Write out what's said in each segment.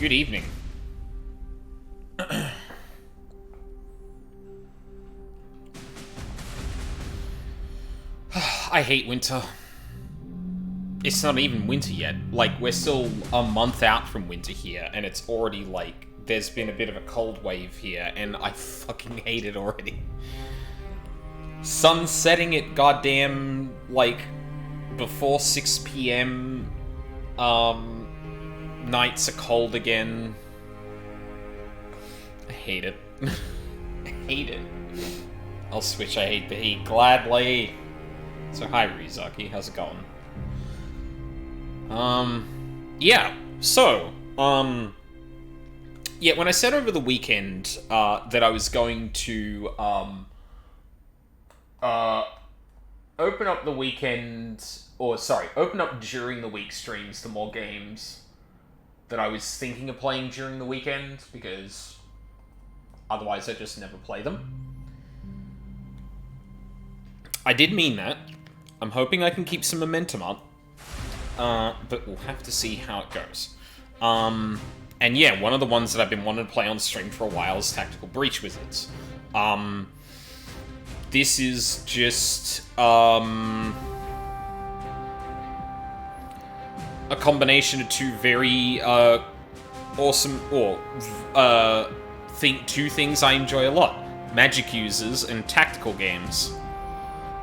Good evening. I hate winter. It's not even winter yet. Like, we're still a month out from winter here, and it's already, like, there's been a bit of a cold wave here, and I fucking hate it already. Sun setting at goddamn, like, before 6 p.m. Nights are cold again. I hate it. I hate it. I'll switch I hate the heat gladly. So hi Rizaki, how's it going? Yeah, so, yeah, when I said over the weekend, that I was going to, open up the weekend, open up during the week streams to more games that I was thinking of playing during the weekend, because otherwise I just never play them. I did mean that. I'm hoping I can keep some momentum up, but we'll have to see how it goes. And yeah, one of the ones that I've been wanting to play on stream for a while is Tactical Breach Wizards. This is just, a combination of two very, awesome, two things I enjoy a lot. Magic users and tactical games.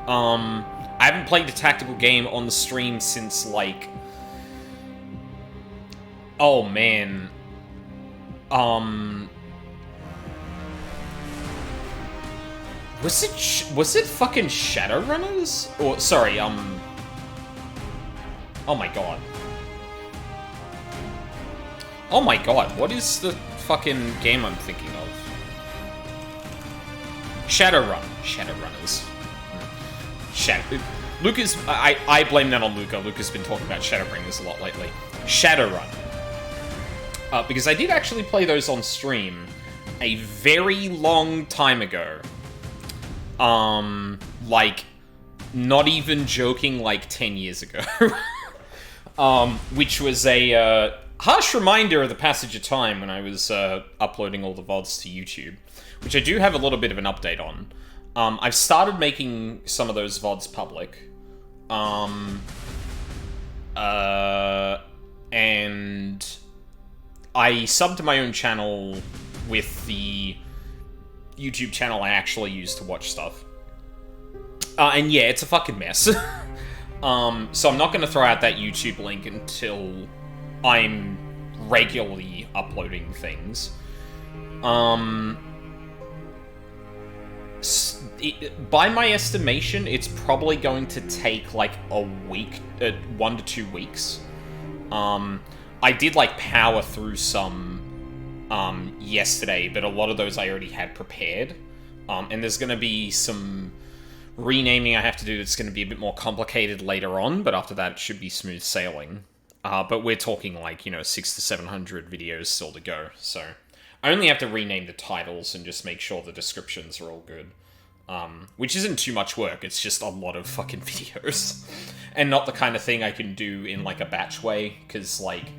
I haven't played a tactical game on the stream since, like... Oh, man. Was it fucking Shadowrunners? Or, sorry, Oh my god. Oh my god, what is the fucking game I'm thinking of? Shadowrunners. Luca's... I blame that on Luca. Luca's been talking about Shadowbringers a lot lately. Shadowrun. Because I did actually play those on stream a very long time ago. Like, not even joking, like 10 years ago. Which was a, harsh reminder of the passage of time when I was, uploading all the VODs to YouTube. Which I do have a little bit of an update on. I've started making some of those VODs public. And I subbed to my own channel with the YouTube channel I actually use to watch stuff. And yeah, it's a fucking mess. So I'm not going to throw out that YouTube link until I'm regularly uploading things. By my estimation, it's probably going to take like a week, 1 to 2 weeks. I did like power through some yesterday, but a lot of those I already had prepared. And there's going to be some renaming I have to do that's going to be a bit more complicated later on, but after that it should be smooth sailing. But we're talking like, 600 to 700 videos still to go, so I only have to rename the titles and just make sure the descriptions are all good. Which isn't too much work, it's just a lot of fucking videos. And not the kind of thing I can do in, like, a batch way, because, like,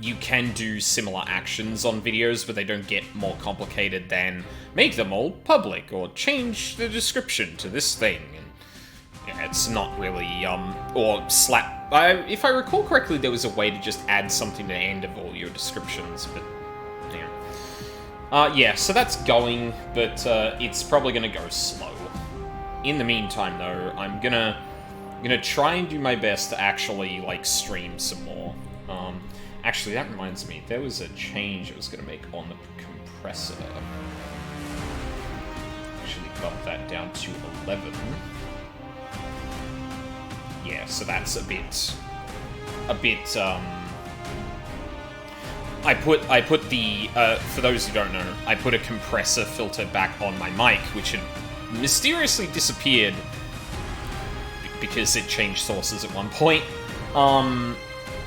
you can do similar actions on videos, but they don't get more complicated than make them all public, or change the description to this thing, and yeah, it's not really, or slap... if I recall correctly, there was a way to just add something to the end of all your descriptions, but... yeah, so that's going, but it's probably gonna go slow. In the meantime, though, I'm gonna try and do my best to actually, like, stream some more. Actually, that reminds me, there was a change I was gonna make on the compressor. Actually got that down to 11. Yeah, so that's a bit, I put the, for those who don't know, I put a compressor filter back on my mic, which had mysteriously disappeared because it changed sources at one point.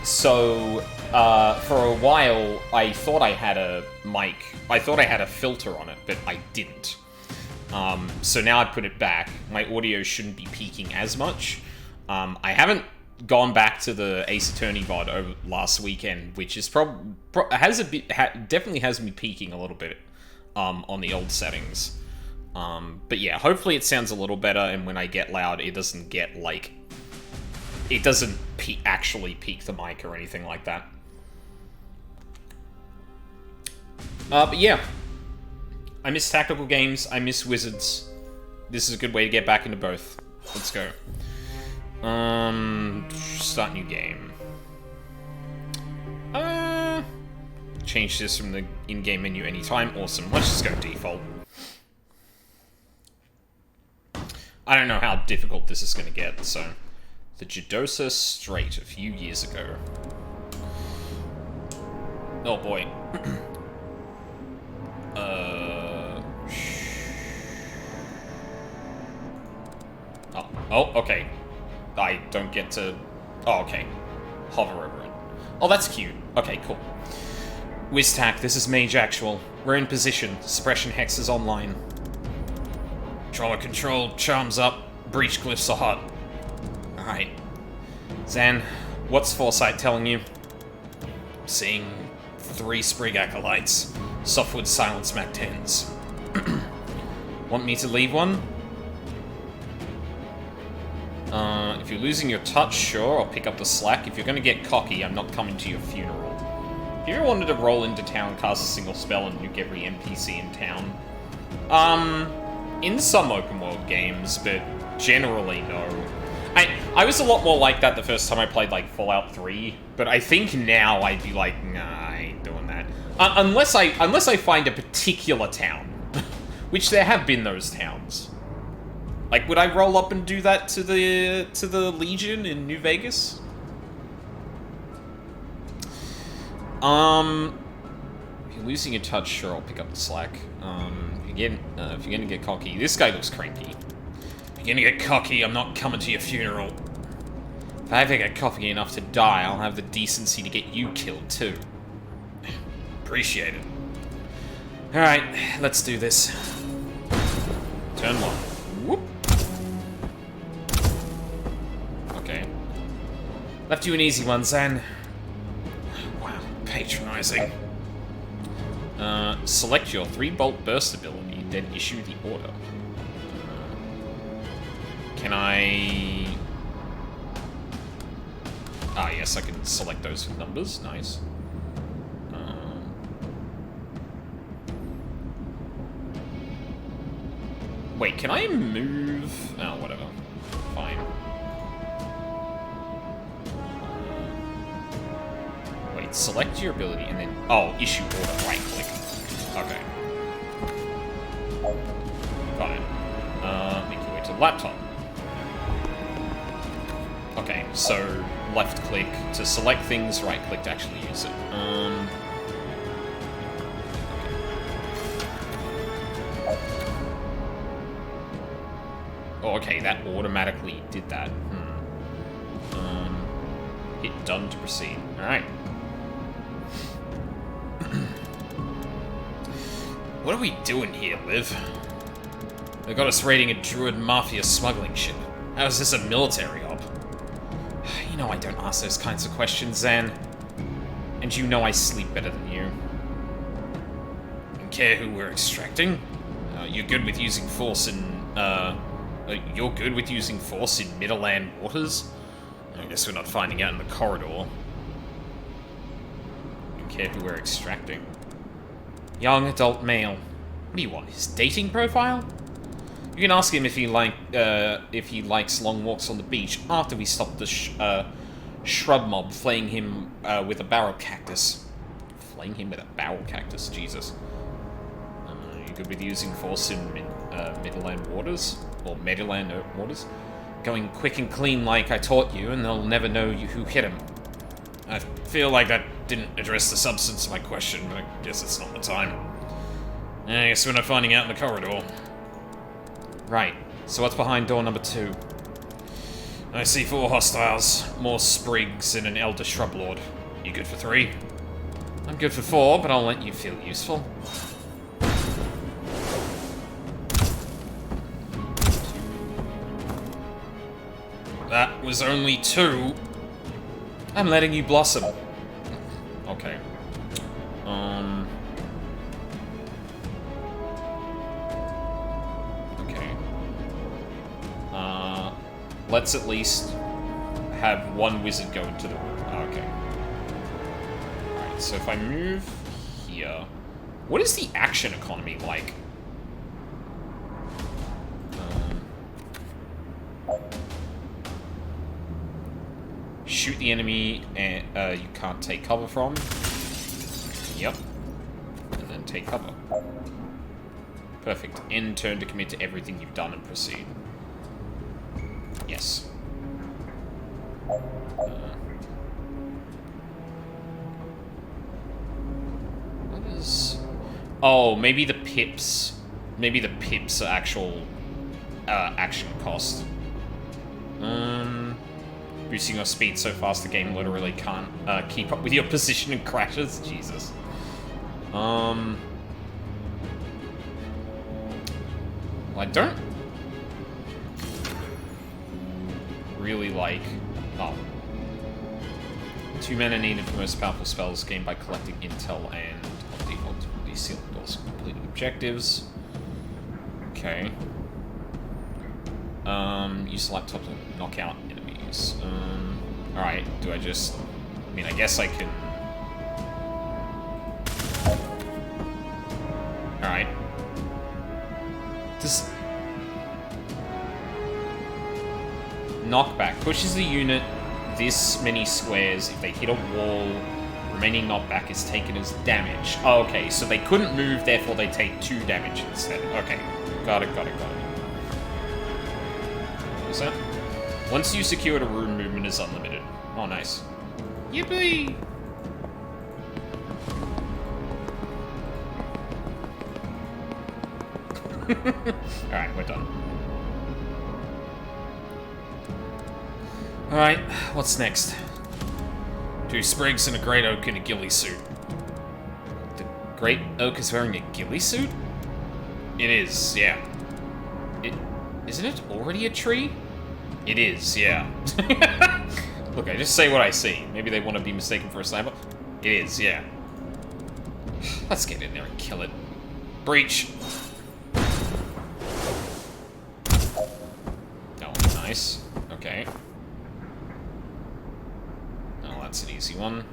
So, for a while, I thought I had a filter on it, but I didn't. So now I put it back. My audio shouldn't be peaking as much. I haven't gone back to the Ace Attorney VOD over last weekend, which is definitely has me peaking a little bit on the old settings. But yeah, hopefully it sounds a little better, and when I get loud, it doesn't get like it doesn't actually peak the mic or anything like that. But yeah, I miss tactical games. I miss Wizards. This is a good way to get back into both. Let's go. Start new game. Change this from the in-game menu anytime. Awesome. Let's just go default. I don't know how difficult this is going to get, so... The Judosa Strait a few years ago. Oh boy. Oh, okay. I don't get to... Oh, okay. Hover over it. Oh, that's cute. Okay, cool. WizTac, this is Mage Actual. We're in position. Suppression Hex is online. Trauma control, charms up. Breach glyphs are hot. Alright. Zan, what's Foresight telling you? Seeing 3 Sprig Acolytes. Softwood Silence Mac 10s. Want me to leave one? If you're losing your touch, sure, I'll pick up the slack. If you're gonna get cocky, I'm not coming to your funeral. If you ever wanted to roll into town, cast a single spell, and nuke every NPC in town? In some open world games, but generally no. I was a lot more like that the first time I played, like, Fallout 3, but I think now I'd be like, nah, I ain't doing that. Unless I find a particular town. Which there have been those towns. Like, would I roll up and do that to the Legion in New Vegas? If you're losing your touch, sure, I'll pick up the slack. If you're gonna get cocky, this guy looks cranky. If you're gonna get cocky, I'm not coming to your funeral. If I ever get cocky enough to die, I'll have the decency to get you killed too. Appreciate it. Alright, let's do this. Turn 1. Whoop. Okay. Left you an easy one, Zan. Wow, patronizing. Select your 3-bolt burst ability, then issue the order. Can I... Ah, yes, I can select those with numbers. Nice. Wait, can I move? Oh, whatever. Fine. Wait, select your ability and then... Oh, issue order, right-click. Okay. Got it. Make your way to the laptop. Okay, so left-click to select things, right-click to actually use it. Oh, okay, that automatically did that. Hit done to proceed. Alright. What are we doing here, Liv? They got us raiding a Druid Mafia smuggling ship. How is this a military op? You know I don't ask those kinds of questions, Zan. And you know I sleep better than you. Don't care who we're extracting? You're good with using force in, you're good with using force in Midderland waters? I guess we're not finding out in the corridor. Don't care who we're extracting. Young adult male. What do you want, his dating profile? You can ask him if he likes long walks on the beach after we stop the shrub mob flaying him with a barrel cactus. Flaying him with a barrel cactus? Jesus. You good with using force in Midderland waters? Or Meadowland waters? Going quick and clean like I taught you, and they'll never know who hit him. I feel like that didn't address the substance of my question, but I guess it's not the time. I guess we're not finding out in the corridor. Right, so what's behind door number 2? I see 4 hostiles, more sprigs, and an elder shrub lord. You good for 3? I'm good for 4, but I'll let you feel useful. That was only 2. I'm letting you blossom. Okay. Okay. Let's at least have one wizard go into the room. Okay. Alright, so if I move here... What is the action economy like? Shoot the enemy and you can't take cover from. Yep. And then take cover. Perfect. End turn to commit to everything you've done and proceed. Yes. What is... Oh, maybe the pips. Maybe the pips are actual action cost. Boosting your speed so fast the game literally can't keep up with your position and crashes. Jesus. I don't really like... Oh. 2 mana needed for most powerful spells gained by collecting intel and on default these sealed doors completing objectives. Okay. Use the laptop to knock out enemies. Alright, do I just... I mean, I guess I can... Alright. Does... Knockback pushes the unit this many squares. If they hit a wall, remaining knockback is taken as damage. Oh, okay, so they couldn't move, therefore they take 2 damage instead. Okay, got it. What is that? Once you secured a room, movement is unlimited. Oh, nice. Yippee! Alright, we're done. Alright, what's next? 2 sprigs and a great oak in a ghillie suit. The great oak is wearing a ghillie suit? It is, yeah. Isn't it already a tree? It is, yeah. Look, I just say what I see. Maybe they want to be mistaken for a sniper. It is, yeah. Let's get in there and kill it. Breach! Oh, nice. Okay. Oh, that's an easy one.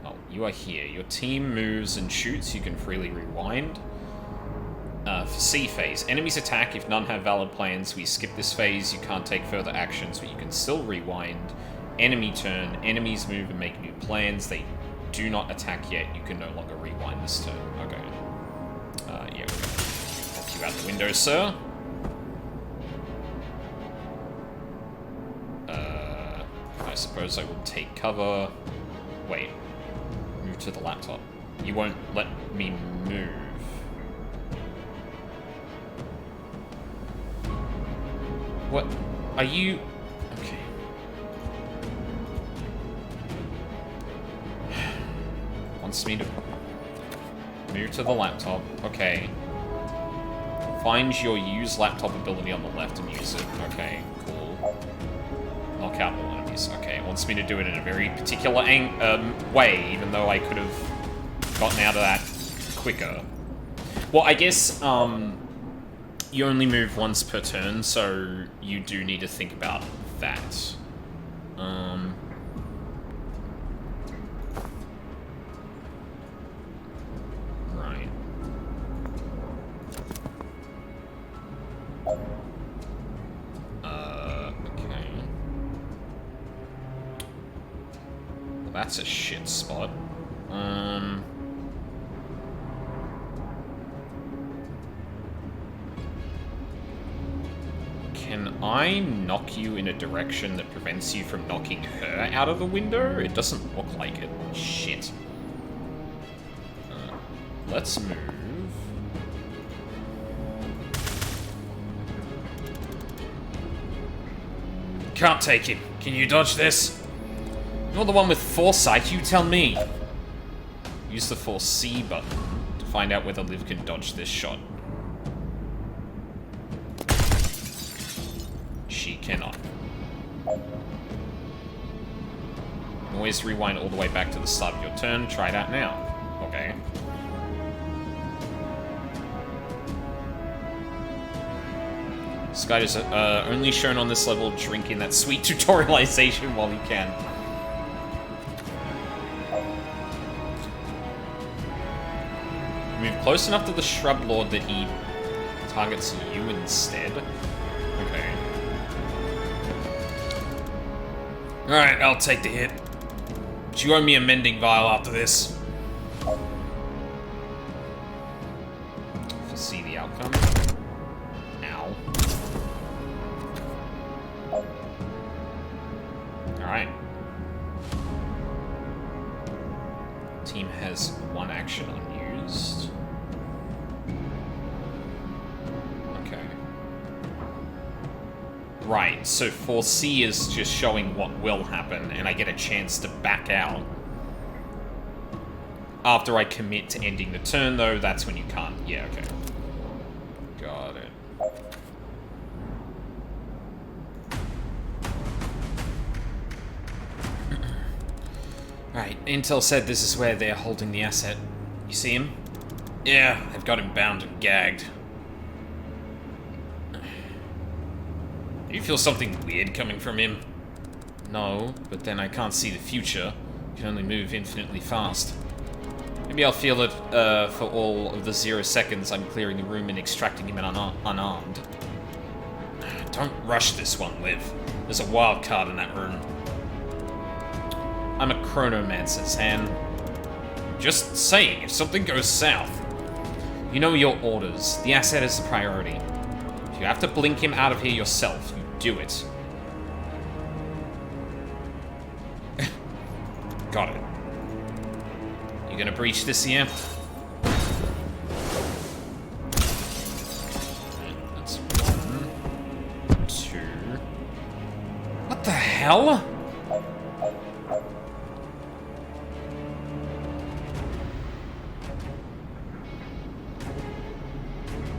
Oh, you are here. Your team moves and shoots. You can freely rewind. For C phase, enemies attack. If none have valid plans, we skip this phase. You can't take further actions, but you can still rewind. Enemy turn. Enemies move and make new plans. They do not attack yet. You can no longer rewind this turn. Okay. Yeah, we're gonna knock you out the window, sir. I suppose I will take cover. Wait. Move to the laptop. You won't let me move. What? Are you... Okay. Wants me to move to the laptop. Okay. Find your use laptop ability on the left and use it. Okay, cool. Knock out all enemies. Okay, it wants me to do it in a very particular way, even though I could have gotten out of that quicker. Well, I guess, you only move once per turn, so you do need to think about that. Right. Okay. Well, that's a shit spot. Can I knock you in a direction that prevents you from knocking her out of the window? It doesn't look like it. Shit. Let's move. Can't take it. Can you dodge this? You're the one with foresight, you tell me. Use the Force C button to find out whether Liv can dodge this shot. cannot. Always rewind all the way back to the start of your turn. Try that now. Okay. Sky is only shown on this level. Drink in that sweet tutorialization while you can. Move close enough to the Shrub Lord that he targets you instead. Okay. Alright, I'll take the hit. But you owe me a mending vial after this. Foresee the outcome. Ow. Alright. Team has one action unused. Okay. Right, so foresee is just showing what will happen, and I get a chance to back out. After I commit to ending the turn, though, that's when you can't. Yeah, okay. Got it. Right, Intel said this is where they're holding the asset. You see him? Yeah, they've got him bound and gagged. Do you feel something weird coming from him? No, but then I can't see the future. You can only move infinitely fast. Maybe I'll feel it for all of the 0 seconds I'm clearing the room and extracting him unarmed. Don't rush this one, Liv. There's a wild card in that room. I'm a chronomancer, San. Just saying, if something goes south. You know your orders. The asset is the priority. If you have to blink him out of here yourself, you do it. Got it. You gonna breach this here? That's 1, 2... What the hell?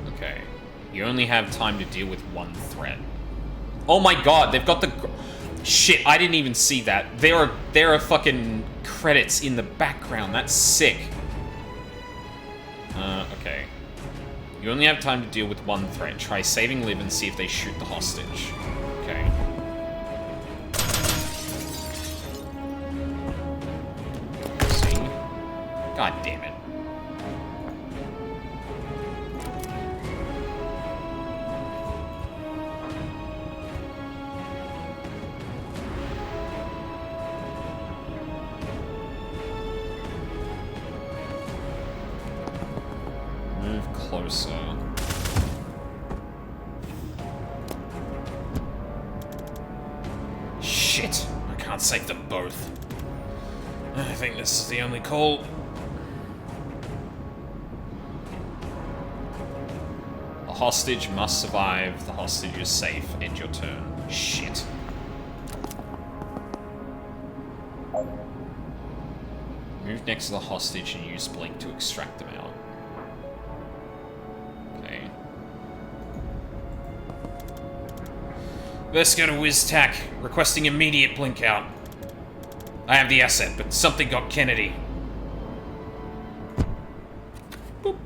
Okay. You only have time to deal with one threat. Oh my god, they've got the... Shit, I didn't even see that. There are fucking credits in the background. That's sick. Okay. You only have time to deal with one threat. Try saving Liv and see if they shoot the hostage. Okay. See? God damn it. Closer. Shit! I can't save them both. I think this is the only call. The hostage must survive. The hostage is safe. End your turn. Shit. Move next to the hostage and use Blink to extract them out. Let's go to WizTac, requesting immediate blink out. I have the asset, but something got Kennedy. Boop.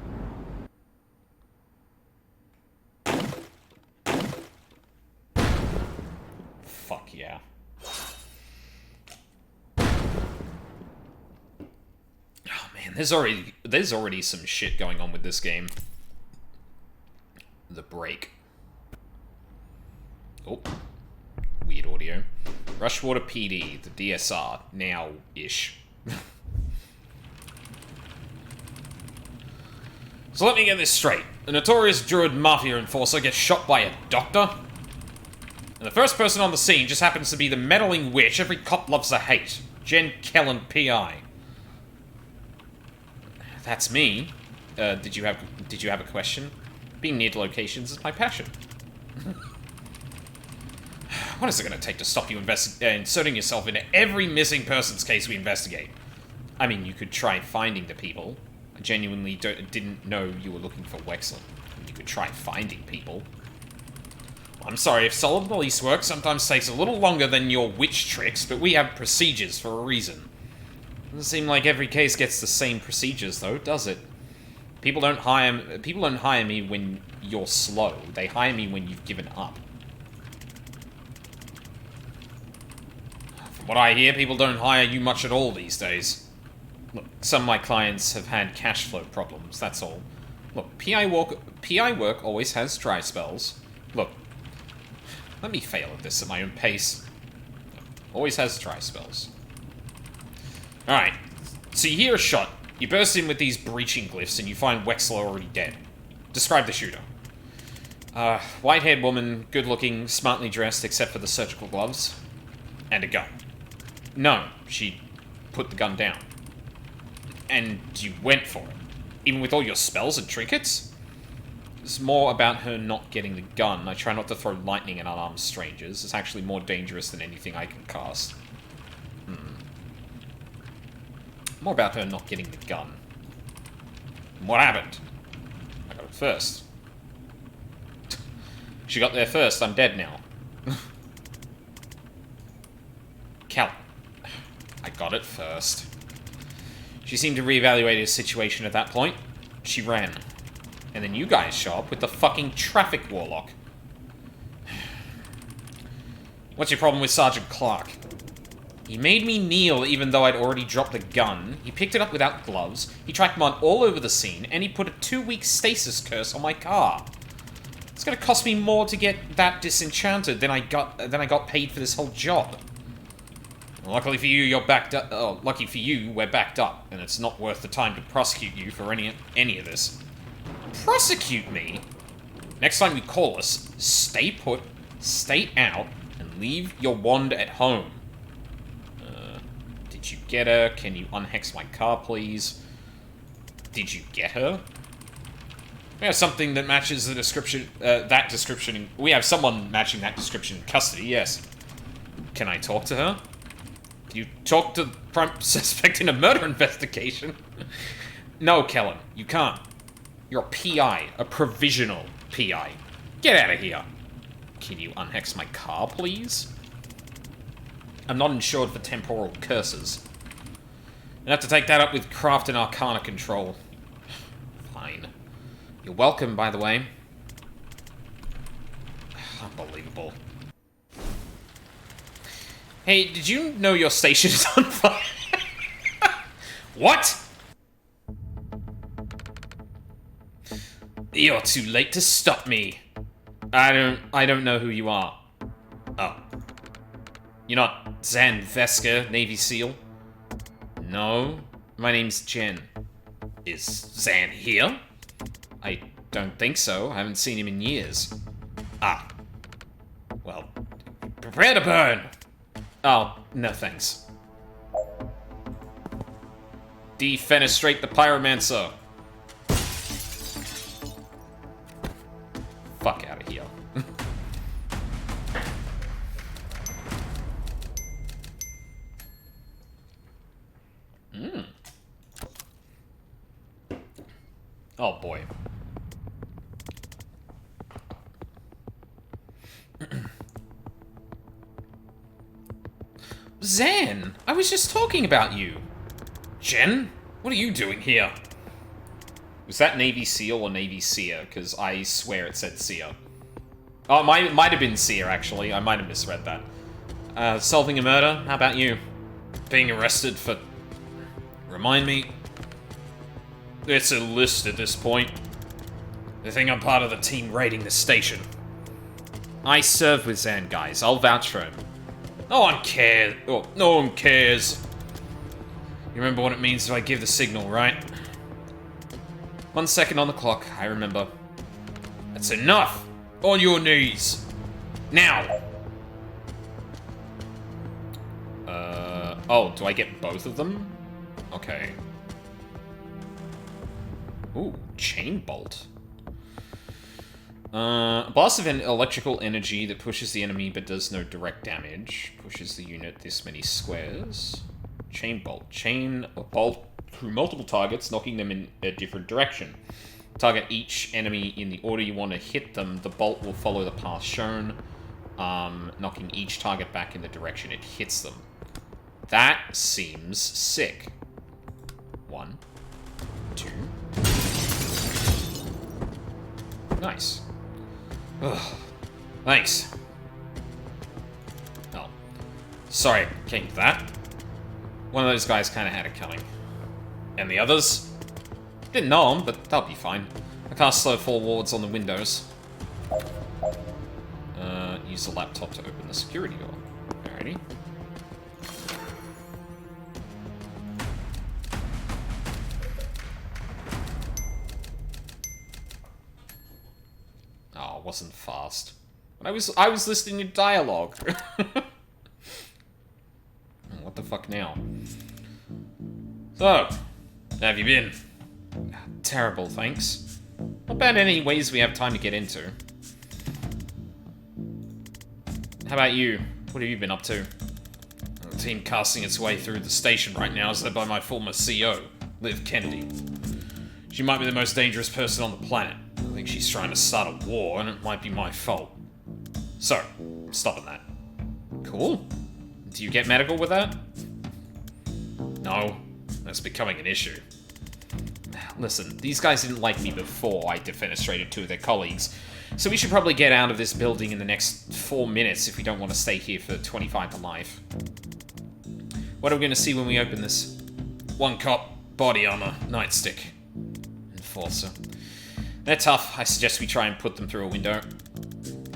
Fuck yeah. Oh man, there's already some shit going on with this game. The break. Oh, weird audio. Rushwater PD, the DSR, now-ish. So let me get this straight. A notorious Druid Mafia enforcer gets shot by a doctor? And the first person on the scene just happens to be the meddling witch every cop loves to hate. Jen Kellen, P.I. That's me. Did you have a question? Being near to locations is my passion. What is it going to take to stop you inserting yourself into every missing persons case we investigate? I mean, you could try finding the people. I genuinely didn't know you were looking for Wexel. You could try finding people. I'm sorry, if solid police work sometimes takes a little longer than your witch tricks, but we have procedures for a reason. Doesn't seem like every case gets the same procedures, though, does it? People don't hire me when you're slow. They hire me when you've given up. From what I hear, people don't hire you much at all these days. Look, some of my clients have had cash flow problems, that's all. Look, PI work always has dry spells. Look, let me fail at this at my own pace. Always has dry spells. Alright, so you hear a shot, you burst in with these breaching glyphs, and you find Wexler already dead. Describe the shooter. White-haired woman, good-looking, smartly dressed except for the surgical gloves. And a gun. No, she put the gun down. And you went for it. Even with all your spells and trinkets? It's more about her not getting the gun. I try not to throw lightning at unarmed strangers. It's actually more dangerous than anything I can cast. More about her not getting the gun. And what happened? I got it first. She got there first. I'm dead now. Cal. I got it first. She seemed to reevaluate his situation at that point. She ran. And then you guys show up with the fucking traffic warlock. What's your problem with Sergeant Clark? He made me kneel even though I'd already dropped the gun. He picked it up without gloves. He tracked mud all over the scene, and he put a 2-week stasis curse on my car. It's gonna cost me more to get that disenchanted than I got paid for this whole job. Luckily for you, you're backed up. Oh, lucky for you, we're backed up, and it's not worth the time to prosecute you for any of this. Prosecute me? Next time you call us, stay put, stay out, and leave your wand at home. Did you get her? Can you unhex my car, please? Did you get her? We have something that matches the description, that description. We have someone matching that description in custody, yes. Can I talk to her? Can you talk to the prime suspect in a murder investigation? No, Kellen, you can't. You're a PI, a provisional PI. Get out of here. Can you unhex my car, please? I'm not insured for temporal curses. You'll have to take that up with Craft and Arcana Control. Fine. You're welcome, by the way. Unbelievable. Hey, did you know your station is on fire? What? You're too late to stop me. I don't know who you are. Oh. You're not Zan Veska, Navy SEAL? No, my name's Jen. Is Zan here? I don't think so. I haven't seen him in years. Ah. Well, prepare to burn! Oh, no thanks. Defenestrate the Pyromancer. Fuck out of here. Oh boy. Zan, I was just talking about you. Jen, what are you doing here? Was that Navy SEAL or Navy Seer? Because I swear it said Seer. Oh, it might have been Seer, actually. I might have misread that. Solving a murder? How about you? Being arrested for... Remind me? It's a list at this point. They think I'm part of the team raiding the station. I serve with Zan, guys. I'll vouch for him. No one cares. Oh, no one cares. You remember what it means if I give the signal, right? 1 second on the clock. I remember. That's enough. On your knees. Now. Oh, do I get both of them? Okay. Ooh, chain bolt. Blast of an electrical energy that pushes the enemy but does no direct damage. Pushes the unit this many squares. Chain bolt. Chain a bolt through multiple targets, knocking them in a different direction. Target each enemy in the order you want to hit them. The bolt will follow the path shown, knocking each target back in the direction it hits them. That seems sick. 1, 2. Nice. Ugh. Thanks. Oh. Sorry, came to that. One of those guys kind of had it coming. And the others? Didn't know them, but they'll be fine. I cast slow forwards on the windows. Use the laptop to open the security door. Alrighty. Oh, it wasn't fast. I was listening to dialogue. What the fuck now? So, how have you been? Terrible, thanks. Not bad any ways we have time to get into. How about you? What have you been up to? The team casting its way through the station right now is led by my former CO, Liv Kennedy. She might be the most dangerous person on the planet. I think she's trying to start a war, and it might be my fault. So, I'm stopping that. Cool. Do you get medical with that? No. That's becoming an issue. Listen, these guys didn't like me before I defenestrated 2 of their colleagues, so we should probably get out of this building in the next 4 minutes if we don't want to stay here for 25 to life. What are we going to see when we open this? 1 cop, body armor, nightstick. Enforcer. They're tough. I suggest we try and put them through a window.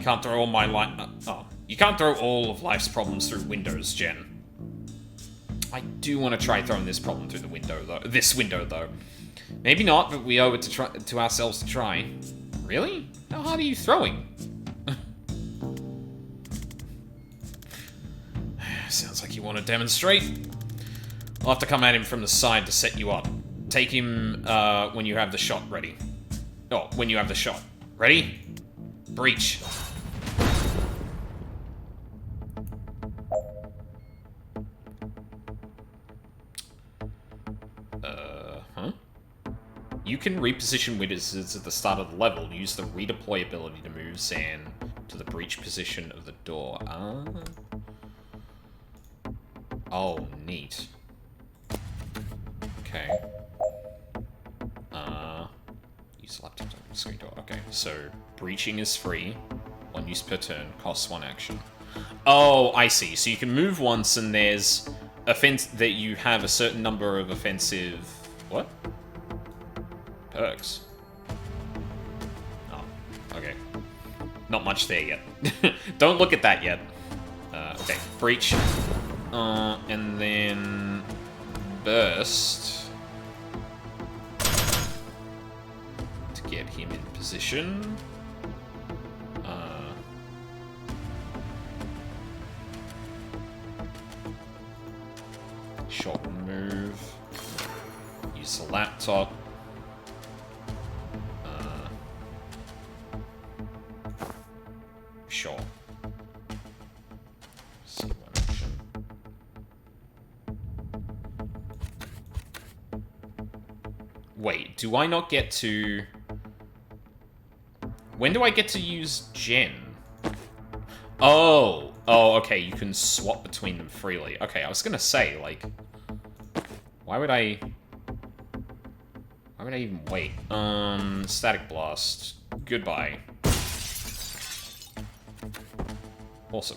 Can't throw all my you can't throw all of life's problems through windows, Jen. I do want to try throwing this problem through the window, though. This window, though. Maybe not, but we owe it to ourselves to try. Really? How hard are you throwing? Sounds like you want to demonstrate. I'll have to come at him from the side to set you up. Take him when you have the shot ready. Oh, when you have the shot. Ready? Breach. You can reposition wizards at the start of the level. Use the redeploy ability to move Zan to the breach position of the door. Oh, neat. Okay. Use laptop to open the screen door. Okay, so breaching is free. 1 use per turn. Costs 1 action. Oh, I see. So you can move once and there's offense that you have a certain number of offensive... What? Perks. Oh, okay. Not much there yet. Don't look at that yet. Okay, breach. And then... burst. To get him in position. Short move. Use the laptop. Sure. See one action. Wait, do I not get to... When do I get to use Jen? Oh! Oh, okay, you can swap between them freely. Okay, I was gonna say, like... Why would I even wait? Static Blast. Goodbye. Awesome.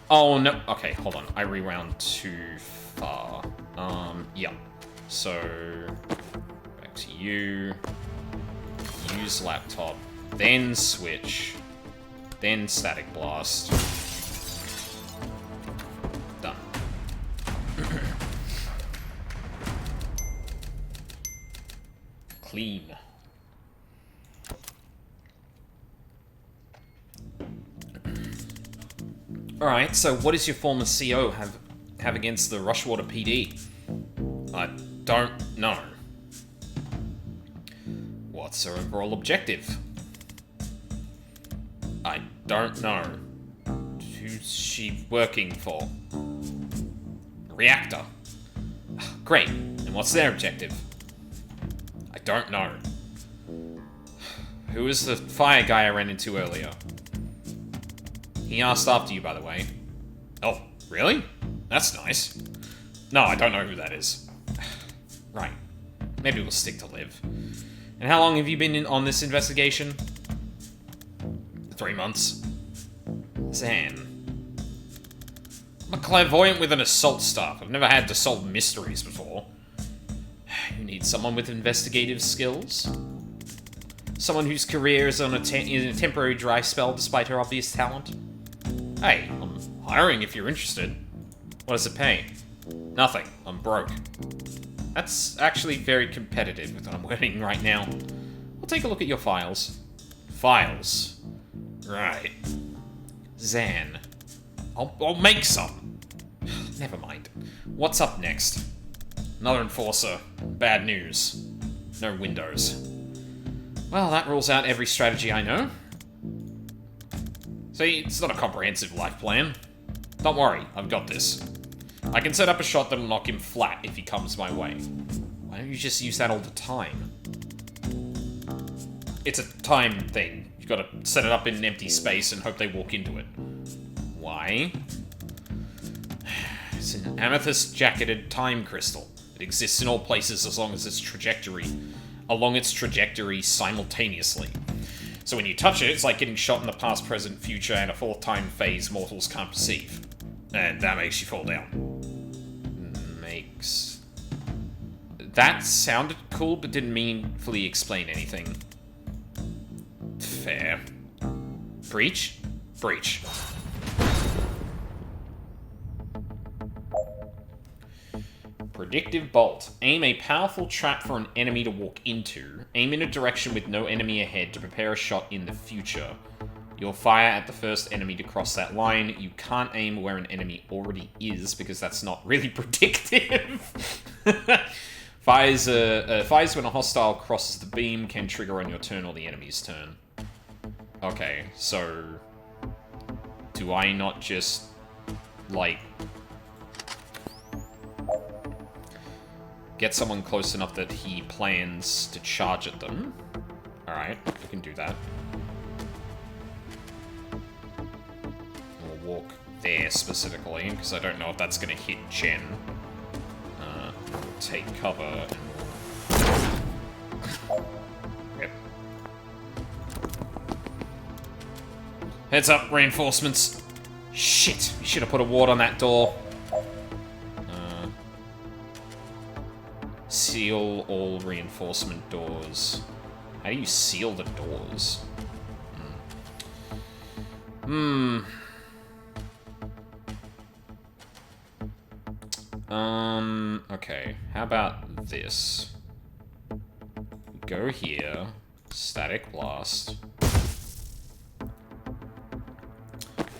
Oh, no. Okay, hold on. I rewound too far. Yeah. So, back to you. Use laptop. Then switch. Then static blast. Done. Clean. Alright, so what does your former CO have against the Rushwater PD? I don't know. What's her overall objective? I don't know. Who's she working for? Reactor. Great. And what's their objective? I don't know. Who was the fire guy I ran into earlier? He asked after you, by the way. Oh, really? That's nice. No, I don't know who that is. Right. Maybe we'll stick to Liv. And how long have you been on this investigation? 3 months. Zan. I'm a clairvoyant with an assault staff. I've never had to solve mysteries before. You need someone with investigative skills? Someone whose career is on in a temporary dry spell despite her obvious talent? Hey, I'm hiring if you're interested. What does it pay? Nothing. I'm broke. That's actually very competitive with what I'm earning right now. We'll take a look at your files. Files? Right. Zan. I'll make some. Never mind. What's up next? Another enforcer. Bad news. No windows. Well, that rules out every strategy I know. See, it's not a comprehensive life plan. Don't worry, I've got this. I can set up a shot that'll knock him flat if he comes my way. Why don't you just use that all the time? It's a time thing. You've got to set it up in an empty space and hope they walk into it. Why? It's an amethyst-jacketed time crystal. It exists in all places as long as along its trajectory simultaneously. So when you touch it, it's like getting shot in the past, present, future, and a fourth time phase mortals can't perceive. And that makes you fall down. That sounded cool, but didn't meaningfully explain anything. Fair. Breach? Breach. Predictive Bolt. Aim a powerful trap for an enemy to walk into. Aim in a direction with no enemy ahead to prepare a shot in the future. You'll fire at the first enemy to cross that line. You can't aim where an enemy already is, because that's not really predictive. Fires when a hostile crosses the beam, can trigger on your turn or the enemy's turn. Okay, so... do I not just, like... get someone close enough that he plans to charge at them? Alright, we can do that. We'll walk there specifically, because I don't know if that's going to hit Jen. We'll take cover and we'll... Yep. Heads up, reinforcements. Shit, we should have put a ward on that door. Seal all reinforcement doors. How do you seal the doors? Okay, how about this? Go here, static blast, and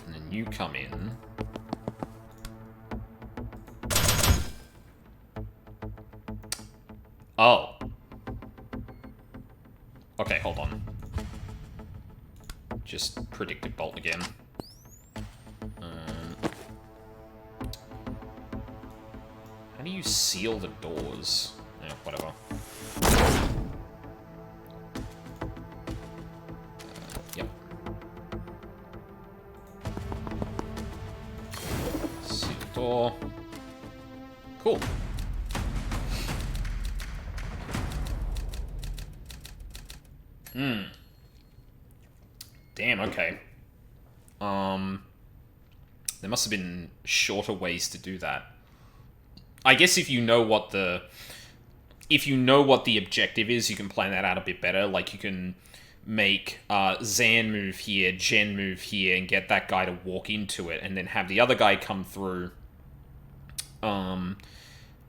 then you come in. Oh. Okay, hold on. Just predictive bolt again. How do you seal the doors? Yeah, whatever. Yep. Seal the door. Cool. Damn, okay. There must have been shorter ways to do that. I guess if you know what the objective is, you can plan that out a bit better. Like, you can make Zan move here, Jen move here, and get that guy to walk into it, and then have the other guy come through,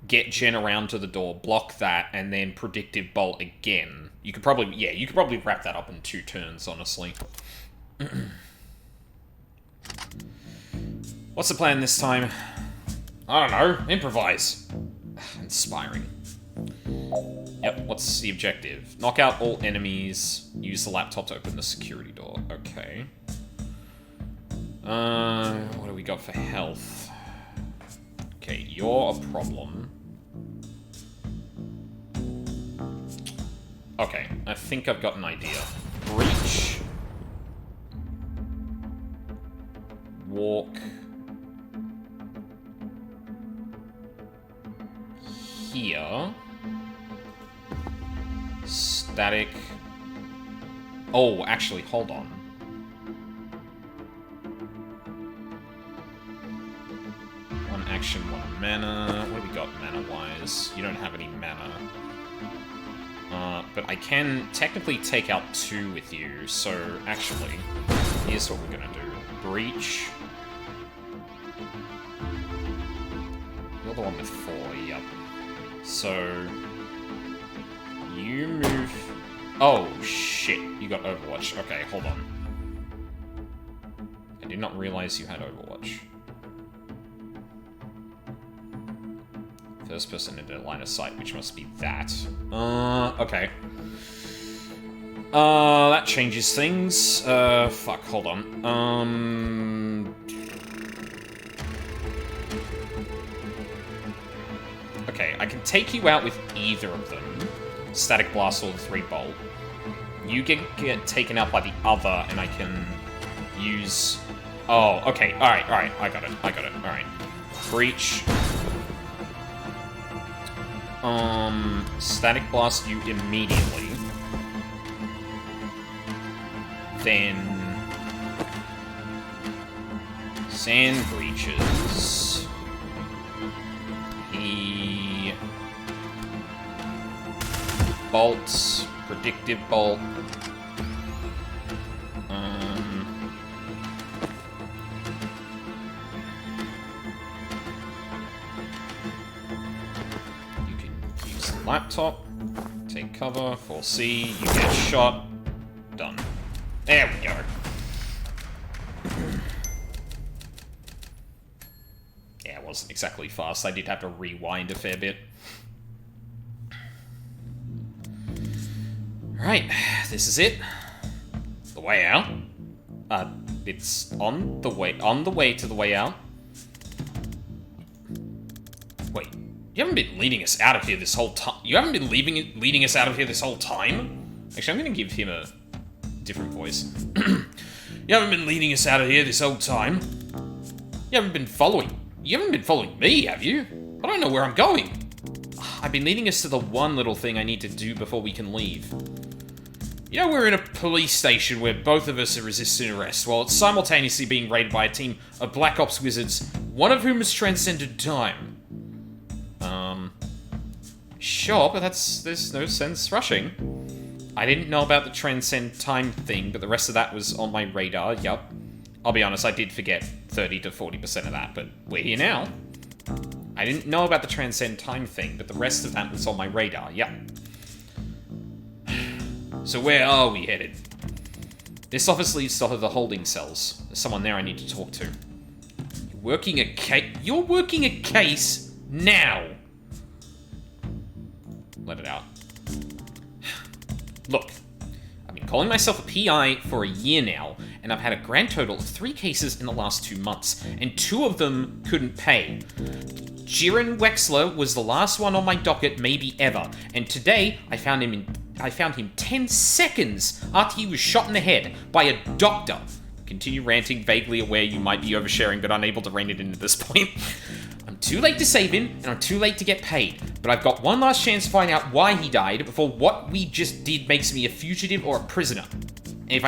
get Jen around to the door, block that, and then predictive bolt again. You could probably wrap that up in 2 turns, honestly. What's the plan this time? I don't know. Improvise. Inspiring. Yep, what's the objective? Knock out all enemies. Use the laptop to open the security door. Okay. What do we got for health? Okay, you're a problem. Okay, I think I've got an idea. Breach. Walk. Here. Static. Oh, actually, hold on. One action, one mana. What do we got mana-wise? You don't have any mana. But I can technically take out 2 with you, so actually, here's what we're gonna do. Breach. You're the one with 4, yep. So, you move... Oh, shit. You got Overwatch. Okay, hold on. I did not realize you had Overwatch. First person into line of sight, which must be that. Okay. That changes things. Fuck, hold on. Okay, I can take you out with either of them. Static Blast or the 3-bolt. You get taken out by the other, and I can use... Oh, okay, alright, I got it, alright. Breach. Static Blast you immediately. Then... Sand Breaches. He... Bolts. Predictive Bolt. You can use the laptop. Take cover. 4C. You get shot. Done. There we go. Yeah, it wasn't exactly fast. I did have to rewind a fair bit. Right, this is it. The way out. It's on the way to the way out. Wait, you haven't been leading us out of here this whole time. You haven't been leading us out of here this whole time? Actually, I'm gonna give him a different voice. You haven't been leading us out of here this whole time. You haven't been following me, have you? I don't know where I'm going. I've been leading us to the one little thing I need to do before we can leave. You know, we're in a police station where both of us are resisting arrest, while it's simultaneously being raided by a team of Black Ops wizards, one of whom has transcended time. Sure, but there's no sense rushing. I didn't know about the transcend time thing, but the rest of that was on my radar, yup. I'll be honest, I did forget 30 to 40% of that, but we're here now. I didn't know about the transcend time thing, but the rest of that was on my radar, yup. So where are we headed? This office leads to the holding cells. There's someone there I need to talk to. You're working a case now! Let it out. Look, I've been calling myself a PI for a year now, and I've had a grand total of 3 cases in the last 2 months, and 2 of them couldn't pay. Jiren Wexler was the last one on my docket, maybe ever, and today I found him 10 seconds after he was shot in the head by a doctor. Continue ranting, vaguely aware you might be oversharing, but unable to rein it in at this point. I'm too late to save him, and I'm too late to get paid. But I've got one last chance to find out why he died before what we just did makes me a fugitive or a prisoner. And if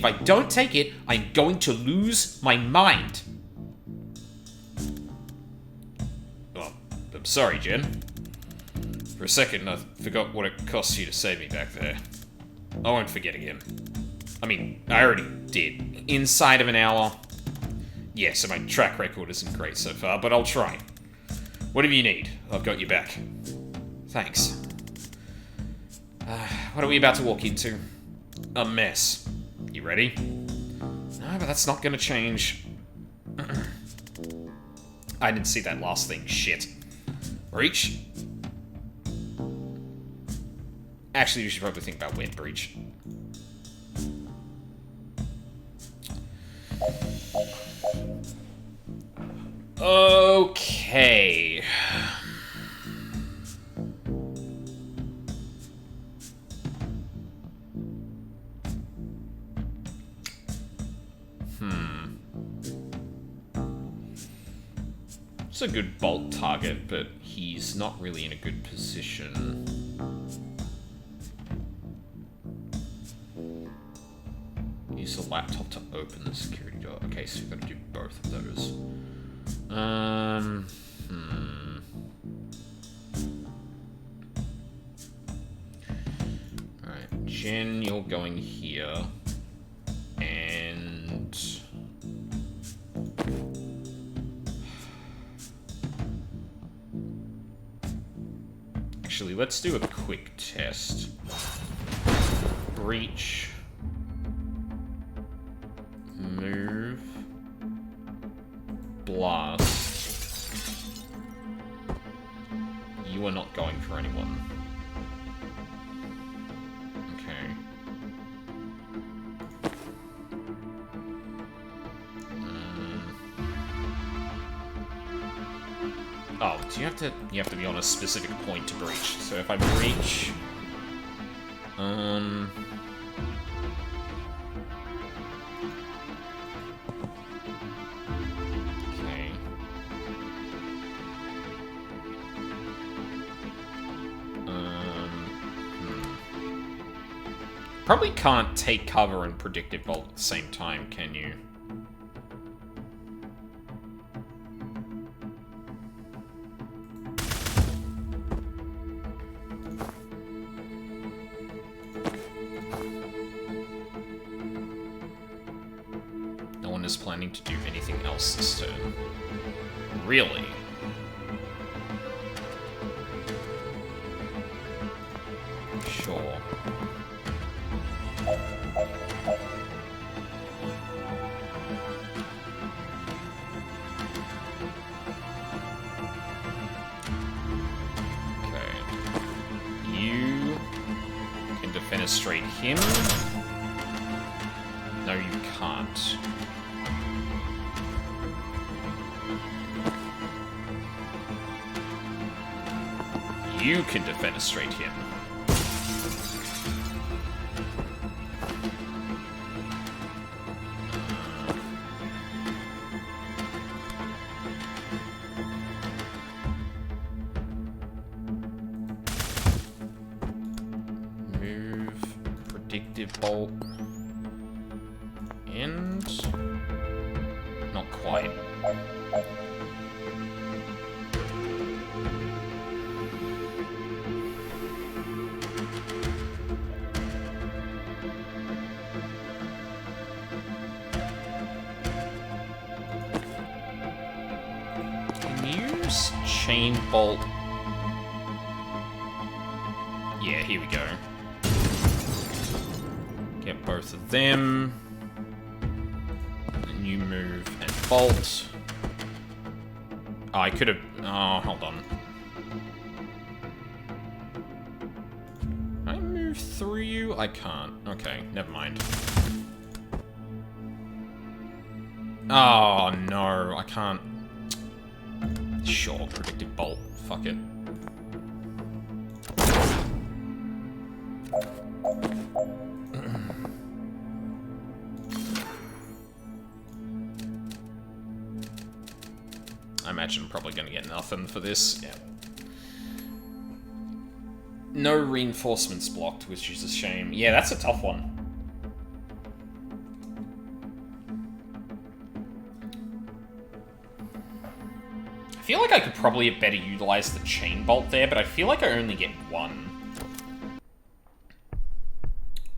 I don't take it, I'm going to lose my mind. Well, I'm sorry, Jen. For a second, I forgot what it cost you to save me back there. I won't forget again. I mean, I already did. Inside of an hour. Yeah, so my track record isn't great so far, but I'll try. Whatever you need, I've got you back. Thanks. What are we about to walk into? A mess. You ready? No, but that's not gonna change. I didn't see that last thing. Shit. Breach? Actually, you should probably think about when breach. Okay. It's a good bolt target, but he's not really in a good position. Use the laptop to open the security door. Okay, so we've got to do both of those. Alright, Jen, you're going here. And... actually, let's do a quick test. Breach. Move. Blast. You are not going for anyone. Okay. Oh, do you have to be on a specific point to breach. So if I breach... okay. Probably can't take cover and predictive bolt at the same time, can you? No one is planning to do anything else this turn. Really? Sure. Defenestrate him. No, you can't. You can defenestrate him. Bolt. And... not quite. Use chain bolt. Yeah, here we go. Get both of them. And you move and bolt. Oh, I could have... oh, hold on. Can I move through you? I can't. Okay, never mind. Oh, no. I can't... sure, predictive bolt. Fuck it. I imagine I'm probably going to get nothing for this. Yeah. No reinforcements blocked, which is a shame. Yeah, that's a tough one. I feel like I could probably have better utilized the chain bolt there, but I feel like I only get one.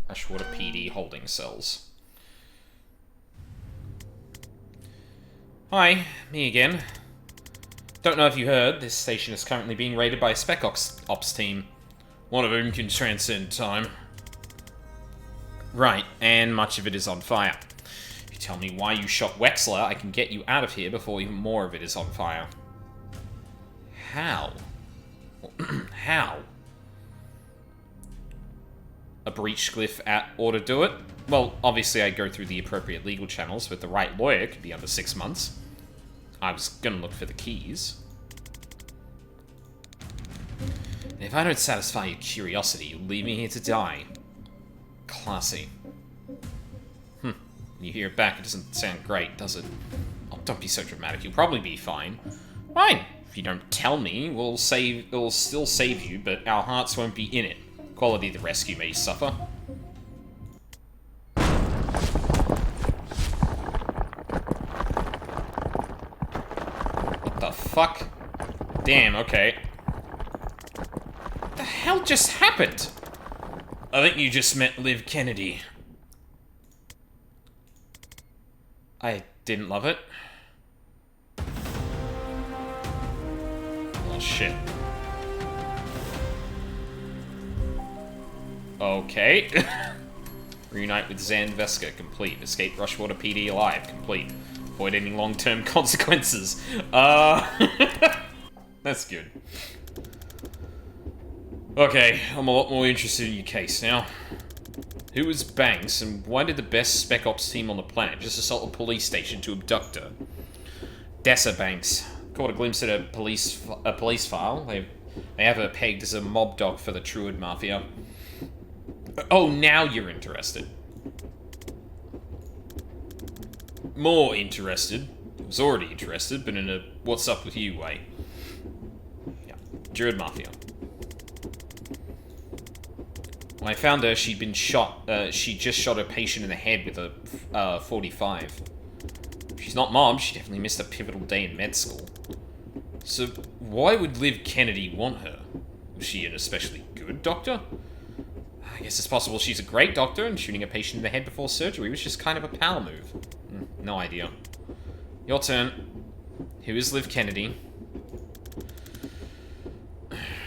Ashwater PD holding cells. Hi, me again. Don't know if you heard, this station is currently being raided by a Spec Ops team. One of whom can transcend time. Right, and much of it is on fire. If you tell me why you shot Wexler, I can get you out of here before even more of it is on fire. How? How? A breach glyph ought to do it? Well, obviously I go through the appropriate legal channels, with the right lawyer could be under 6 months. I was gonna look for the keys. And if I don't satisfy your curiosity, you'll leave me here to die. Classy. When you hear it back, it doesn't sound great, does it? Oh, don't be so dramatic, you'll probably be fine. Fine. If you don't tell me, we'll still save you, but our hearts won't be in it. Quality of the rescue may suffer. What the fuck? Damn, okay. What the hell just happened? I think you just met Liv Kennedy. I didn't love it. Oh, shit. Okay. Reunite with Zan Veska, complete. Escape Rushwater PD alive, complete. Avoid any long-term consequences. That's good. Okay, I'm a lot more interested in your case now. Who was Banks, and why did the best Spec Ops team on the planet just assault a police station to abduct her? Dessa Banks. Caught a glimpse at a police file. They have her pegged as a mob dog for the Truid Mafia. Oh, now you're interested. More interested. I was already interested, but in a what's up with you way. Yeah, Druid Mafia. When I found her, she'd been shot. She just shot her patient in the head with a 45. She's not mob. She definitely missed a pivotal day in med school. So why would Liv Kennedy want her? Was she an especially good doctor? I guess it's possible she's a great doctor, and shooting a patient in the head before surgery was just kind of a power move. No idea. Your turn. Who is Liv Kennedy?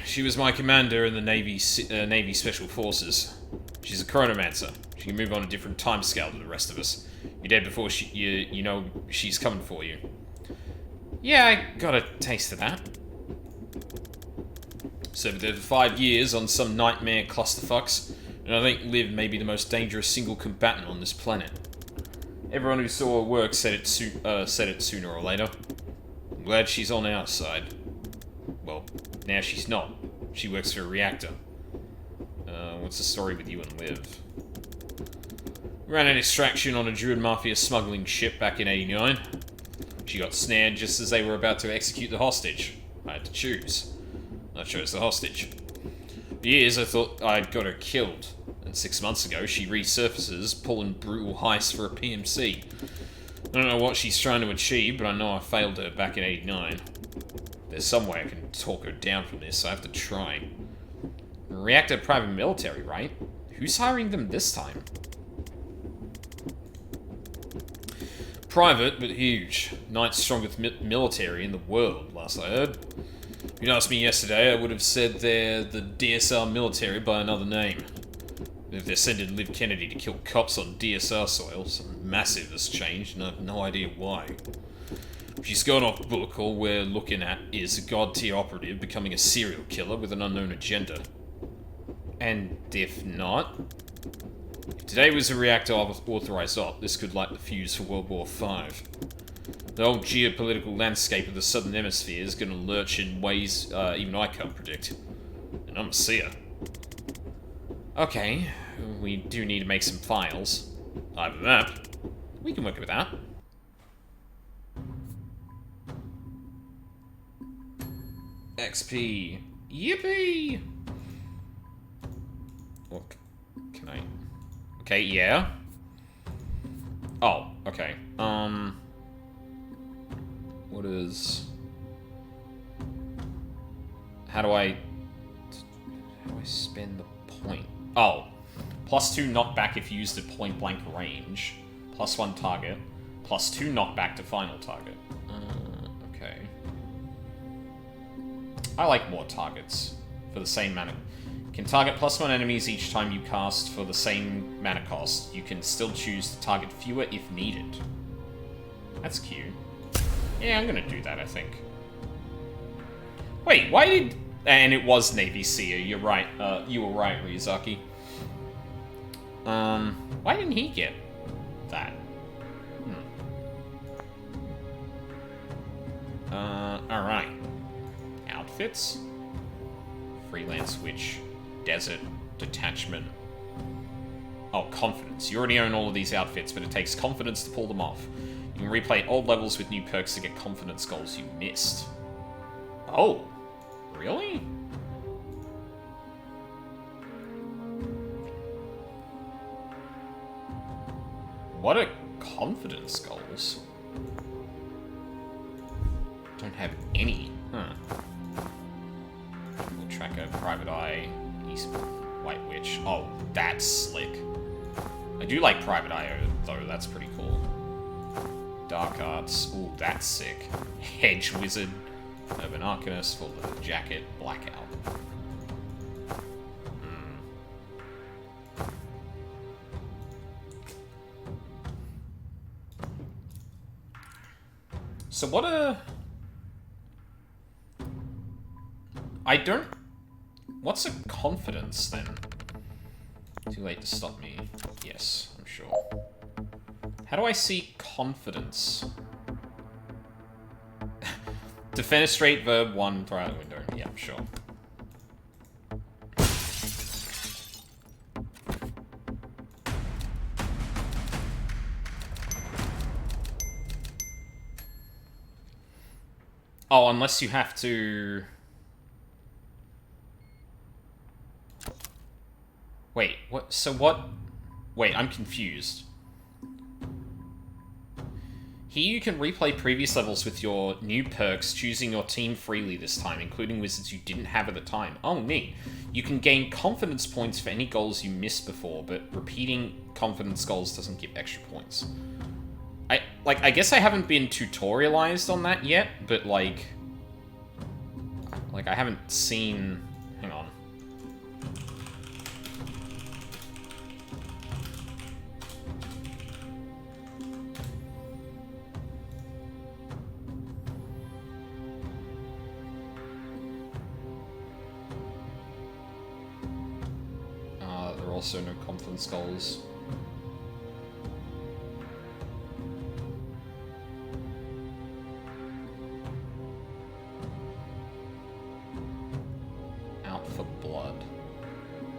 She was my commander in the Navy Special Forces. She's a chronomancer. She can move on a different time scale to the rest of us. You're dead before you know she's coming for you. Yeah, I got a taste of that. Served there for 5 years on some nightmare clusterfucks, and I think Liv may be the most dangerous single combatant on this planet. Everyone who saw her work said it sooner or later. I'm glad she's on our side. Well, now she's not. She works for a reactor. What's the story with you and Liv? Ran an extraction on a Druid Mafia smuggling ship back in '89. She got snared just as they were about to execute the hostage. I had to choose. I chose the hostage. For years I thought I'd got her killed, and 6 months ago she resurfaces, pulling brutal heists for a PMC. I don't know what she's trying to achieve, but I know I failed her back in '89. There's some way I can talk her down from this, so I have to try. Reactor private military, right? Who's hiring them this time? Private, but huge. Ninth strongest military in the world, last I heard. If you'd asked me yesterday, I would have said they're the DSR military by another name. If they're sending Liv Kennedy to kill cops on DSR soil, something massive has changed, and I have no idea why. If she's gone off book, all we're looking at is a god-tier operative becoming a serial killer with an unknown agenda. And if not... If today was a reactor authorized op, this could light the fuse for World War V. The whole geopolitical landscape of the Southern Hemisphere is going to lurch in ways even I can't predict. And I'm a seer. Okay, we do need to make some files. Other than that, we can work with that. XP. Yippee! What can I... Okay, yeah. Oh, okay. What is... How do I spend the point? Oh. +2 knockback if used at point blank range. +1 target. +2 knockback to final target. Okay. I like more targets for the same mana. Can target +1 enemies each time you cast for the same mana cost. You can still choose to target fewer if needed. That's cute. Yeah, I'm gonna do that, I think. Wait, why did... And it was Navy Seer, you're right. You were right, Ryuzaki. Why didn't he get that? Alright. Outfits? Freelance Witch. Desert. Detachment. Oh, Confidence. You already own all of these outfits, but it takes confidence to pull them off. You can replay old levels with new perks to get confidence goals you missed. Oh, really? What are confidence goals? Don't have any. Huh. We'll track a private eye. East White Witch. Oh, that's slick. I do like private eye though. That's pretty cool. Dark arts. Ooh, that's sick. Hedge wizard. Urban arcanist. Full leather jacket. Blackout. So what a... I don't... What's a confidence, then? Too late to stop me. Yes, I'm sure. How do I see confidence? Defenestrate, verb 1, throw out the window. Yeah, I'm sure. Oh, unless you have to... Wait, what? So what? Wait, I'm confused. Here you can replay previous levels with your new perks, choosing your team freely this time, including wizards you didn't have at the time. Oh, neat. You can gain confidence points for any goals you missed before, but repeating confidence goals doesn't give extra points. I guess I haven't been tutorialized on that yet, but like I haven't seen... Hang on. There are also no confidence goals. For blood.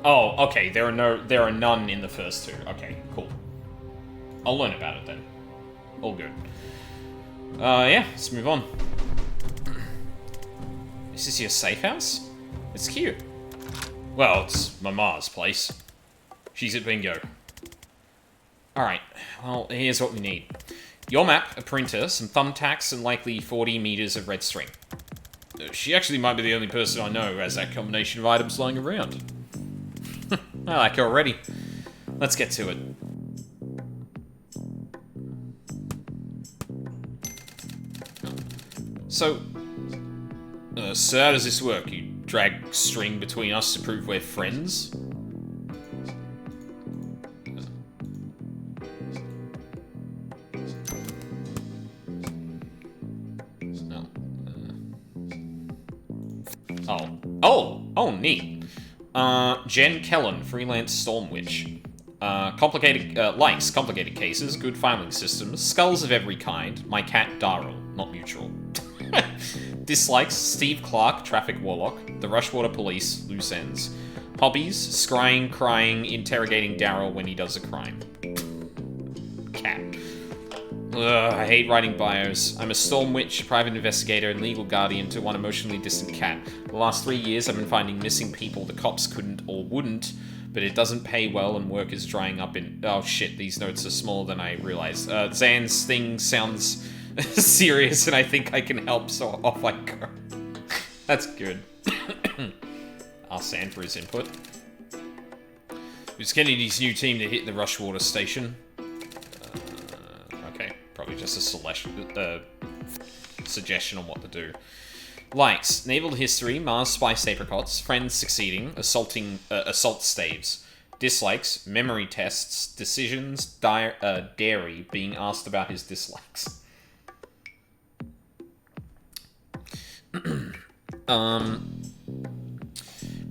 Oh, okay. There are none in the first two. Okay, cool. I'll learn about it then. All good. Yeah, let's move on. Is this your safe house? It's cute. Well, it's Mama's place. She's at bingo. Alright, well, here's what we need. Your map, a printer, some thumbtacks, and likely 40 meters of red string. She actually might be the only person I know who has that combination of items lying around. I like her already. Let's get to it. So how does this work? You drag string between us to prove we're friends? Oh, neat. Jen Kellen, freelance storm witch. Likes complicated cases, good filing systems, skulls of every kind. My cat Daryl, not mutual. Dislikes Steve Clark, traffic warlock. The Rushwater Police, loose ends. Hobbies: scrying, crying, interrogating Daryl when he does a crime. Cat. Ugh, I hate writing bios. I'm a storm witch, private investigator, and legal guardian to one emotionally distant cat. The last 3 years, I've been finding missing people the cops couldn't or wouldn't, but it doesn't pay well and work is drying up in... Oh shit, these notes are smaller than I realized. Zan's thing sounds serious and I think I can help, so off I go. That's good. Ask Zan for his input. It's Kennedy's new team to hit the Rushwater station. Okay, probably just a suggestion on what to do. Likes: naval history, Mars spice apricots, friends succeeding, assault staves. Dislikes: memory tests, decisions, dairy, being asked about his dislikes.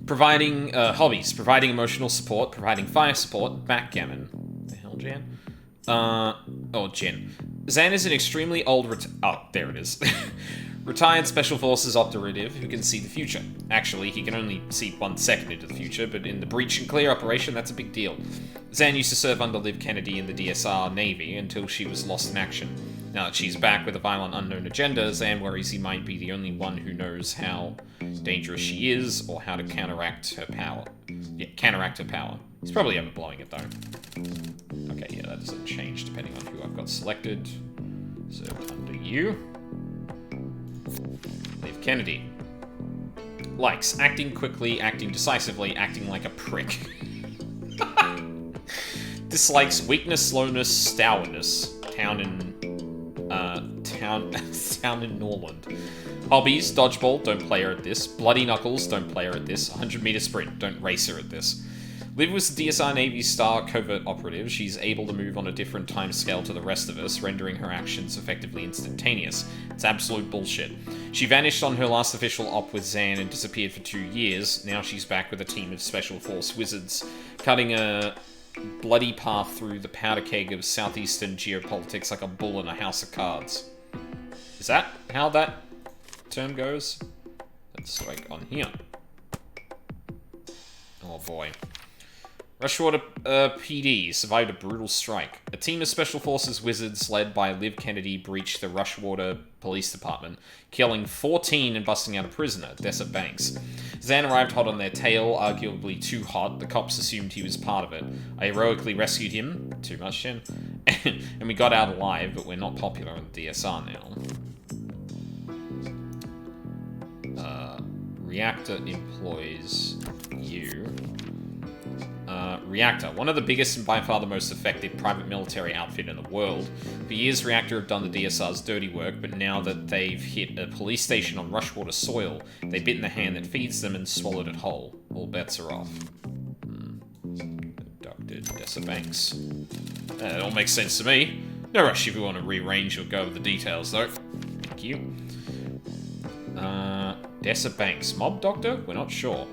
Providing hobbies, providing emotional support, providing fire support, backgammon. The hell, Jan? Jen. Zan is an extremely old there it is. Retired Special Forces operative who can see the future. Actually, he can only see 1 second into the future, but in the breach and clear operation, that's a big deal. Zan used to serve under Liv Kennedy in the DSR Navy until she was lost in action. Now that she's back with a violent unknown agenda, Zan worries he might be the only one who knows how dangerous she is, or how to counteract her power. Yeah, counteract her power. He's probably overblowing it, though. Okay, yeah, that doesn't change depending on who I've got selected. So, under you. Liv Kennedy. Likes acting quickly, acting decisively, acting like a prick. Dislikes weakness, slowness, stourness. Town in Norland. Hobbies, dodgeball, don't play her at this. Bloody knuckles, don't play her at this. 100-meter sprint, don't race her at this. Liv was the DSR Navy star covert operative. She's able to move on a different time scale to the rest of us, rendering her actions effectively instantaneous. It's absolute bullshit. She vanished on her last official op with Zan and disappeared for 2 years. Now she's back with a team of Special Force wizards, cutting a bloody path through the powder keg of southeastern geopolitics like a bull in a house of cards. Is that how that term goes? Let's like on here. Oh boy. Rushwater PD survived a brutal strike. A team of Special Forces wizards led by Liv Kennedy breached the Rushwater Police Department, killing 14 and busting out a prisoner, Dessa Banks. Zan arrived hot on their tail, arguably too hot. The cops assumed he was part of it. I heroically rescued him. Too much, Jen. And we got out alive, but we're not popular on the DSR now. Reactor employs you. Reactor, one of the biggest and by far the most effective private military outfit in the world. For years, Reactor have done the DSR's dirty work, but now that they've hit a police station on Rushwater soil, they bit in the hand that feeds them and swallowed it whole. All bets are off. Abducted Dessa Banks. It all makes sense to me. No rush if you want to rearrange or go over the details, though. Thank you. Dessa Banks. Mob doctor? We're not sure.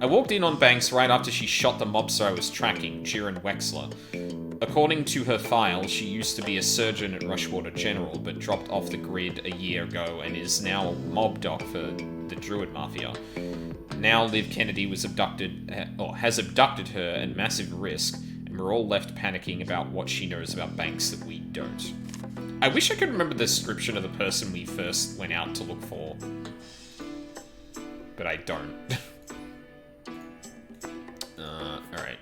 I walked in on Banks right after she shot the mobster I was tracking, Jiren Wexler. According to her file, she used to be a surgeon at Rushwater General, but dropped off the grid a year ago and is now a mob doc for the Druid Mafia. Now Liv Kennedy was has abducted her at massive risk, and we're all left panicking about what she knows about Banks that we don't. I wish I could remember the description of the person we first went out to look for. But I don't. Alright.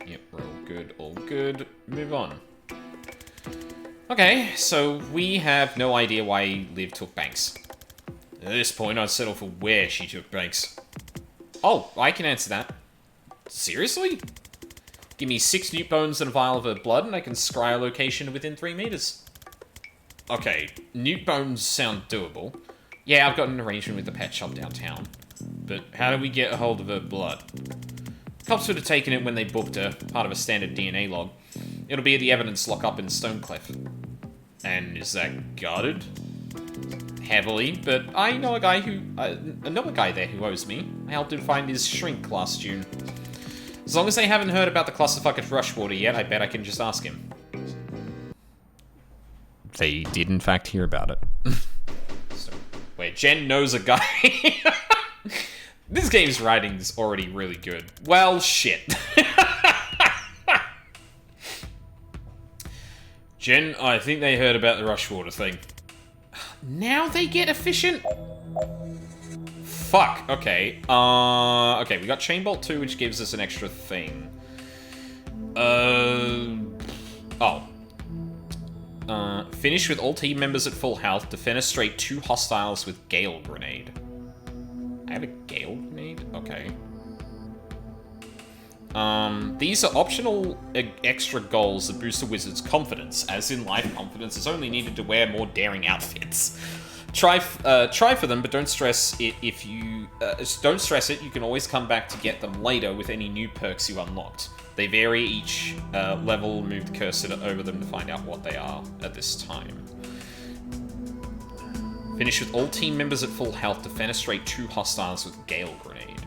Yep, we're all good, all good. Move on. Okay, so we have no idea why Liv took Banks. At this point, I'd settle for where she took Banks. Oh, I can answer that. Seriously? Give me 6 newt bones and a vial of her blood, and I can scry a location within 3 meters. Okay, newt bones sound doable. Yeah, I've got an arrangement with the pet shop downtown. But how do we get a hold of her blood? Cops would have taken it when they booked her, part of a standard DNA log. It'll be at the evidence lockup in Stonecliff. And is that guarded? Heavily, but I know a guy there who owes me. I helped him find his shrink last June. As long as they haven't heard about the clusterfuck at Rushwater yet, I bet I can just ask him. They did in fact hear about it. So, wait, Jen knows a guy. This game's writing's already really good. Well, shit. Jen, I think they heard about the Rushwater thing. Now they get efficient? Fuck, okay. Okay, we got Chainbolt 2, which gives us an extra thing. Finish with all team members at full health. Defenestrate 2 hostiles with Gale Grenade. I have a Gale Grenade? Okay. These are optional extra goals that boost a wizard's confidence. As in life, confidence is only needed to wear more daring outfits. Try for them, but don't stress it if you... don't stress it, you can always come back to get them later with any new perks you unlocked. They vary each level. Move the cursor over them to find out what they are at this time. Finish with all team members at full health. Defenestrate 2 hostiles with Gale Grenade.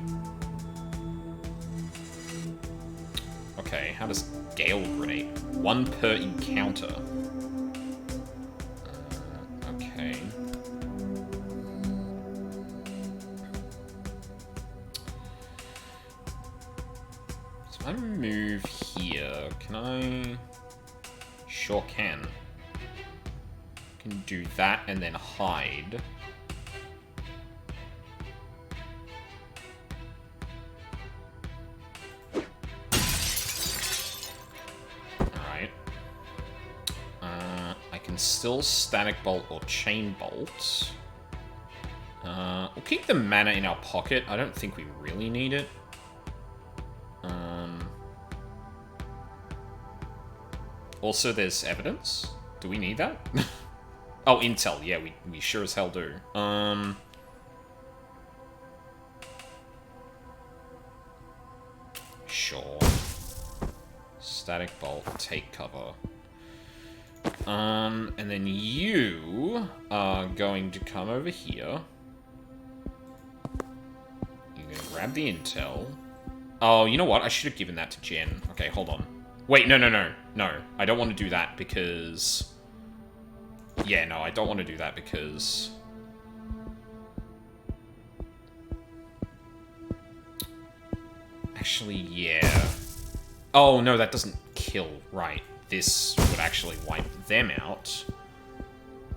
Okay, how does Gale Grenade? 1 per encounter. Okay. So I move here. Can I? Sure can. Can do that and then hide. Alright. I can still static bolt or chain bolt. We'll keep the mana in our pocket. I don't think we really need it. Also, there's evidence. Do we need that? Oh, intel. Yeah, we sure as hell do. Sure. Static bolt, take cover. And then you are going to come over here. You're gonna grab the intel. Oh, you know what? I should have given that to Jen. Okay, hold on. Wait, no. No, I don't want to do that because... Yeah, no, I don't want to do that because... Actually, yeah. Oh, no, that doesn't kill. Right. This would actually wipe them out.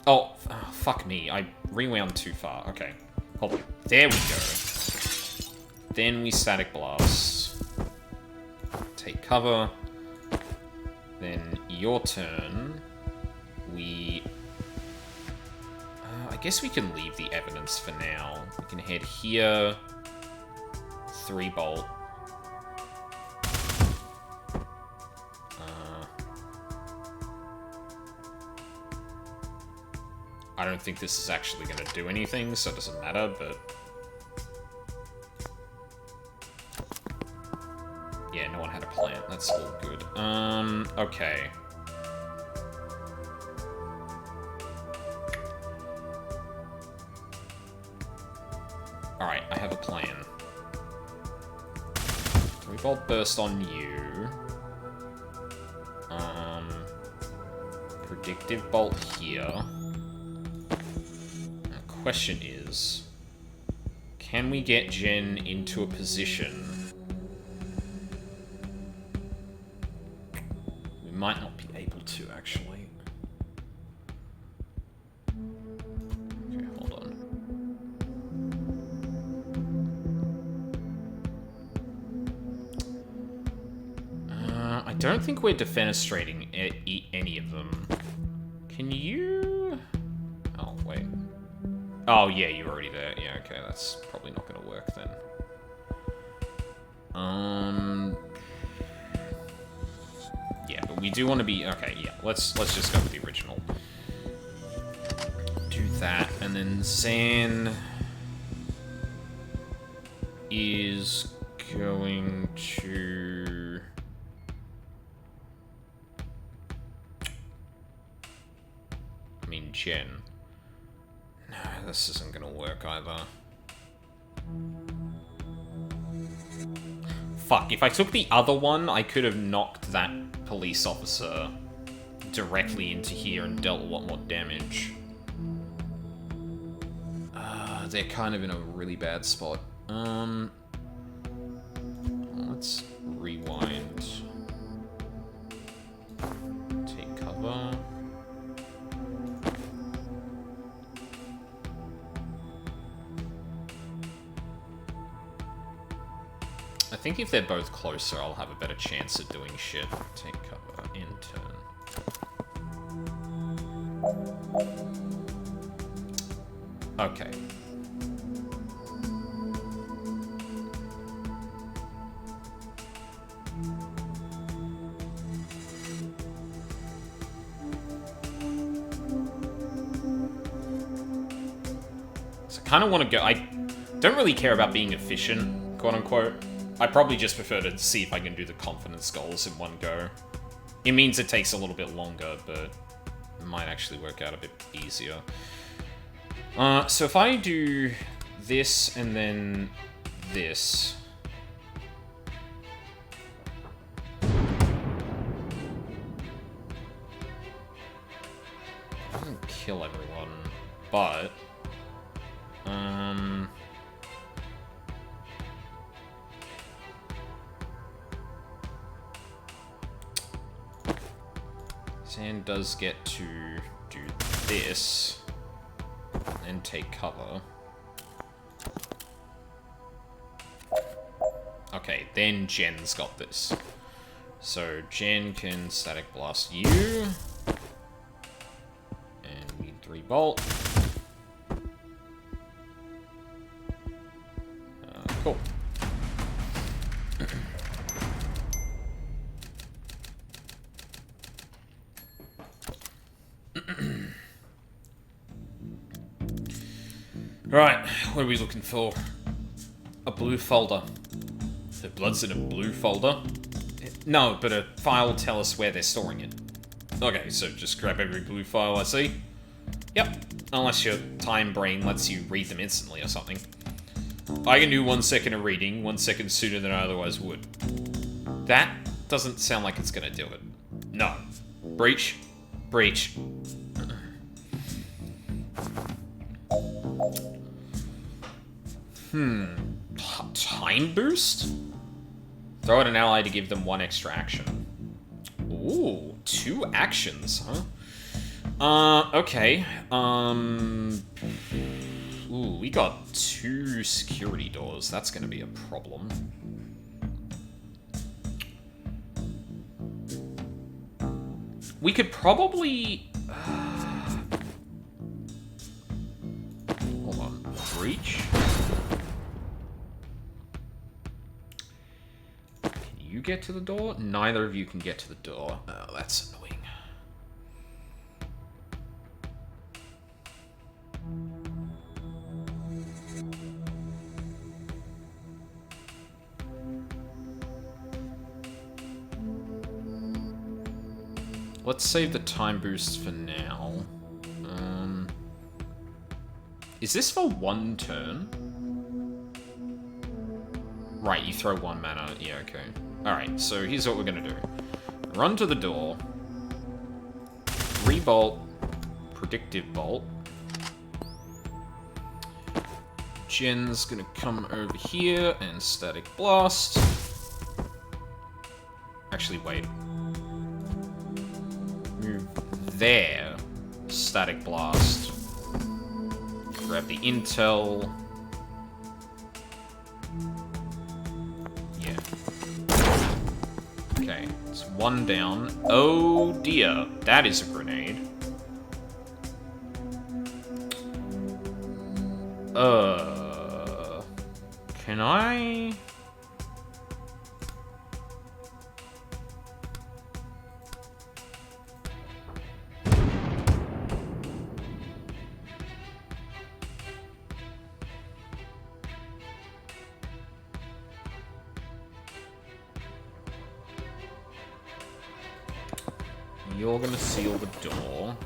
Oh, fuck me. I rewound too far. Okay. Hold on. There we go. Then we static blast. Take cover. Then your turn. We... I guess we can leave the evidence for now. We can head here. 3 bolt. I don't think this is actually going to do anything, so it doesn't matter, but... Yeah, no one had a plan. That's all good. Okay. Alright, I have a plan. 3-bolt burst on you. Predictive bolt here. The question is, can we get Jen into a position? We might not be able to, actually. Okay, hold on. I don't think we're defenestrating any of them. Can you... Oh, wait. Oh, yeah, you're already there. Yeah, okay, that's probably not going to work then. Yeah, but we do want to be... Okay, yeah, let's just go with the original. Do that, and then Zan is going to... I mean, Jen. No, this isn't gonna work either. Fuck, if I took the other one, I could have knocked that police officer directly into here and dealt a lot more damage. They're kind of in a really bad spot. Let's rewind. Take cover. I think if they're both closer, I'll have a better chance at doing shit. Take cover, in turn. Okay. So I kind of want to go... I don't really care about being efficient, quote-unquote. I probably just prefer to see if I can do the confidence goals in one go. It means it takes a little bit longer, but it might actually work out a bit easier. So if I do this and then this... It doesn't kill everyone, but... Zan does get to do this, and take cover. Okay, then Jen's got this. So Jen can static blast you. And we need 3 bolt. Cool. Right, what are we looking for? A blue folder. The blood's in a blue folder? No, but a file will tell us where they're storing it. Okay, so just grab every blue file I see. Yep, unless your time brain lets you read them instantly or something. I can do 1 second of reading, 1 second sooner than I otherwise would. That doesn't sound like it's gonna do it. No. Breach. Breach. Time boost? Throw out an ally to give them 1 extra action. Ooh, 2 actions, huh? Okay. Ooh, we got 2 security doors. That's gonna be a problem. We could probably... hold on. Breach? You get to the door? Neither of you can get to the door. Oh, that's annoying. Let's save the time boost for now. Is this for 1 turn? Right, you throw 1 mana. Yeah, okay. Alright, so here's what we're gonna do. Run to the door. Rebolt. Predictive bolt. Jen's gonna come over here and static blast. Actually, wait. Move there. Static blast. Grab the intel. Yeah. Okay, it's 1 down. Oh dear, that is a grenade. Can I... You're gonna seal the door.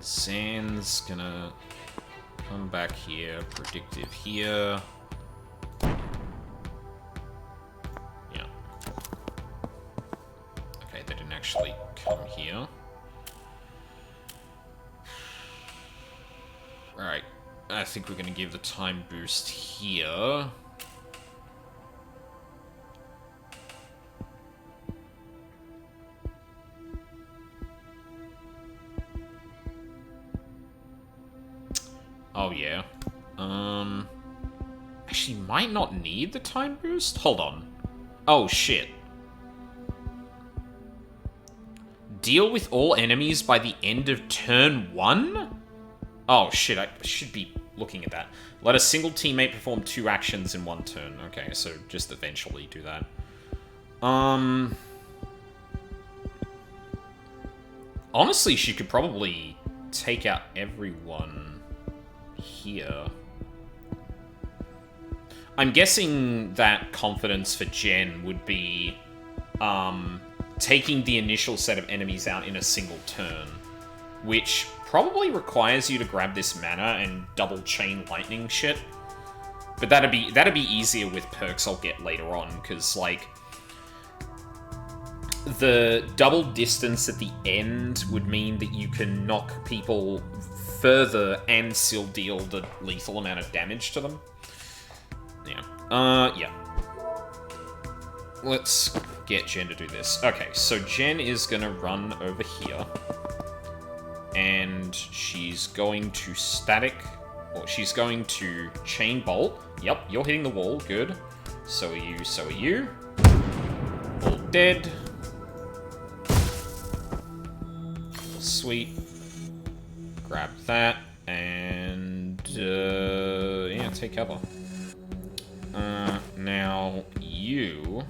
Zan's gonna come back here, predictive here. Yeah. Okay, they didn't actually come here. Alright, I think we're gonna give the time boost here. Oh, yeah. Actually, might not need the time boost? Hold on. Oh, shit. Deal with all enemies by the end of turn 1? Oh, shit, I should be looking at that. Let a single teammate perform 2 actions in 1 turn. Okay, so just eventually do that. Honestly, she could probably take out everyone here. I'm guessing that confidence for Jen would be taking the initial set of enemies out in a single turn, which probably requires you to grab this mana and double chain lightning shit. But that'd be easier with perks I'll get later on, because like the double distance at the end would mean that you can knock people further and still deal the lethal amount of damage to them. Yeah. Yeah. Let's get Jen to do this. Okay, so Jen is gonna run over here. And she's going to static... Or she's going to chain bolt. Yep, you're hitting the wall. Good. So are you, so are you. All dead. Sweet. Grab that. And... yeah, take cover. Now, you...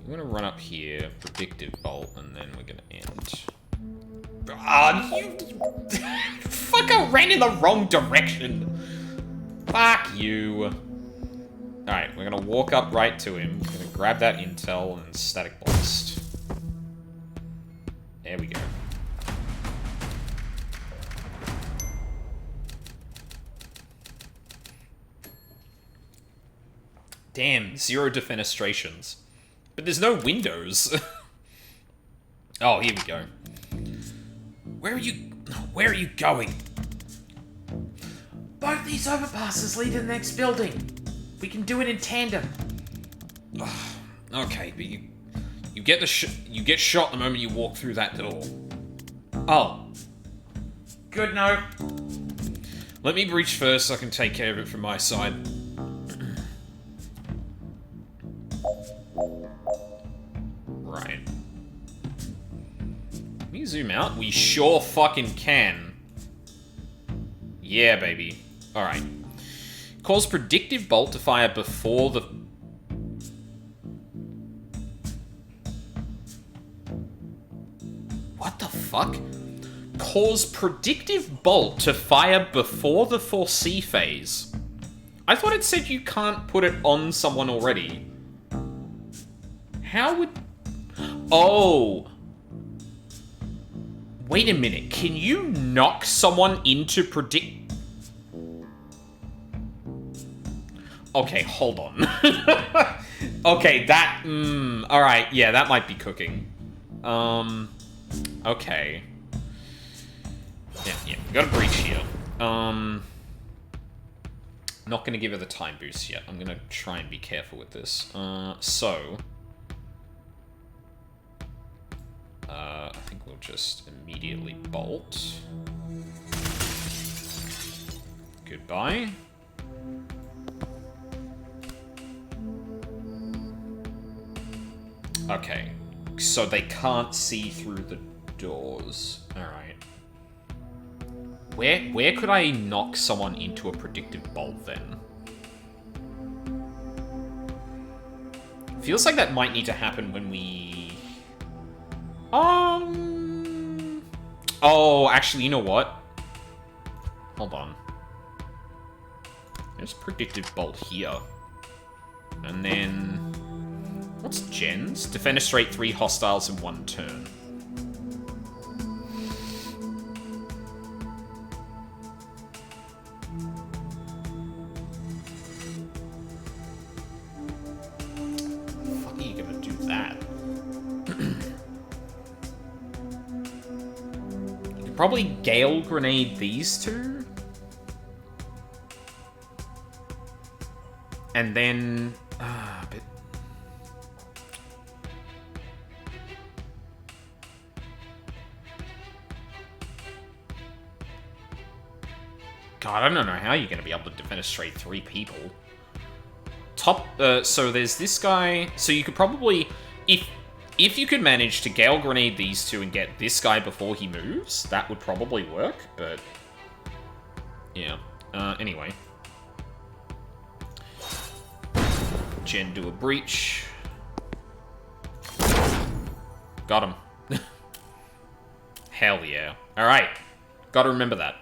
You're gonna run up here, predictive bolt, and then we're gonna end. Ah, you... Fucker ran in the wrong direction! Fuck you. Alright, we're gonna walk up right to him. We're gonna grab that intel and static blast. There we go. Damn, 0 defenestrations. But there's no windows. Oh, here we go. Where are you going? Both these overpasses lead to the next building. We can do it in tandem. Okay, but you get shot the moment you walk through that door. Oh. Good note. Let me breach first so I can take care of it from my side. Right. Can we zoom out? We sure fucking can. Yeah, baby. Alright. Cause predictive bolt to fire before the... What the fuck? Cause predictive bolt to fire before the foresee phase. I thought it said you can't put it on someone already. How would... Oh. Wait a minute. Can you knock someone into predict... Okay, hold on. Okay, that... alright, yeah, that might be cooking. Okay. Yeah, we got a breach here. Not gonna give her the time boost yet. I'm gonna try and be careful with this. I think we'll just immediately bolt. Goodbye. Okay, so they can't see through the doors. Alright. Where could I knock someone into a predictive bolt then? Feels like that might need to happen when we... Oh, actually, you know what? Hold on. There's predictive bolt here. And then... What's Jen's? Defenestrate 3 hostiles in 1 turn. Fuck are you gonna do that? You could probably Gale Grenade these two. And then... but... God, I don't know how you're going to be able to defenestrate 3 people. So there's this guy. So you could probably... If you could manage to Gale Grenade these two and get this guy before he moves, that would probably work, but... Yeah. Anyway. Jen do a breach. Got him. Hell yeah. Alright. Gotta remember that.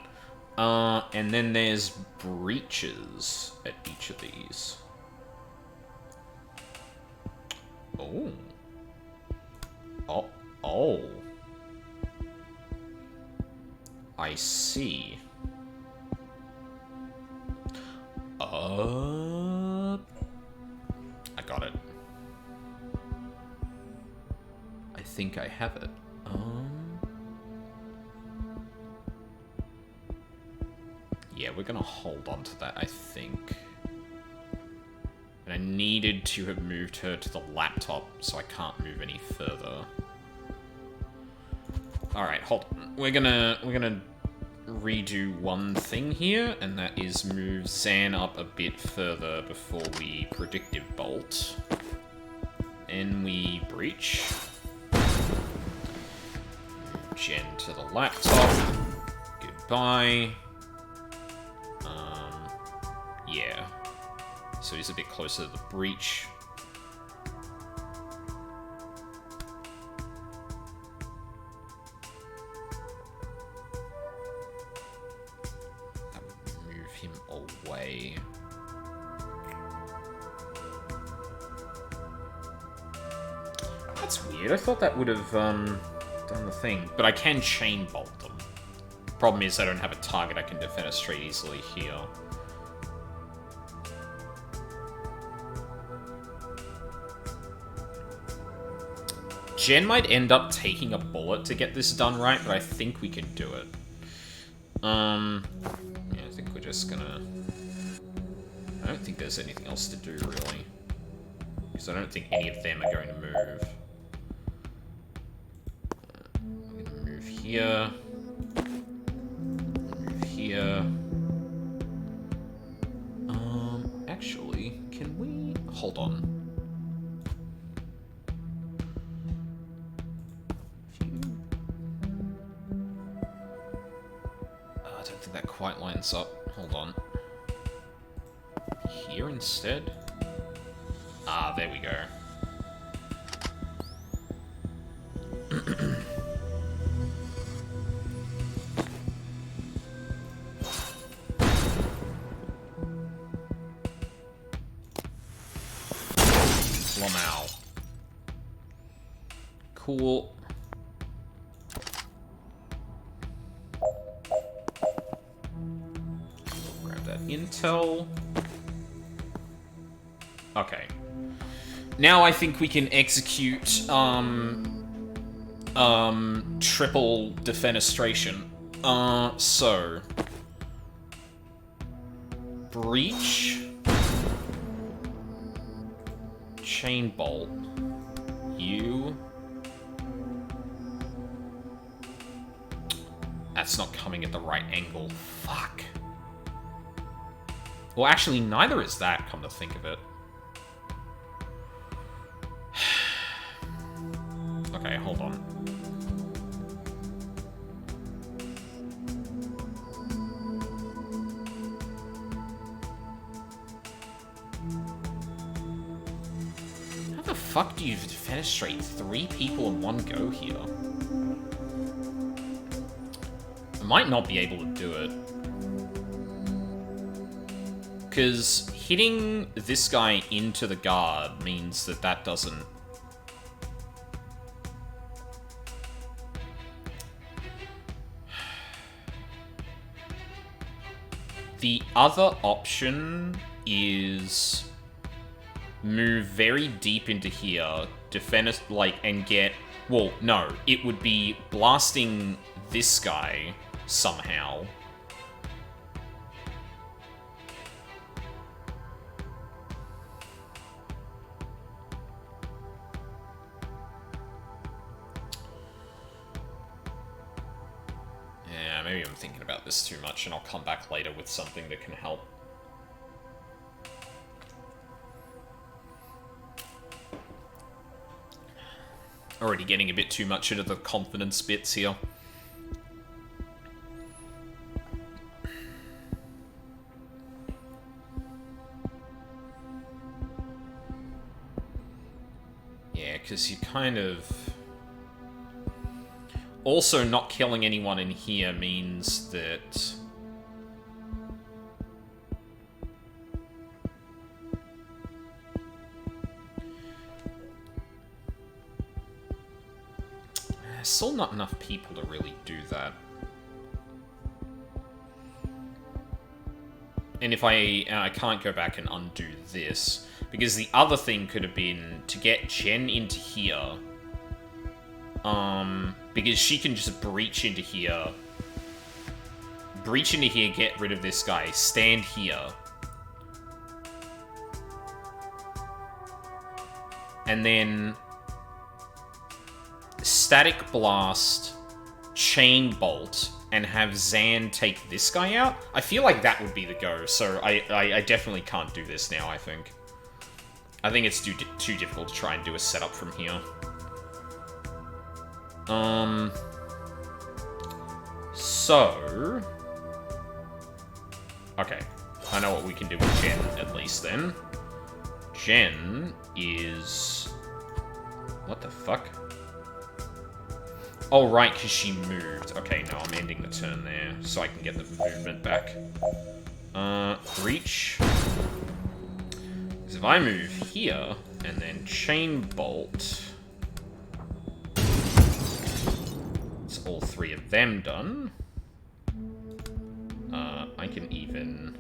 And then there's breaches at each of these. Oh. Oh. I see. I got it. I think I have it. Yeah, we're gonna hold on to that, I think. And I needed to have moved her to the laptop, so I can't move any further. Alright, hold on. We're gonna redo one thing here, and that is move Zan up a bit further before we predictive bolt. And we breach. Jen to the laptop. Goodbye. Yeah. So he's a bit closer to the breach. That would move him away. That's weird. I thought that would have done the thing. But I can chain bolt them. Problem is I don't have a target I can defenestrate easily here. Jen might end up taking a bullet to get this done right, but I think we can do it. Yeah, I think we're just gonna... I don't think there's anything else to do, really. Because I don't think any of them are going to move. I'm gonna move here. Move here. Actually, can we... Hold on. I don't think that quite lines up. Hold on. Here instead? Ah, there we go. Lamau. Cool. Grab that intel. Okay. Now I think we can execute, triple defenestration. So... Breach. Chain bolt. You. That's not coming at the right angle. Fuck. Well, actually, neither is that, come to think of it. Okay, hold on. How the fuck do you defenestrate 3 people in one go here? I might not be able to do it. Because hitting this guy into the guard means that that doesn't... The other option is move very deep into here, defend, like, and get... Well, no, it would be blasting this guy somehow. Yeah, maybe I'm thinking about this too much, and I'll come back later with something that can help. Already getting a bit too much into the confidence bits here. Yeah, because you kind of... Also, not killing anyone in here means that... There's still not enough people to really do that. And if I can't go back and undo this, because the other thing could have been to get Jen into here. Because she can just breach into here. Breach into here, get rid of this guy, stand here. and then Static Blast, Chain Bolt, and have Zan take this guy out. I feel like that would be the go, so I definitely can't do this now, I think. I think it's too difficult to try and do a setup from here. So... Okay. I know what we can do with Jen, at least, then. Jen is... What the fuck? Oh, right, because she moved. Okay, no, I'm ending the turn there, so I can get the movement back. Reach. Because if I move here, and then Chain Bolt... It's all three of them done. I can even...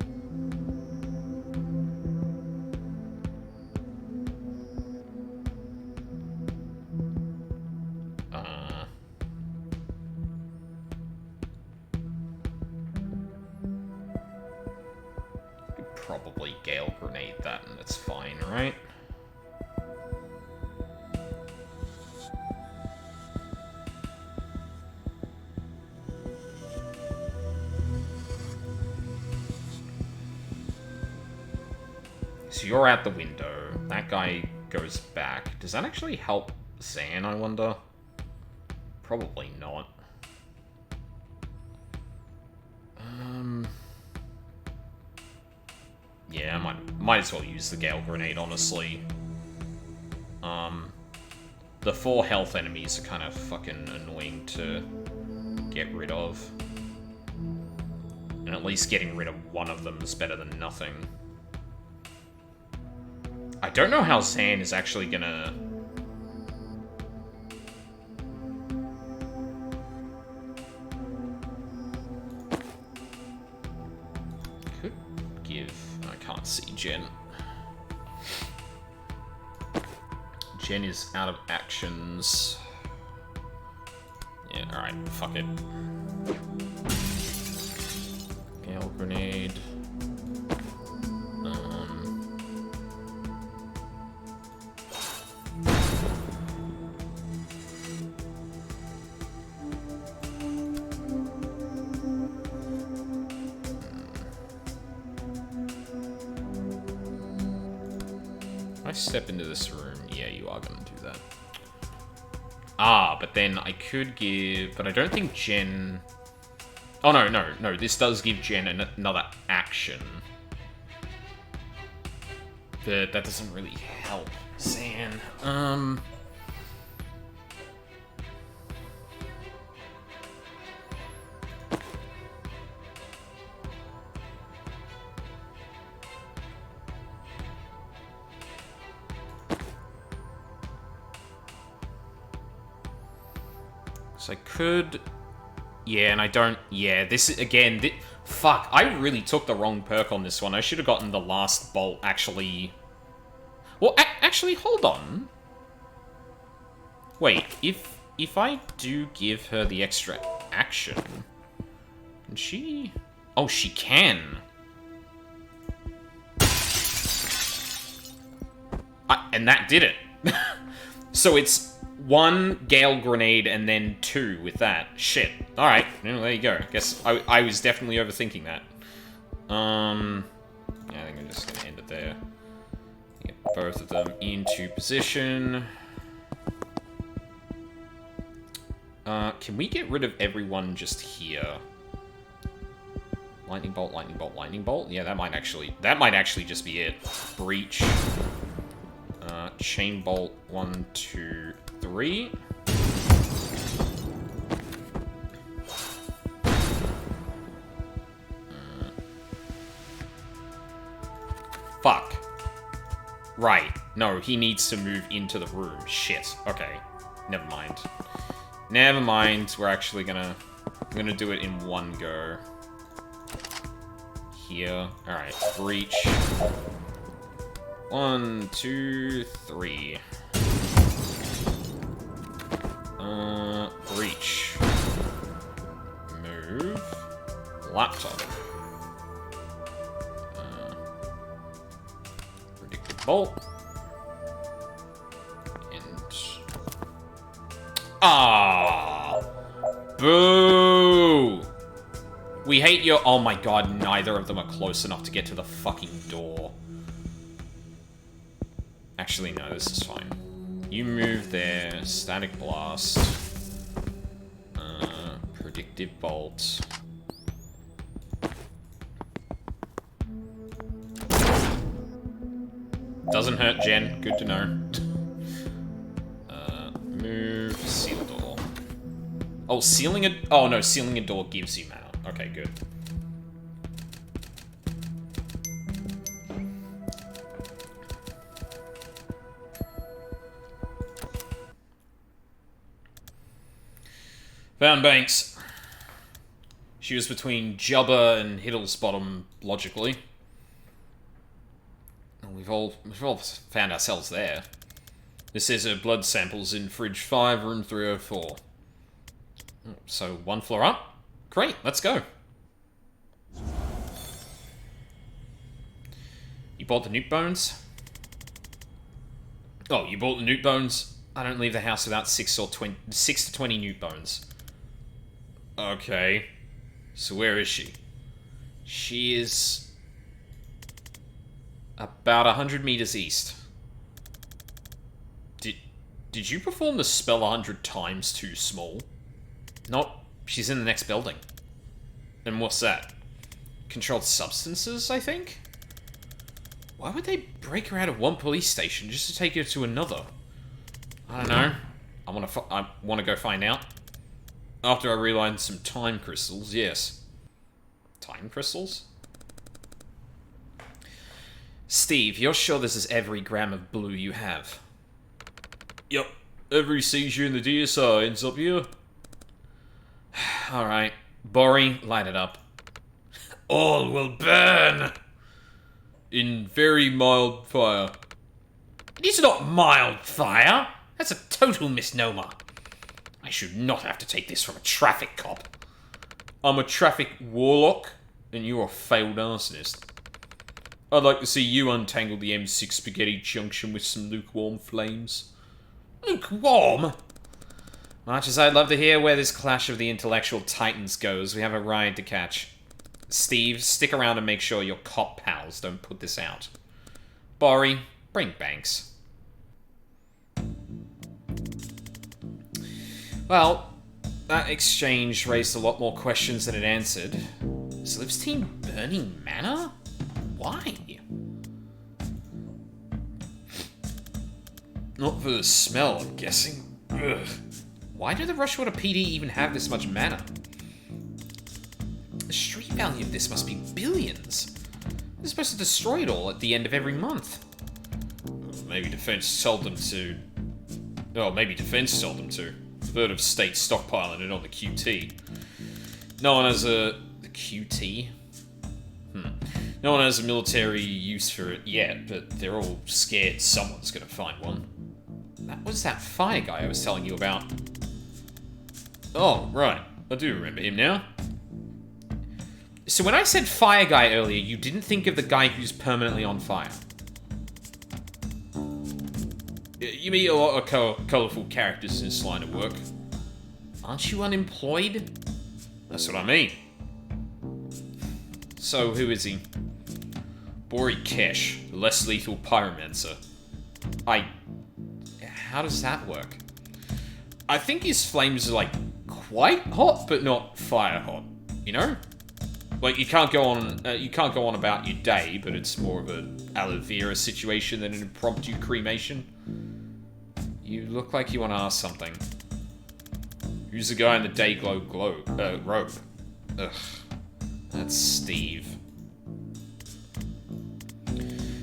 Probably Gale Grenade that, and it's fine, right? So you're out the window. That guy goes back. Does that actually help Zan, I wonder? Probably not. Yeah, I might as well use the Gale Grenade, honestly. The 4 health enemies are kind of fucking annoying to get rid of. And at least getting rid of one of them is better than nothing. I don't know how Zan is actually gonna... Could give... I can't see Jen. Jen is out of actions. Yeah, alright, fuck it. Gale Grenade. Step into this room. Yeah, you are going to do that. Ah, but then I could give... But I don't think Jen... Oh, no. This does give Jen another action. But that doesn't really help Zan. So I could... Yeah, and I don't... Yeah, this is... Again, fuck, I really took the wrong perk on this one. I should have gotten the last bolt, actually... Well, actually, hold on. Wait, if I do give her the extra action... Can she... Oh, she can. And that did it. So it's... 1 Gale Grenade and then 2 with that. Shit. Alright, well, there you go. Guess I was definitely overthinking that. Yeah, I think I'm just gonna end it there. Get both of them into position. Can we get rid of everyone just here? Lightning Bolt, Lightning Bolt, Lightning Bolt? Yeah, that might actually just be it. Breach. Chain Bolt, 1, 2, 3. Fuck. Right. No, he needs to move into the room. Shit. Okay. Never mind. Never mind. We're actually gonna do it in one go. Here. Alright. Breach. 1, 2, 3. Breach. Move. Laptop. Predictive bolt. Ah! Boo! We hate your... Oh my god, neither of them are close enough to get to the fucking door. Actually, no, this is fine. You move there. Static blast. Predictive bolt. Doesn't hurt, Jen. Good to know. Move. Seal door. Oh, sealing a... Oh, no. Sealing a door gives you mana. Okay, good. Found Banks. She was between Jubba and Hiddlesbottom, logically. We've all found ourselves there. This says her blood samples in fridge 5, room 304. So, one floor up? Great, let's go. You bought the nuke bones? Oh, you bought the nuke bones? I don't leave the house without 6 to 20 nuke bones. Okay. So where is she? She is... about 100 meters east. Did you perform the spell 100 times too small? Nope. She's in the next building. And what's that? Controlled substances, I think? Why would they break her out of one police station just to take her to another? I don't know. I want to go find out. After I realigned some time crystals, yes. Time crystals? Steve, you're sure this is every gram of blue you have? Yep. Every seizure in the DSR ends up here. Alright. Bori, light it up. All will burn! In very mild fire. It is not mild fire! That's a total misnomer. I should not have to take this from a traffic cop. I'm a traffic warlock, and you're a failed arsonist. I'd like to see you untangle the M6 Spaghetti Junction with some lukewarm flames. Lukewarm? Much as I'd love to hear where this clash of the intellectual titans goes, we have a ride to catch. Steve, stick around and make sure your cop pals don't put this out. Bori, bring Banks. Well, that exchange raised a lot more questions than it answered. Is Liv's team burning mana? Why? Not for the smell, I'm guessing. Ugh. Why do the Rushwater PD even have this much mana? The street value of this must be billions. They're supposed to destroy it all at the end of every month. Maybe Defense told them to... Oh, maybe Defense told them to. I've heard of state stockpiling it on the QT. No one has a... The QT? No one has a military use for it yet, but they're all scared someone's gonna find one. That was that fire guy I was telling you about. Oh, right. I do remember him now. So when I said fire guy earlier, you didn't think of the guy who's permanently on fire. You meet a lot of colourful characters in this line of work. Aren't you unemployed? That's what I mean. So, who is he? Bori Kesh, the less lethal pyromancer. How does that work? I think his flames are, like, quite hot, but not fire hot. You know? Like, you can't go on about your day, but it's more of a aloe vera situation than an impromptu cremation. You look like you want to ask something. Who's the guy in the Dayglow robe? Ugh. That's Steve.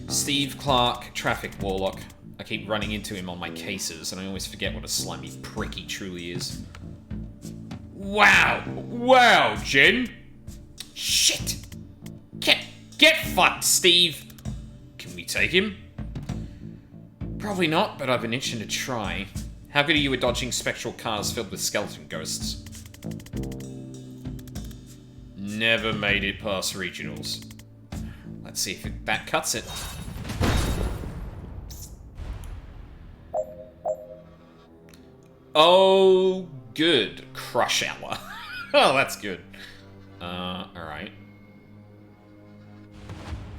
Steve Clark, traffic warlock. I keep running into him on my cases, and I always forget what a slimy prick he truly is. Wow! Wow, Jen! Shit! Get fucked, Steve! Can we take him? Probably not, but I've been itching to try. How good are you at dodging spectral cars filled with skeleton ghosts? Never made it past regionals. Let's see if that cuts it. Oh, good. Crush Hour. Oh, that's good. Alright.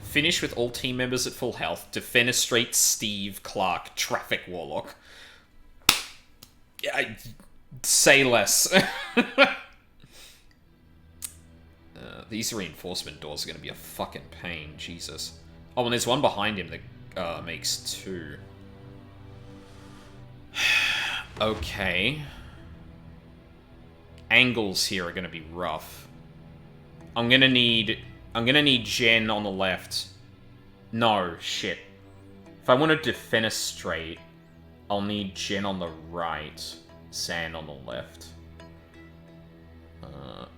Finish with all team members at full health. Defenestrate Steve Clark, Traffic Warlock. Yeah, say less. These reinforcement doors are going to be a fucking pain. Jesus. Oh, and there's one behind him that makes 2. Okay. Angles here are going to be rough. I'm gonna need Jen on the left. No, shit. If I want to defenestrate, I'll need Jen on the right, Zan on the left.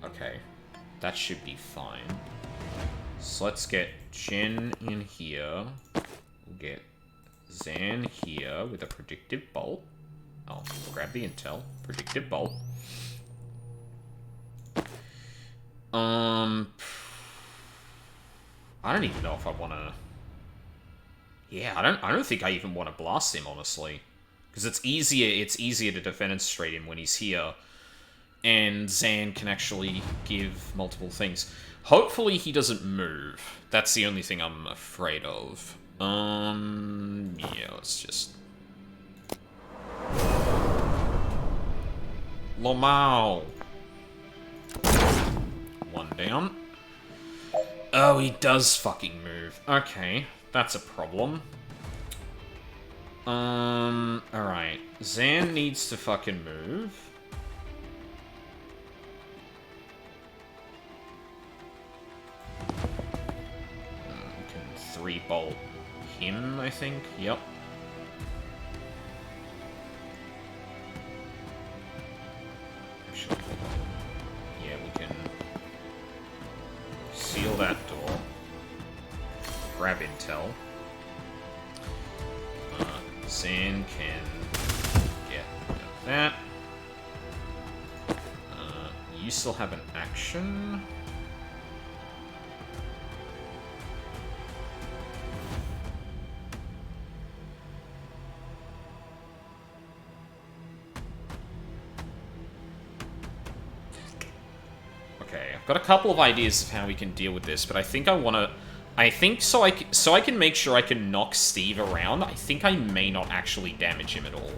Okay. That should be fine. So let's get Jen in here. We'll get Zan here with a predictive bolt. Oh, grab the intel. Predictive bolt. I don't even know if I want to... Yeah, I don't think I even want to blast him, honestly. Because it's easier to defenestrate him when he's here. And Zan can actually give multiple things. Hopefully he doesn't move. That's the only thing I'm afraid of. Yeah, let's just... Lomao! One down. Oh, he does fucking move. Okay, that's a problem. Alright. Zan needs to fucking move. We can 3-bolt him, I think. Yep. Actually, yeah, we can seal that door. Grab intel. Zan can get rid of that. You still have an action. Okay, I've got a couple of ideas of how we can deal with this, but I think I want to... I think so I can make sure I can knock Steve around, I think I may not actually damage him at all.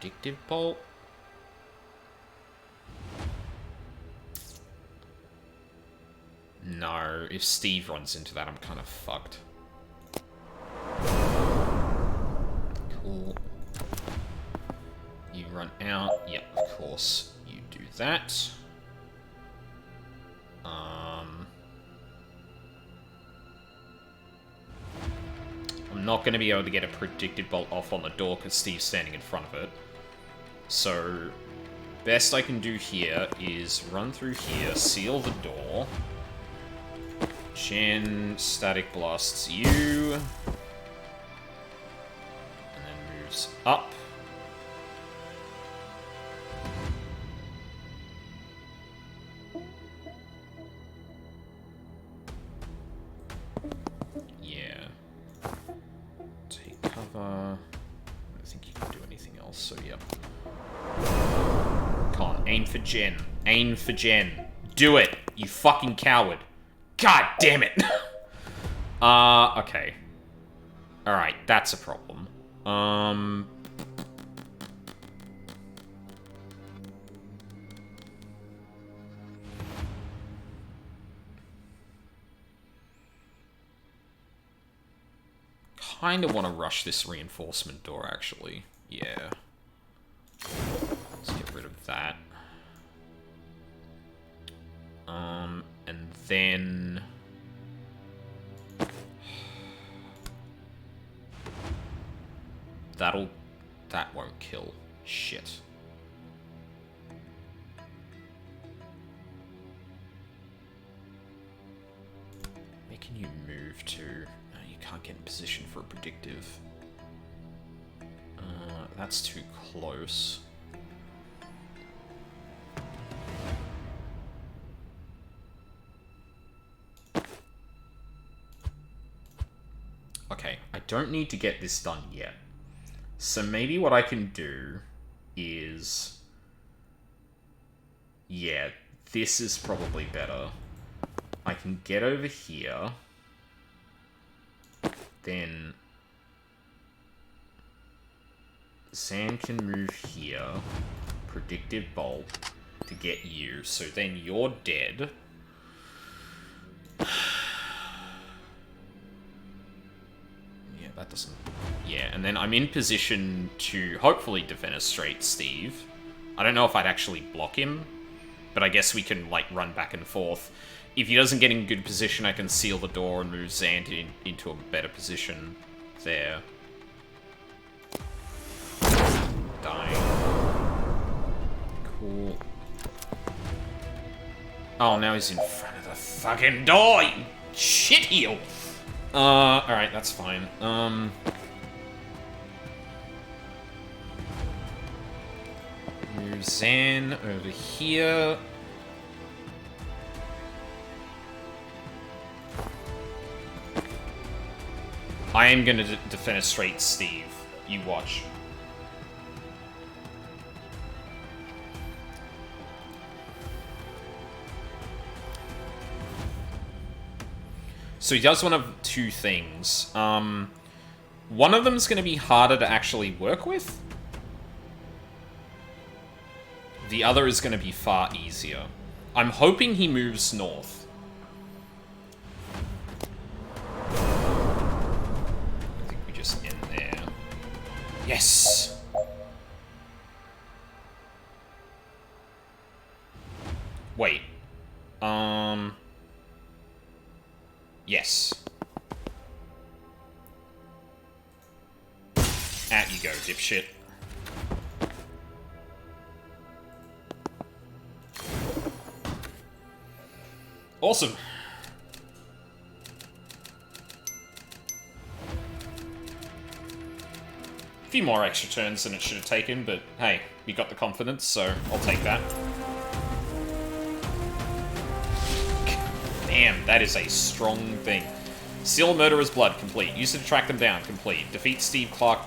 Predictive bolt? No, if Steve runs into that, I'm kind of fucked. Cool. You run out. Yep, of course. You do that. I'm not going to be able to get a predictive bolt off on the door because Steve's standing in front of it. So, best I can do here is run through here, seal the door. Jen static blasts you. And then moves up. Yeah. Take cover. I don't think you can do anything else, so yep. Come on, aim for Jen. Aim for Jen. Do it, you fucking coward. God damn it! Okay. Alright, that's a problem. Kind of want to rush this reinforcement door, actually. Yeah. Let's get rid of that. And then... That won't kill. Shit. Where can you move to? No, you can't get in position for a predictive. That's too close. Okay, I don't need to get this done yet. So maybe what I can do is... Yeah, this is probably better. I can get over here. Then... Sand can move here. Predictive bolt to get you. So then you're dead. Yeah, that doesn't... Yeah, and then I'm in position to hopefully defenestrate Steve. I don't know if I'd actually block him, but I guess we can, like, run back and forth. If he doesn't get in good position, I can seal the door and move Xant into a better position there. Dying. Cool. Oh, now he's in front of the fucking door, you shitheel! Alright, that's fine. Move Zan over here. I am gonna defenestrate Steve. You watch. So he does one of two things. One of them is going to be harder to actually work with. The other is going to be far easier. I'm hoping he moves north. I think we just end there. Yes! Wait. Yes. Out you go, dipshit. Awesome. A few more extra turns than it should have taken, but hey, we got the confidence, so I'll take that. Damn, that is a strong thing. Seal Murderer's Blood, complete. Use it to track them down, complete. Defeat Steve Clark,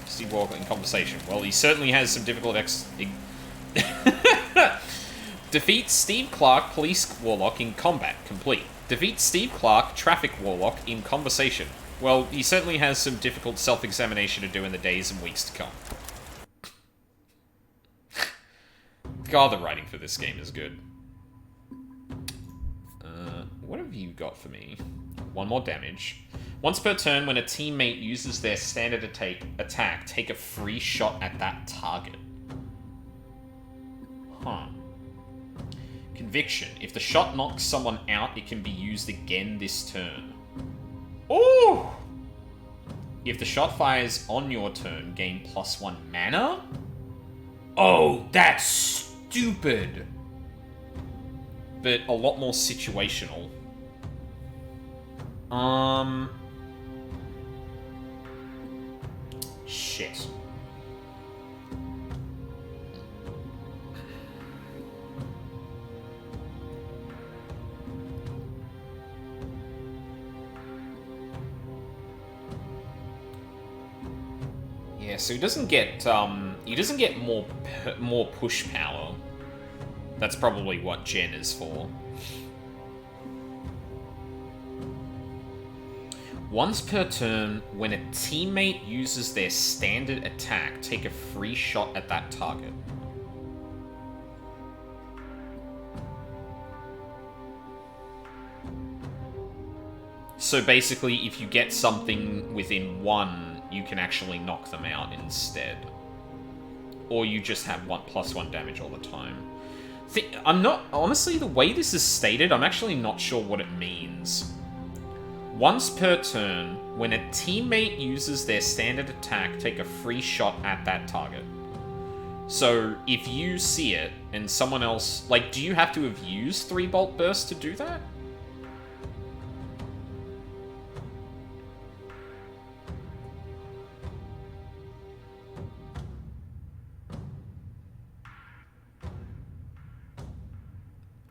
Steve Walker in conversation. Well, he certainly has some difficult Defeat Steve Clark, Police Warlock in combat, complete. Defeat Steve Clark, Traffic Warlock in conversation. Well, he certainly has some difficult self-examination to do in the days and weeks to come. God, the writing for this game is good. What have you got for me? One more damage. Once per turn, when a teammate uses their standard attack, take a free shot at that target. Huh. Conviction. If the shot knocks someone out, it can be used again this turn. Ooh! If the shot fires on your turn, gain +1 mana? Oh, that's stupid! But a lot more situational. Shit. Yeah, so he doesn't get more push power. That's probably what Gen is for. Once per turn, when a teammate uses their standard attack, take a free shot at that target. So basically, if you get something within 1, you can actually knock them out instead. Or you just have +1 damage all the time. I'm not... Honestly, the way this is stated, I'm actually not sure what it means. Once per turn, when a teammate uses their standard attack, take a free shot at that target. So, if you see it, and someone else... Like, do you have to have used 3 Bolt Burst to do that?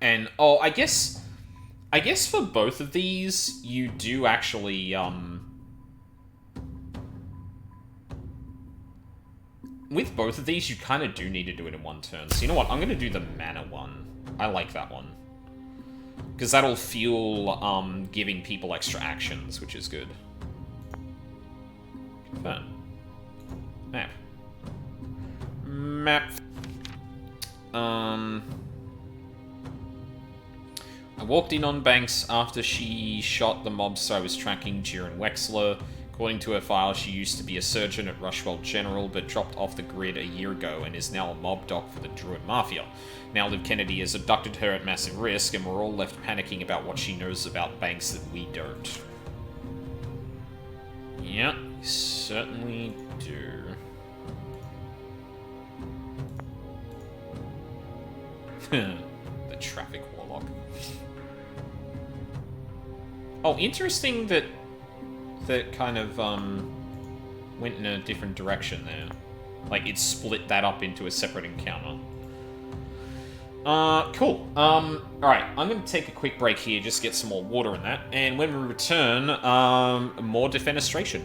And, oh, I guess for both of these, you do actually, with both of these, you kind of do need to do it in one turn. So you know what? I'm going to do the mana one. I like that one. Because that'll feel giving people extra actions, which is good. Confirm. Map. Map. I walked in on Banks after she shot the mobster I was tracking during Wexler. According to her file, she used to be a surgeon at Rushwell General, but dropped off the grid a year ago and is now a mob doc for the Druid Mafia. Now Liv Kennedy has abducted her at massive risk, and we're all left panicking about what she knows about Banks that we don't. Yeah, we certainly do. The traffic warlock. Oh, interesting that kind of went in a different direction there. Like, it split that up into a separate encounter. Cool. Alright, I'm going to take a quick break here, just get some more water in that, and when we return, more defenestration.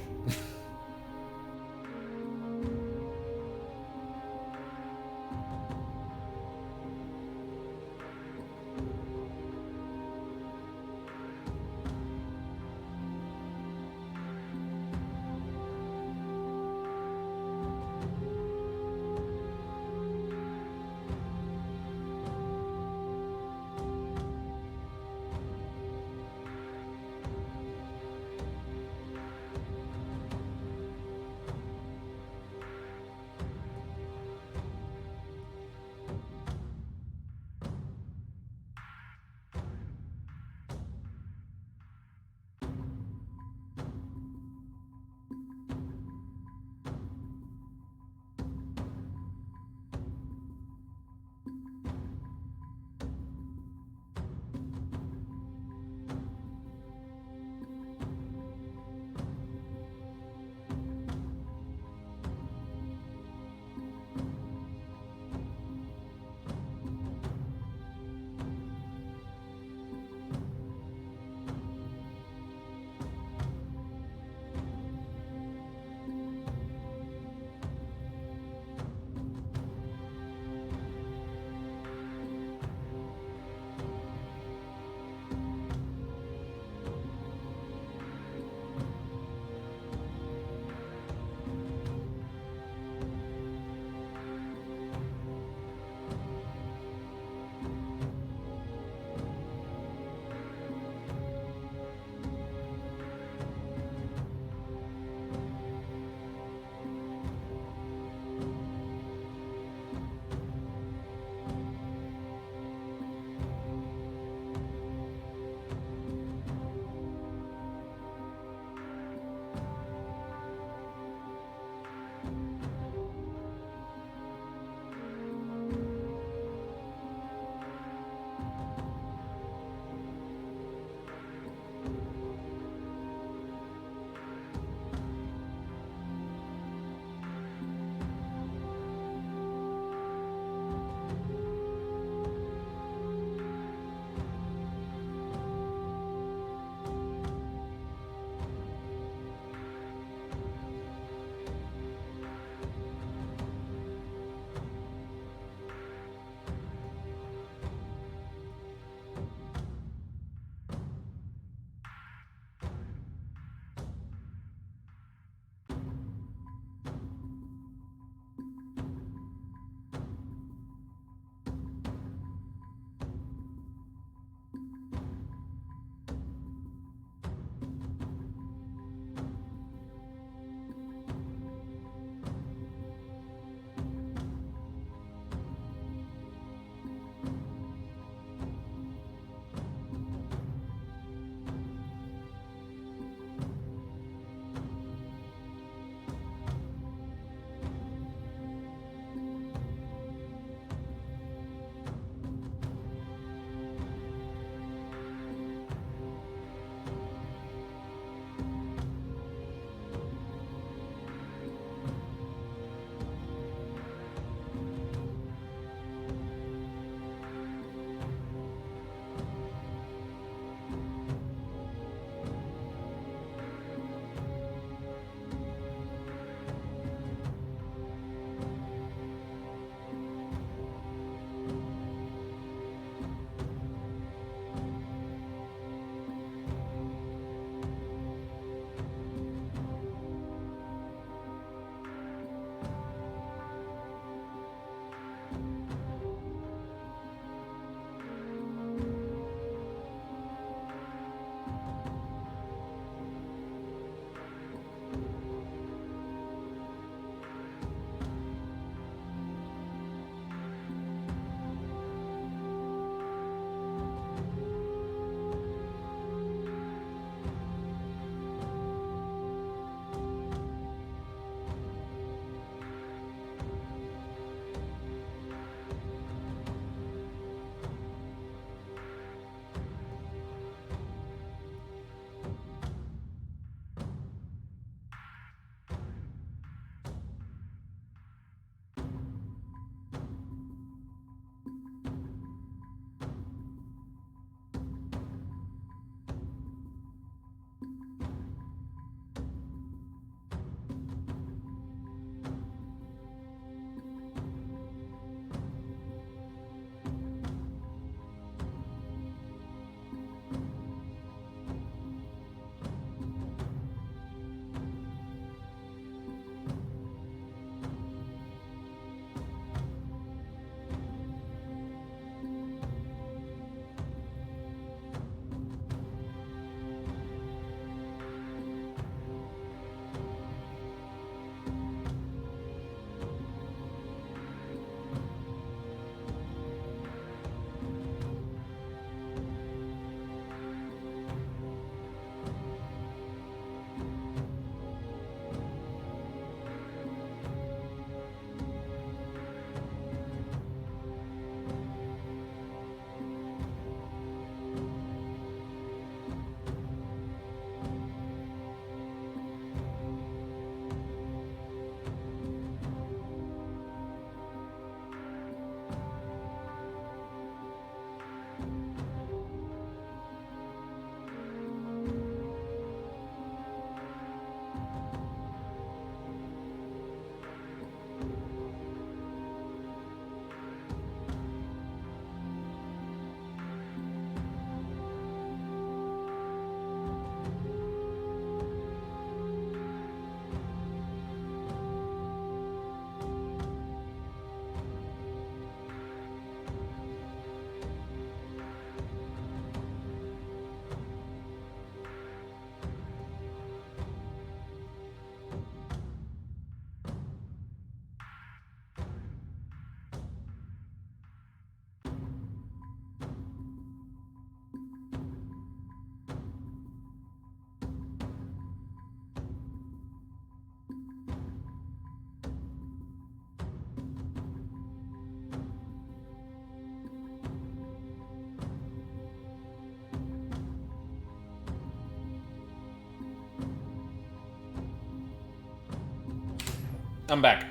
I'm back.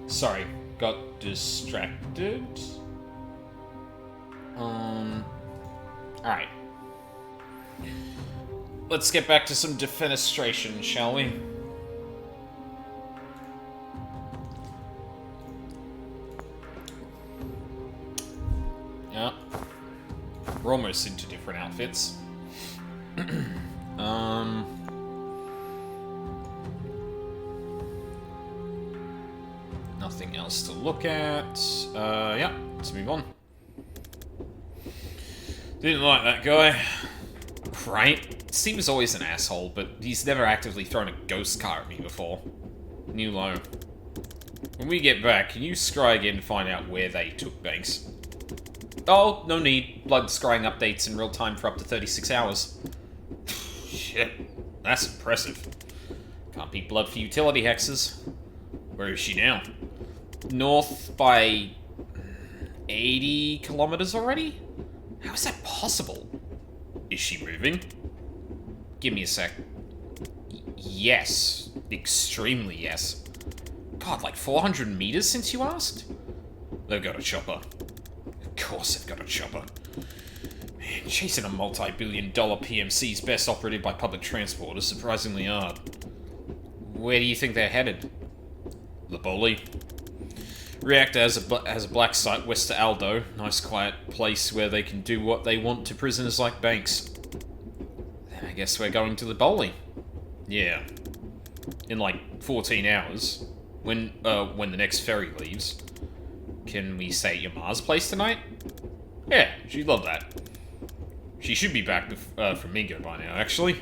Sorry, got distracted. Alright. Let's get back to some defenestration, shall we? Yeah. We're almost into different outfits. Nothing else to look at. Yeah, let's move on. Didn't like that guy. Right? Seems always an asshole, but he's never actively thrown a ghost car at me before. New low. When we get back, can you scry again to find out where they took Banks? Oh, no need. Blood scrying updates in real time for up to 36 hours. Shit. That's impressive. Can't beat blood for utility hexes. Where is she now? North by 80 kilometers already? How is that possible? Is she moving? Give me a sec. Yes. Extremely yes. God, like 400 meters since you asked? They've got a chopper. Of course they've got a chopper. Man, chasing a multi-billion-dollar PMC is best operated by public transport is surprisingly hard. Where do you think they're headed? Liboli. Reactor has a black site west of Aldo. Nice quiet place where they can do what they want to prisoners like Banks. Then I guess we're going to Liboli. Yeah. In like 14 hours. When the next ferry leaves. Can we stay at your Ma's place tonight? Yeah, she'd love that. She should be back from Mingo by now, actually.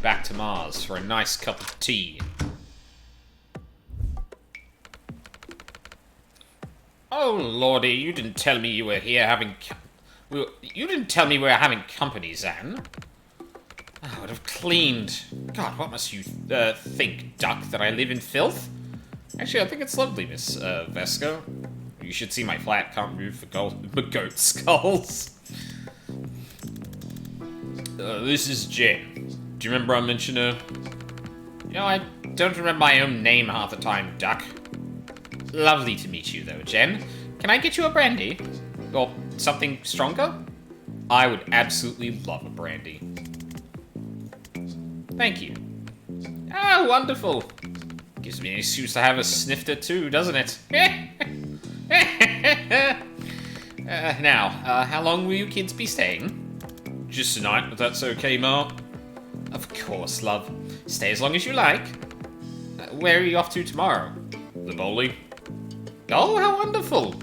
Back to Mars for a nice cup of tea. Oh lordy, you didn't tell me you were here having you didn't tell me we were having company, Zan. I would have cleaned. God, what must you think, Duck, that I live in filth? Actually, I think it's lovely, Miss Vesco. You should see my flat. Can't move for goat skulls. This is Jen. Do you remember I mentioned her? You know, I don't remember my own name half the time, Duck. Lovely to meet you, though, Jen. Can I get you a brandy? Or something stronger? I would absolutely love a brandy. Thank you. Ah, wonderful. Gives me an excuse to have a snifter too, doesn't it? Now, how long will you kids be staying? Just tonight, if that's okay, Ma. Of course, love. Stay as long as you like. Where are you off to tomorrow? The bowling. Oh, how wonderful.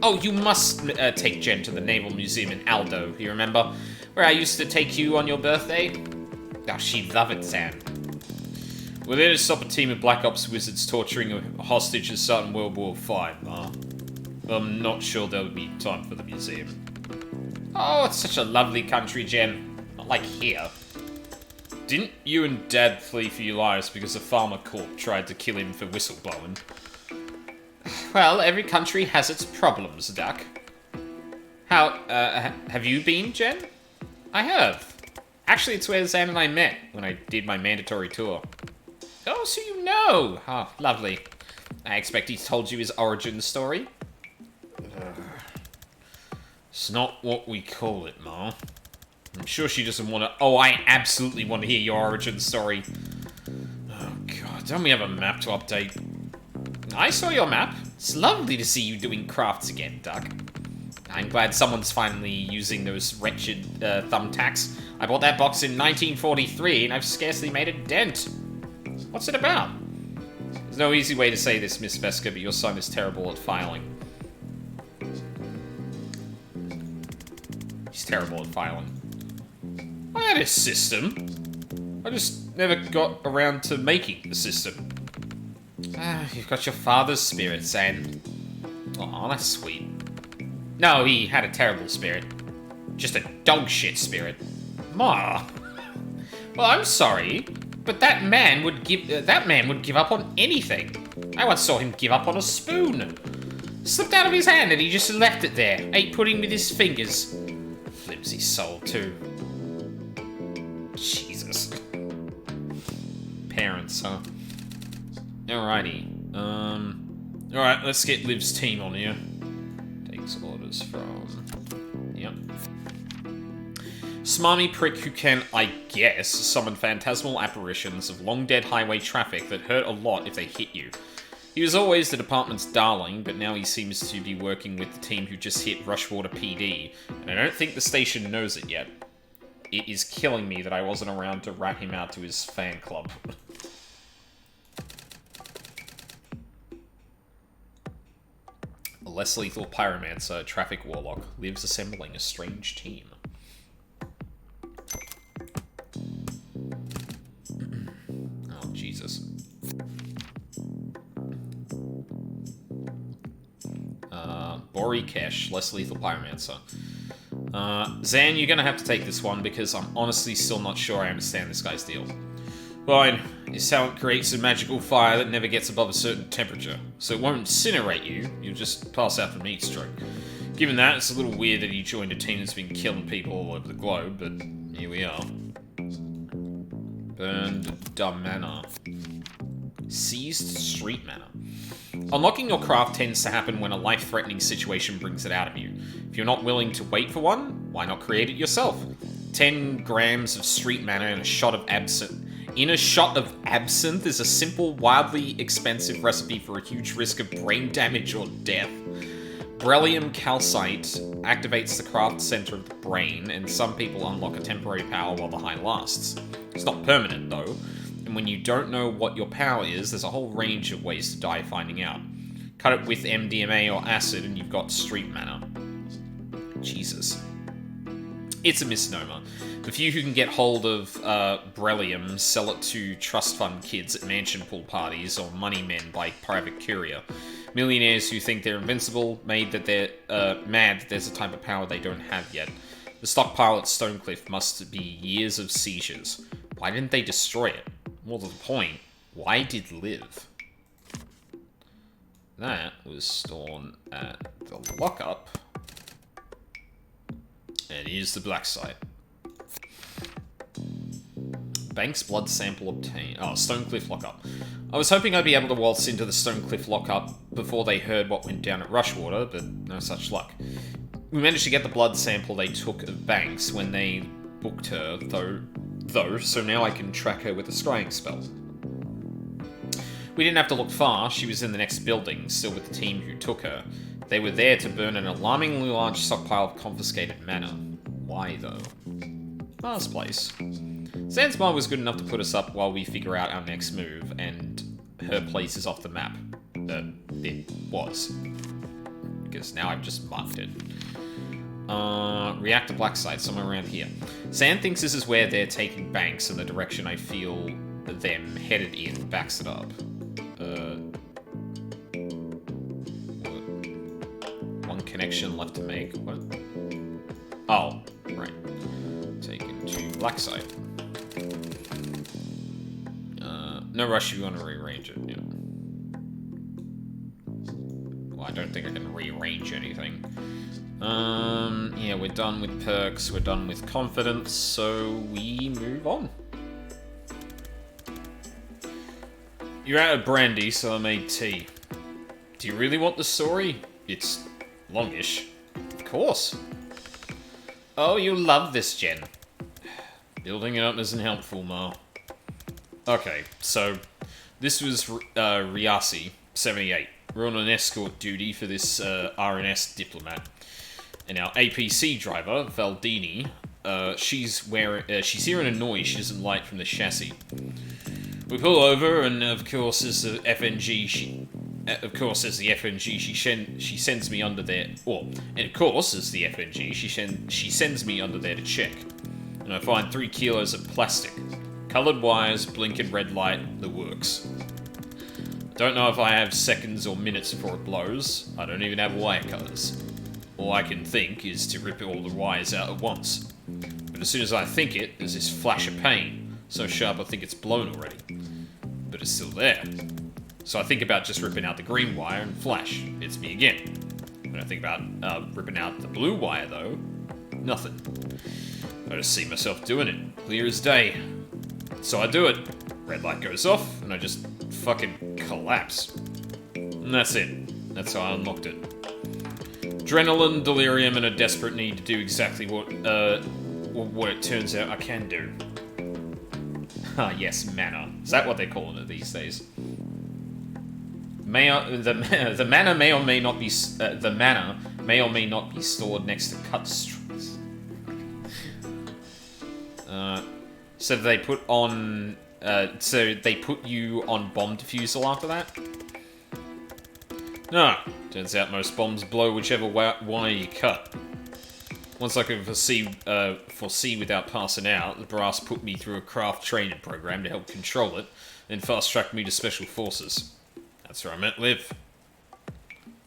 Oh, you must take Jen to the Naval Museum in Aldo, you remember? Where I used to take you on your birthday? Oh, she'd love it, Sam. We're there to stop a team of Black Ops wizards torturing a hostage as starting World War V, Ma. I'm not sure there'll be time for the museum. Oh, it's such a lovely country, Jen. Not like here. Didn't you and Dad flee for your lives because a farmer corp tried to kill him for whistleblowing? Well, every country has its problems, Duck. How, have you been, Jen? I have. Actually, it's where Zan and I met when I did my mandatory tour. Oh, so you know. Oh, lovely. I expect he told you his origin story. It's not what we call it, Ma. I'm sure she doesn't want to... Oh, I absolutely want to hear your origin story. Oh, God. Don't we have a map to update? I saw your map. It's lovely to see you doing crafts again, Duck. I'm glad someone's finally using those wretched thumbtacks. I bought that box in 1943, and I've scarcely made a dent. What's it about? There's no easy way to say this, Miss Veska, but your son is terrible at filing. He's terrible at filing. I had a system. I just never got around to making the system. You've got your father's spirit, Zan. Aw, that's sweet. No, he had a terrible spirit. Just a dog shit spirit. Ma. Well, I'm sorry, but that man would give up on anything. I once saw him give up on a spoon. Slipped out of his hand and he just left it there. Ate pudding with his fingers. Flimsy soul, too. Jesus. Parents, huh? Alrighty. Alright, let's get Liv's team on here. Takes orders from... Yep. Smarmy prick who can, I guess, summon phantasmal apparitions of long-dead highway traffic that hurt a lot if they hit you. He was always the department's darling, but now he seems to be working with the team who just hit Rushwater PD, and I don't think the station knows it yet. It is killing me that I wasn't around to rat him out to his fan club. A less lethal pyromancer, traffic warlock, lives assembling a strange team. Oh, Jesus. Borikesh, less lethal pyromancer. Zan, you're gonna have to take this one because I'm honestly still not sure I understand this guy's deal. Fine. His talent creates a magical fire that never gets above a certain temperature, so it won't incinerate you, you'll just pass out from heat stroke. Given that, it's a little weird that he joined a team that's been killing people all over the globe, but here we are. Burned Damana. Seized Street Manor. Unlocking your craft tends to happen when a life-threatening situation brings it out of you. If you're not willing to wait for one, why not create it yourself? 10 grams of Street Manor and a shot of absinthe. In a shot of absinthe is a simple, wildly expensive recipe for a huge risk of brain damage or death. Beryllium calcite activates the craft center of the brain, and some people unlock a temporary power while the high lasts. It's not permanent, though, and when you don't know what your power is, there's a whole range of ways to die finding out. Cut it with MDMA or acid, and you've got Street Manor. Jesus. It's a misnomer. The few who can get hold of beryllium sell it to trust fund kids at mansion pool parties or money men by private courier. Millionaires who think they're invincible, mad that there's a type of power they don't have yet. The stockpile at Stonecliff must be years of seizures. Why didn't they destroy it? More to the point, why did Liv? That was stored at the lockup. And here's the black site. Bank's blood sample obtained. Oh, Stonecliff lockup. I was hoping I'd be able to waltz into the Stonecliff lockup before they heard what went down at Rushwater, but no such luck. We managed to get the blood sample they took of Banks when they booked her, though, so now I can track her with a scrying spell. We didn't have to look far, she was in the next building, still with the team who took her. They were there to burn an alarmingly large stockpile of confiscated mana. Why, though? Mars place. Zanzibar was good enough to put us up while we figure out our next move, and her place is off the map. It was. Because now I've just marked it. Reactor black site, somewhere around here. Zan thinks this is where they're taking Banks, and the direction I feel them headed in backs it up. One connection left to make. What? Oh, right. Taken to black site. No rush if you want to rearrange it. Yeah. Well, I don't think I can rearrange anything. Yeah, we're done with perks, we're done with confidence, so we move on. You're out of brandy, so I made tea. Do you really want the story? It's longish. Of course. Oh, you love this, Jen. Building it up isn't helpful, Ma. Okay, so this was Riasi, 78. We're on an escort duty for this RNS diplomat. And our APC driver, Valdini, she's hearing a noise she doesn't like from the chassis. We pull over, and of course, as the FNG, she sends me under there. And of course, as the FNG, she sends me under there to check. And I find 3 kilos of plastic, colored wires, blinking red light, the works. I don't know if I have seconds or minutes before it blows. I don't even have wire cutters. All I can think is to rip all the wires out at once. But as soon as I think it, there's this flash of pain, so sharp I think it's blown already. But it's still there. So I think about just ripping out the green wire and flash. Hits me again. When I think about ripping out the blue wire though, nothing. I just see myself doing it, clear as day. So I do it. Red light goes off, and I just fucking collapse. And that's it. That's how I unlocked it. Adrenaline, delirium, and a desperate need to do exactly what it turns out I can do. Ah, yes, mana. Is that what they're calling it these days? The mana may or may not be stored next to cut strings. So they put on. So they put you on bomb defusal after that? No. Turns out most bombs blow whichever wire you cut. Once I could foresee without passing out, the brass put me through a craft training program to help control it, then fast-tracked me to Special Forces. That's where I met Liv.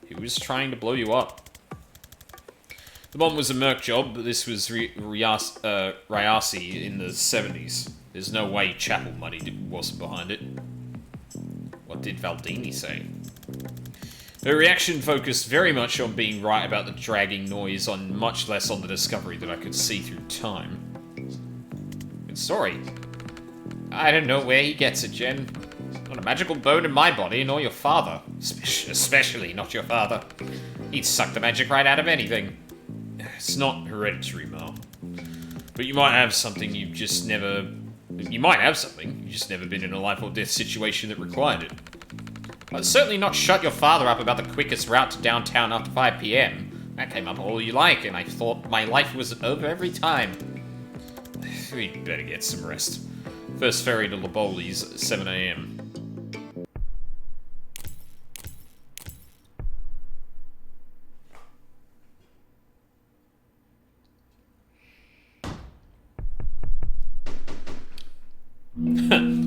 He was trying to blow you up. The bomb was a Merc job, but this was Ryasi in the 70s. There's no way Chapel Money wasn't behind it. What did Valdini say? Her reaction focused very much on being right about the dragging noise, on much less on the discovery that I could see through time. Good story. I don't know where he gets it, Jen. Not a magical bone in my body, nor your father. Especially not your father. He'd suck the magic right out of anything. It's not hereditary, Mom. But you might have something you've just never... You might have something. You've just never been in a life or death situation that required it. I'd certainly not shut your father up about the quickest route to downtown after 5 p.m. That came up all you like, and I thought my life was over every time. We'd better get some rest. First ferry to Laboli's at 7 a.m.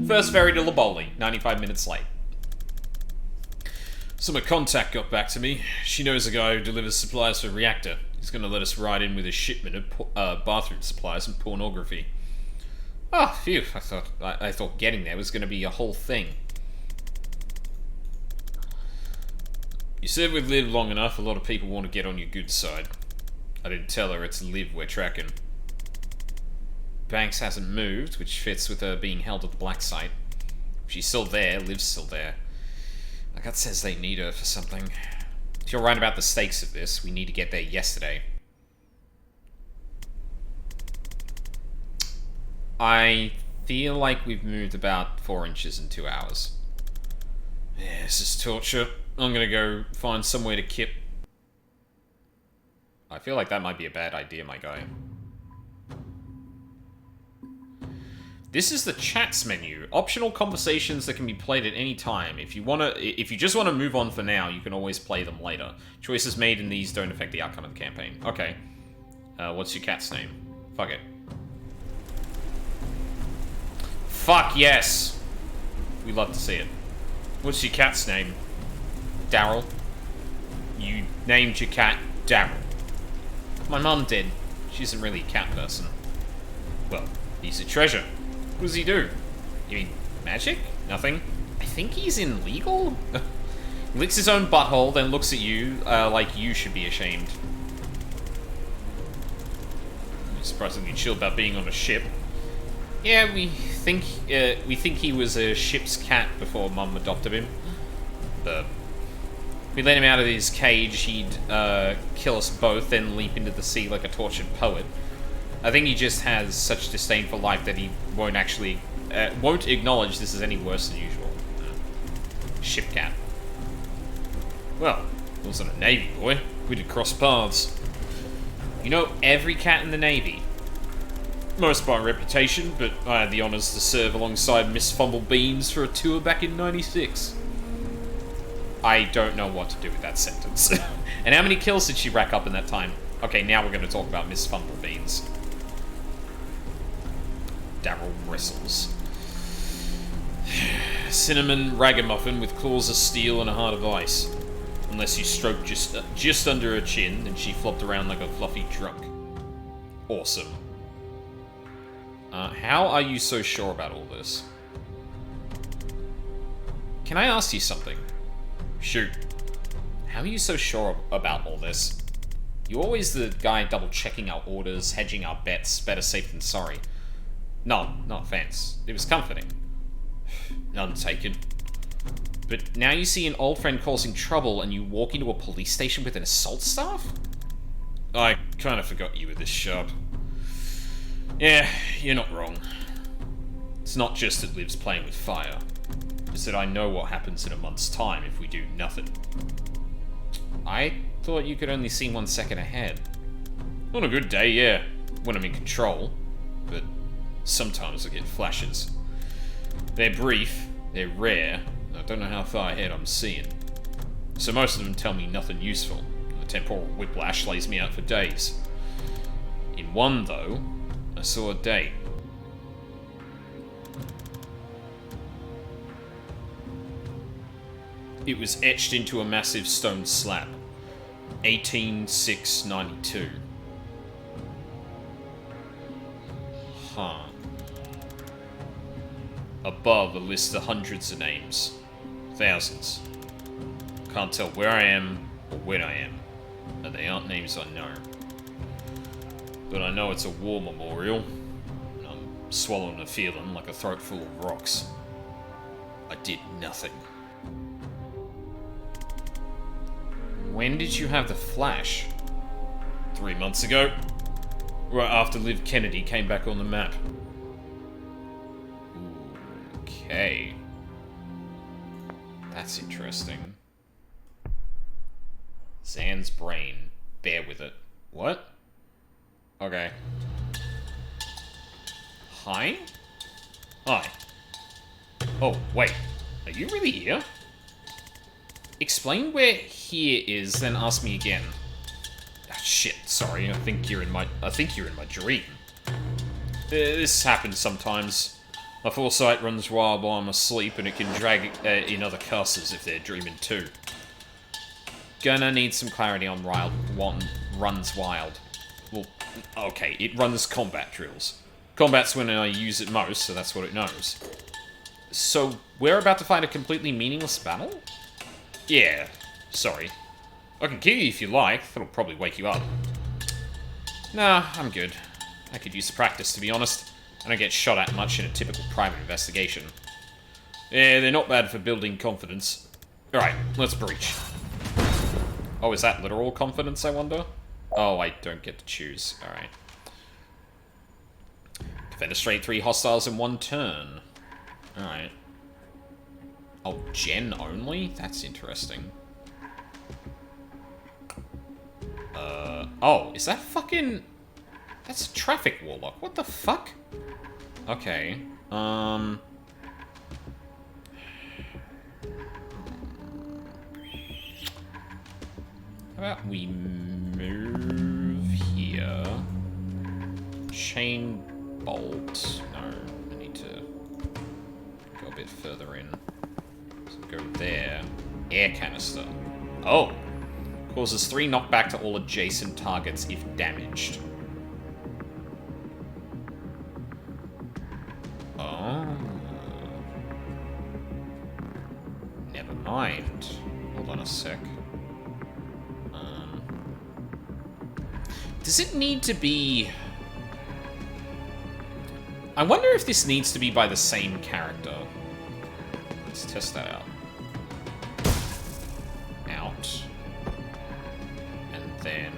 First ferry to Laboli, 95 minutes late. So my contact got back to me. She knows a guy who delivers supplies for Reactor. He's going to let us ride in with a shipment of bathroom supplies and pornography. Oh, phew. I thought getting there was going to be a whole thing. You said we've lived long enough, a lot of people want to get on your good side. I didn't tell her it's Liv we're tracking. Banks hasn't moved, which fits with her being held at the black site. She's still there, Liv's still there. My gut says they need her for something. If you're right about the stakes of this, we need to get there yesterday. I feel like we've moved about 4 inches in 2 hours. Yeah, this is torture. I'm gonna go find somewhere to kip. I feel like that might be a bad idea, my guy. This is the chats menu. Optional conversations that can be played at any time. If you just want to move on for now, you can always play them later. Choices made in these don't affect the outcome of the campaign. Okay. What's your cat's name? Fuck it. Fuck yes! We'd love to see it. What's your cat's name? Daryl. You named your cat Daryl. My mum did. She isn't really a cat person. Well, he's a treasure. What does he do? You mean magic? Nothing? I think he's in legal? Licks his own butthole, then looks at you like you should be ashamed. Surprisingly chill about being on a ship. Yeah, we think he was a ship's cat before Mum adopted him. But if we let him out of his cage, he'd kill us both, then leap into the sea like a tortured poet. I think he just has such disdain for life that he won't actually won't acknowledge this is any worse than usual. Ship cat. Well, he wasn't a Navy boy. We did cross paths. You know every cat in the Navy. Most by reputation, but I had the honours to serve alongside Miss Fumblebeans for a tour back in '96. I don't know what to do with that sentence. And how many kills did she rack up in that time? Okay, now we're going to talk about Miss Fumblebeans. Daryl bristles. Cinnamon ragamuffin with claws of steel and a heart of ice. Unless you stroked just under her chin, and she flopped around like a fluffy trunk. Awesome. How are you so sure about all this? Can I ask you something? Shoot. How are you so sure about all this? You're always the guy double-checking our orders, hedging our bets, better safe than sorry. No offense. It was comforting. None taken. But now you see an old friend causing trouble and you walk into a police station with an assault staff? I kind of forgot you were this sharp. Yeah, you're not wrong. It's not just that Liv's playing with fire. It's that I know what happens in a month's time if we do nothing. I thought you could only see 1 second ahead. On a good day, yeah, when I'm in control. But sometimes I get flashes. They're brief, they're rare, and I don't know how far ahead I'm seeing. So most of them tell me nothing useful, and the temporal whiplash lays me out for days. In one, though, I saw a date. It was etched into a massive stone slab. 18/6/92. Huh. Above a list of hundreds of names. Thousands. Can't tell where I am or when I am. And they aren't names I know. But I know it's a war memorial. And I'm swallowing a feeling like a throat full of rocks. I did nothing. When did you have the flash? 3 months ago. Right after Liv Kennedy came back on the map. Okay. That's interesting. Zan's brain. Bear with it. What? Okay. Hi? Hi. Oh, wait. Are you really here? Explain where here is, then ask me again. Oh, shit, sorry. I think you're in my dream. This happens sometimes. My foresight runs wild while I'm asleep, and it can drag in other casters if they're dreaming too. Gonna need some clarity on runs wild. Well, okay, it runs combat drills. Combat's when I use it most, so that's what it knows. So, we're about to fight a completely meaningless battle? Yeah, sorry. I can kill you if you like, that'll probably wake you up. Nah, I'm good. I could use the practice, to be honest. I don't get shot at much in a typical private investigation. Yeah, they're not bad for building confidence. Alright, let's breach. Oh, is that literal confidence, I wonder? Oh, I don't get to choose. Alright. Defenestrate 3 hostiles in 1 turn. Alright. Oh, gen only? That's interesting. Oh, is that fucking... That's a traffic warlock. What the fuck? Okay. How about we move here? Chain bolt. No, I need to go a bit further in. So go there. Air canister. Oh! Causes 3 knockback to all adjacent targets if damaged. Oh. Never mind. Hold on a sec. Does it need to be... I wonder if this needs to be by the same character. Let's test that out. Out. And then...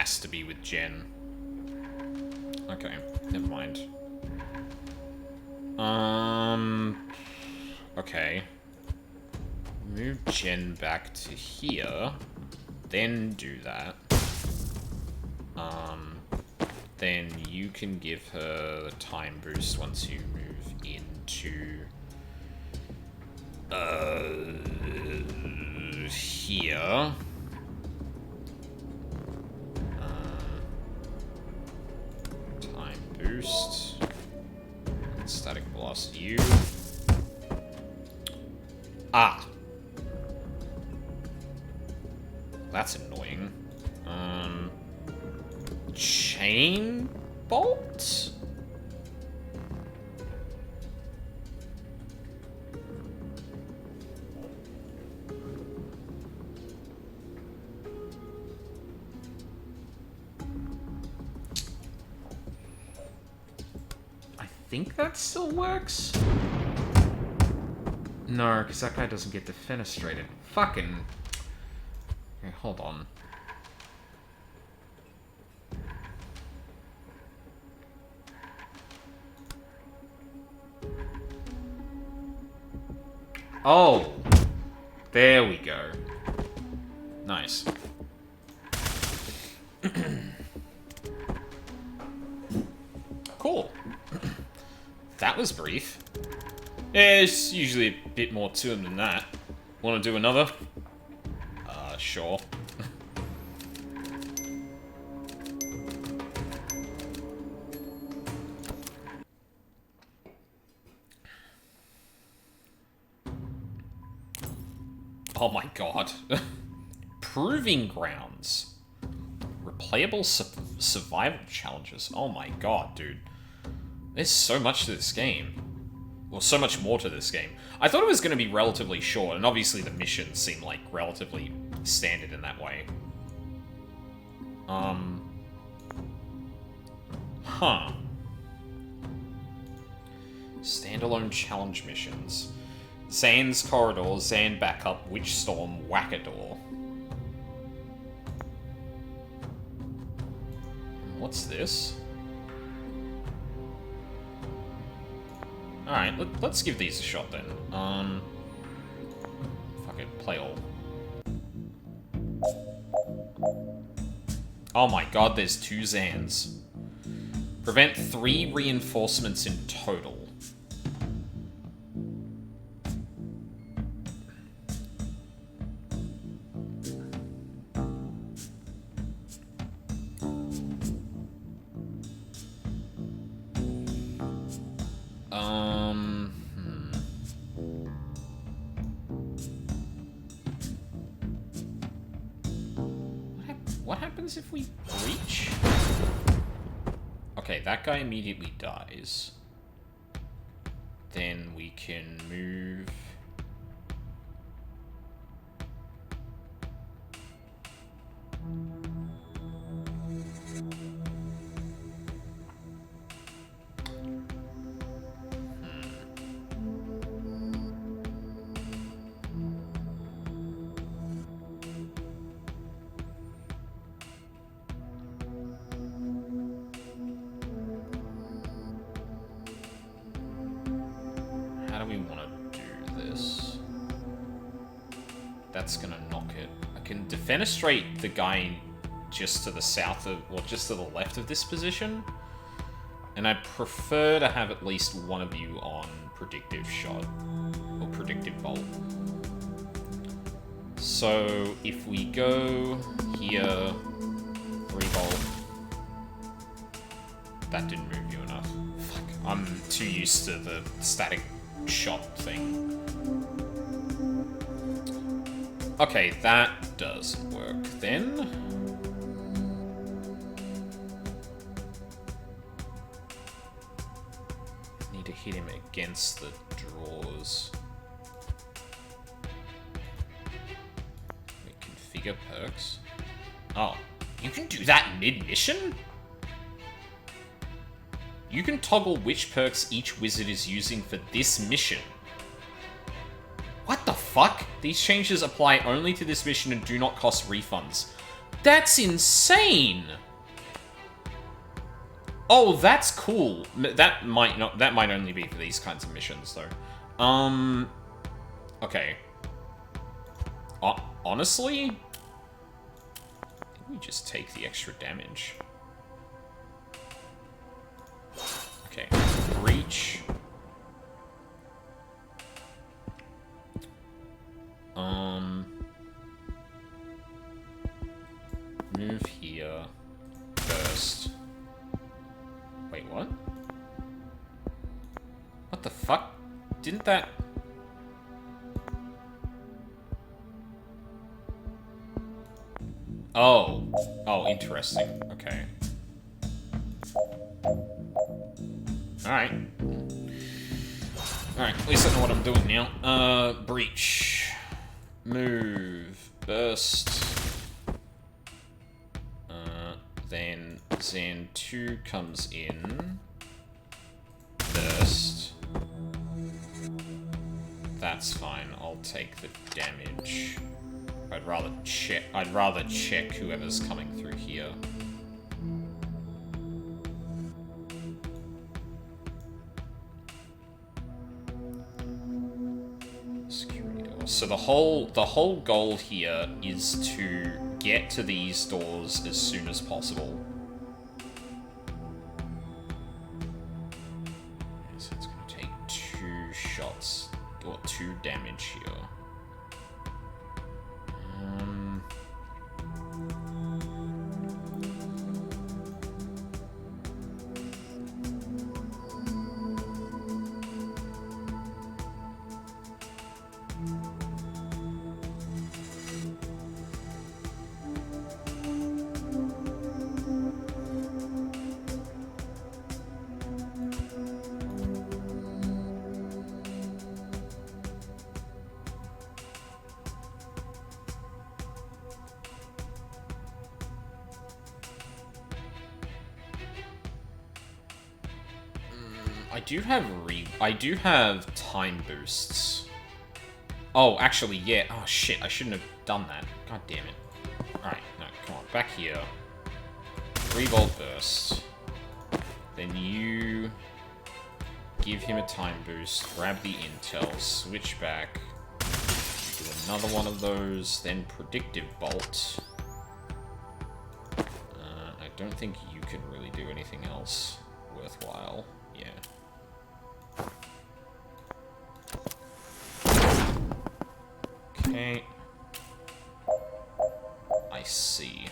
has to be with Jen. Okay, never mind. Okay. Move Jen back to here. Then do that. Then you can give her the time boost once you move into... here. Time boost. Static blast you. Ah! That's annoying. Chain bolt? I think that still works. No, because that guy doesn't get defenestrated. Fucking... Okay, hold on. Oh! There we go. Nice. Cool. That was brief. There's usually a bit more to them than that. Want to do another? Sure. Oh my god. Proving grounds. Replayable survival challenges. Oh my god, dude. There's so much to this game. Well, so much more to this game. I thought it was going to be relatively short, and obviously the missions seem like relatively standard in that way. Huh. Standalone challenge missions. Zan's Corridor, Zan Backup, Witch Storm, Whackador. What's this? Alright, let's give these a shot then. Fuck it, play all. Oh my god, there's 2 Zans. Prevent 3 reinforcements in total. What happens if we breach? Okay, that guy immediately dies. Then we can move... How do we want to do this? That's gonna knock it. I can defenestrate the guy just to the south of, or just to the left of this position. And I prefer to have at least one of you on predictive shot, or predictive bolt. So if we go here, 3 bolt. That didn't move you enough. Fuck, I'm too used to the static shot thing. Okay, that doesn't work then. Need to hit him against the drawers. Wait, configure perks. Oh, you can do that mid-mission? You can toggle which perks each wizard is using for this mission. What the fuck? These changes apply only to this mission and do not cost refunds. That's insane! Oh, that's cool. That might not. That might only be for these kinds of missions, though. Okay. Honestly, I think we just take the extra damage. Okay, breach. Move here first. Wait, what? What the fuck? Didn't that... Oh. Oh, interesting. Okay. Alright. Alright, at least I know what I'm doing now. Breach. Move. Burst. Then Zen 2 comes in. Burst. That's fine, I'll take the damage. I'd rather check whoever's coming through here. Security door. So the whole goal here is to get to these doors as soon as possible. So it's gonna take 2 shots or 2 damage here. I do have time boosts. Oh, actually, yeah. Oh, shit. I shouldn't have done that. God damn it. Alright, no, come on. Back here. 3-volt burst. Then you give him a time boost. Grab the intel. Switch back. Do another one of those. Then predictive bolt. I don't think you can really do anything else worthwhile. Yeah. Okay. I see.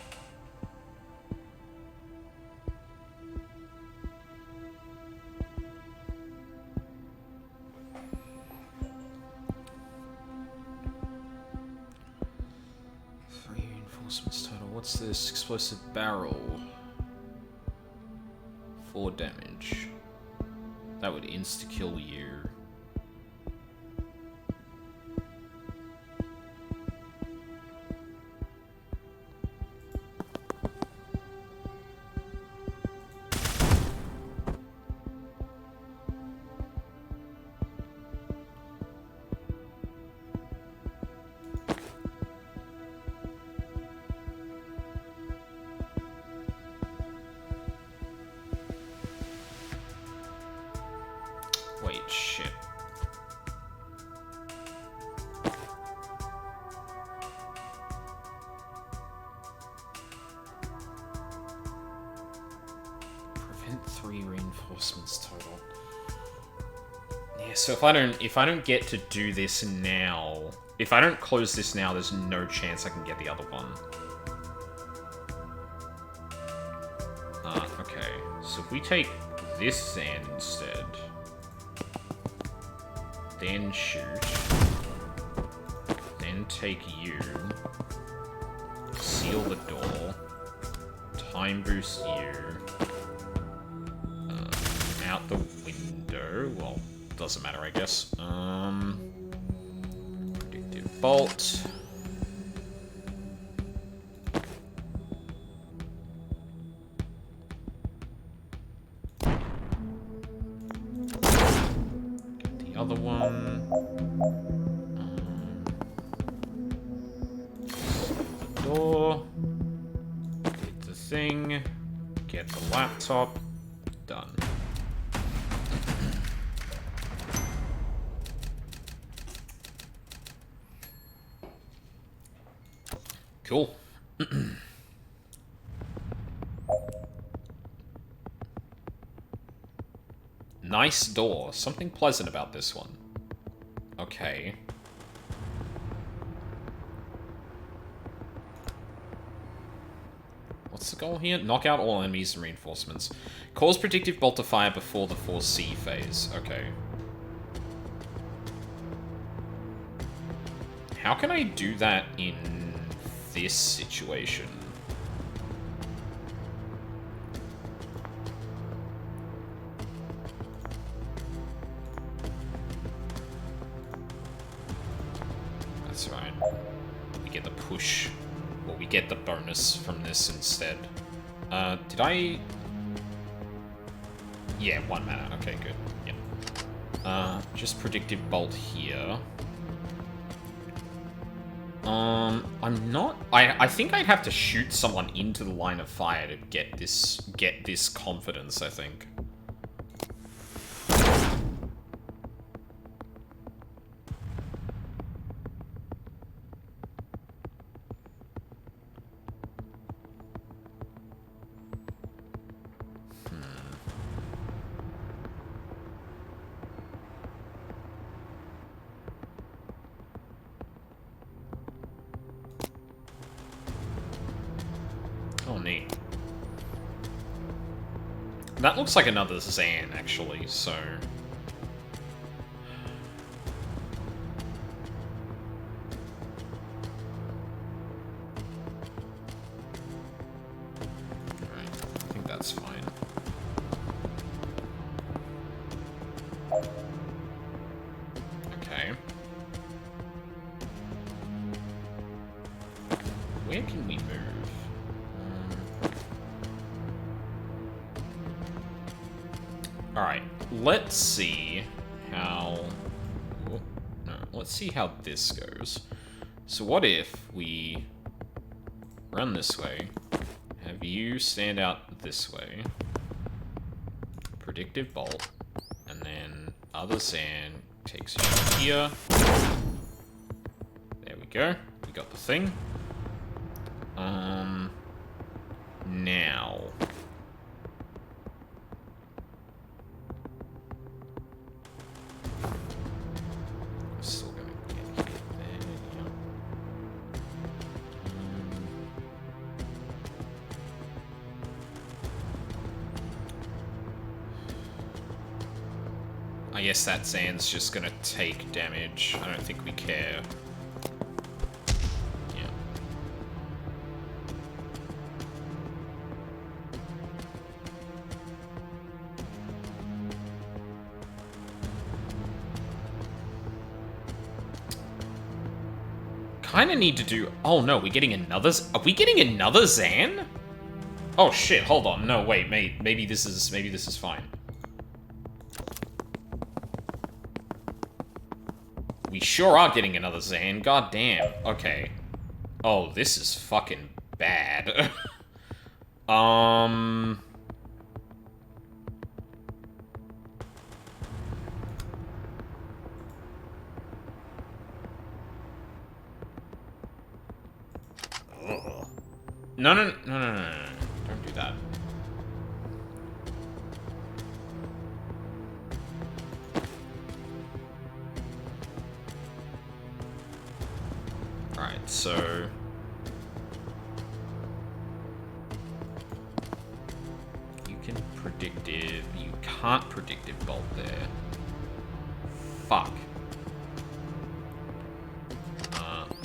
Three reinforcements total. What's this? Explosive barrel. 4 damage. That would insta-kill you. Wait, shit. Prevent 3 reinforcements total. Yeah, so if I don't get to do this now, if I don't close this now, there's no chance I can get the other one. Okay. So if we take this sand instead, then shoot, then take you, seal the door, time boost you, out the window, well, doesn't matter, I guess, predictive bolt, get the other one, door. Get the laptop. Done. Cool. Nice door. Something pleasant about this one. Okay. What's the goal here? Knock out all enemies and reinforcements. Cause predictive bolt to fire before the 4C phase. Okay. How can I do that in this situation? That's right. We get the push. Well, we get the bonus from this instead. Did I... Yeah, 1 mana. Okay, good. Yep. Just predictive bolt here. I'm not... I think I'd have to shoot someone into the line of fire to get this confidence, I think. Oh, neat. That looks like another Zan, actually, so... Alright, I think that's fine. Okay. Where can we move? Alright, let's see how... No, let's see how this goes. So what if we run this way, have you stand out this way, predictive bolt, and then other Zan takes you here. There we go. We got the thing. Now... Still gonna get hit there, yeah. I guess that Zan's just gonna take damage. I don't think we care. Yeah. Kinda need to do... Oh no, we're getting another... Are we getting another Zan? Oh shit, hold on. No, wait, maybe this is fine. We sure are getting another Zan. God damn. Okay. Oh, this is fucking bad. No. Don't do that. Alright, so... You can predictive... You can't predictive bolt there. Fuck.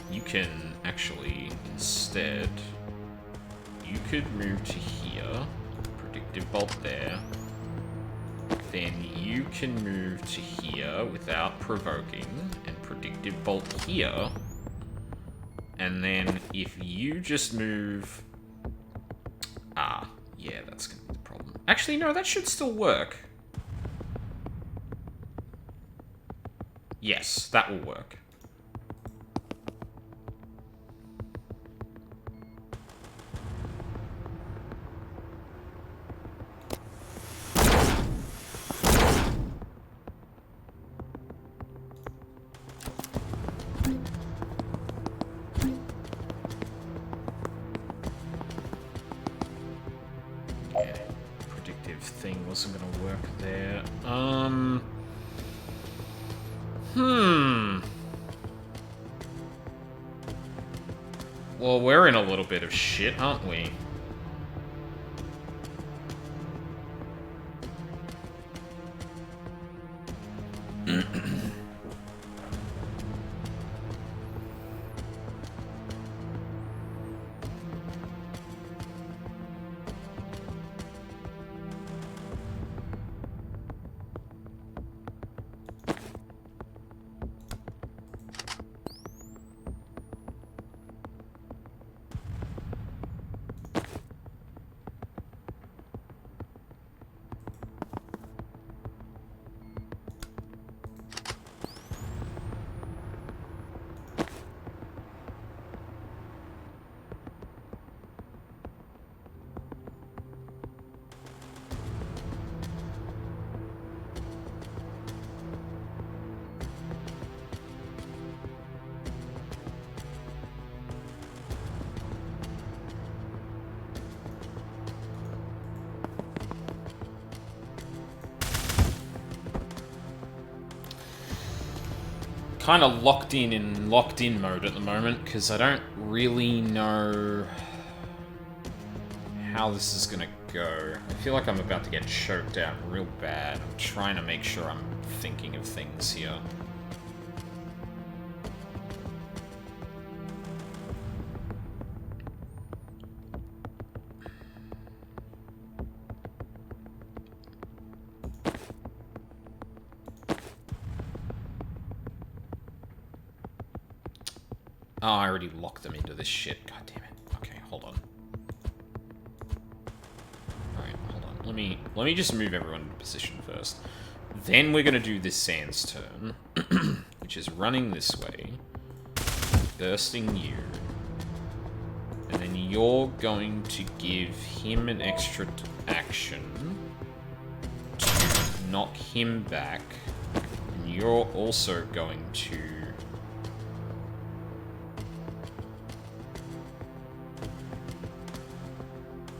You can actually, instead... You could move to here. Predictive bolt there. Then you can move to here without provoking. And predictive bolt here. And then if you just move... Ah, yeah, that's going to be the problem. Actually, no, that should still work. Yes, that will work. thing wasn't gonna work there. Well, we're in a little bit of shit, aren't we? Kind of locked in mode at the moment because I don't really know how this is gonna go. I feel like I'm about to get choked out real bad. I'm trying to make sure I'm thinking of things here. Oh, I already locked them into this shit. God damn it. Okay, hold on. Alright, hold on. Let me just move everyone into position first. Then we're gonna do this Sans turn, which is running this way, bursting you, and then you're going to give him an extra action to knock him back, and you're also going to...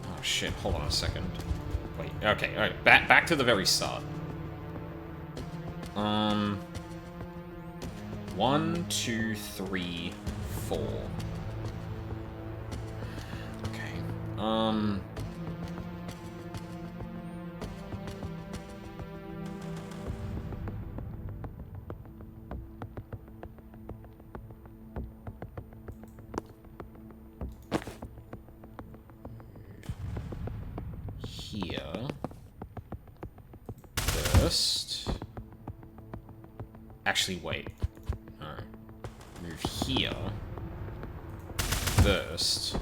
Oh shit, hold on a second. Wait, okay, alright, back to the very start. 1, 2, 3, 4. Okay. Here. First. Actually, wait. No. Move here. First.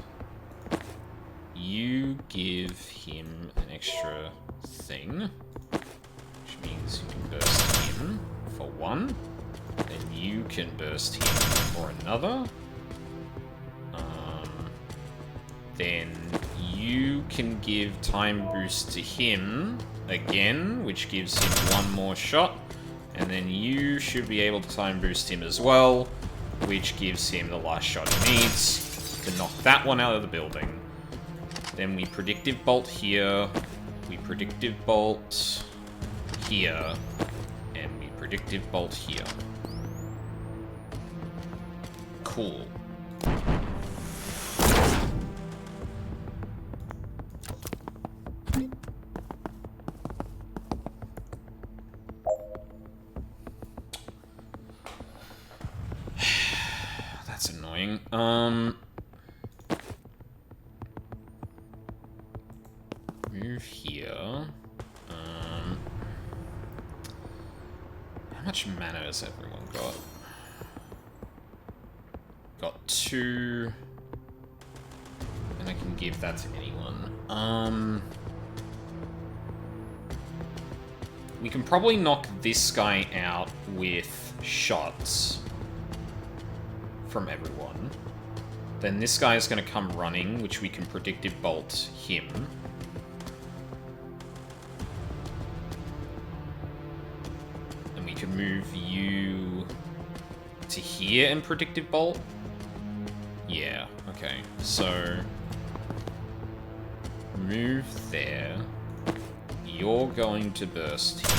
You give him an extra thing. Which means you can burst him for 1. Then you can burst him for another. Then you can give time boost to him again, which gives him 1 more shot. And then you should be able to time boost him as well, which gives him the last shot he needs to knock that one out of the building. Then we predictive bolt here, we predictive bolt here, and we predictive bolt here. Cool. That's annoying. Move here. How much mana has everyone got? Got 2. And I can give that to anyone. We can probably knock this guy out with shots from everyone. Then this guy is going to come running, which we can predictive bolt him. And we can move you to here and predictive bolt. Yeah, okay. So move there. you're going to burst him.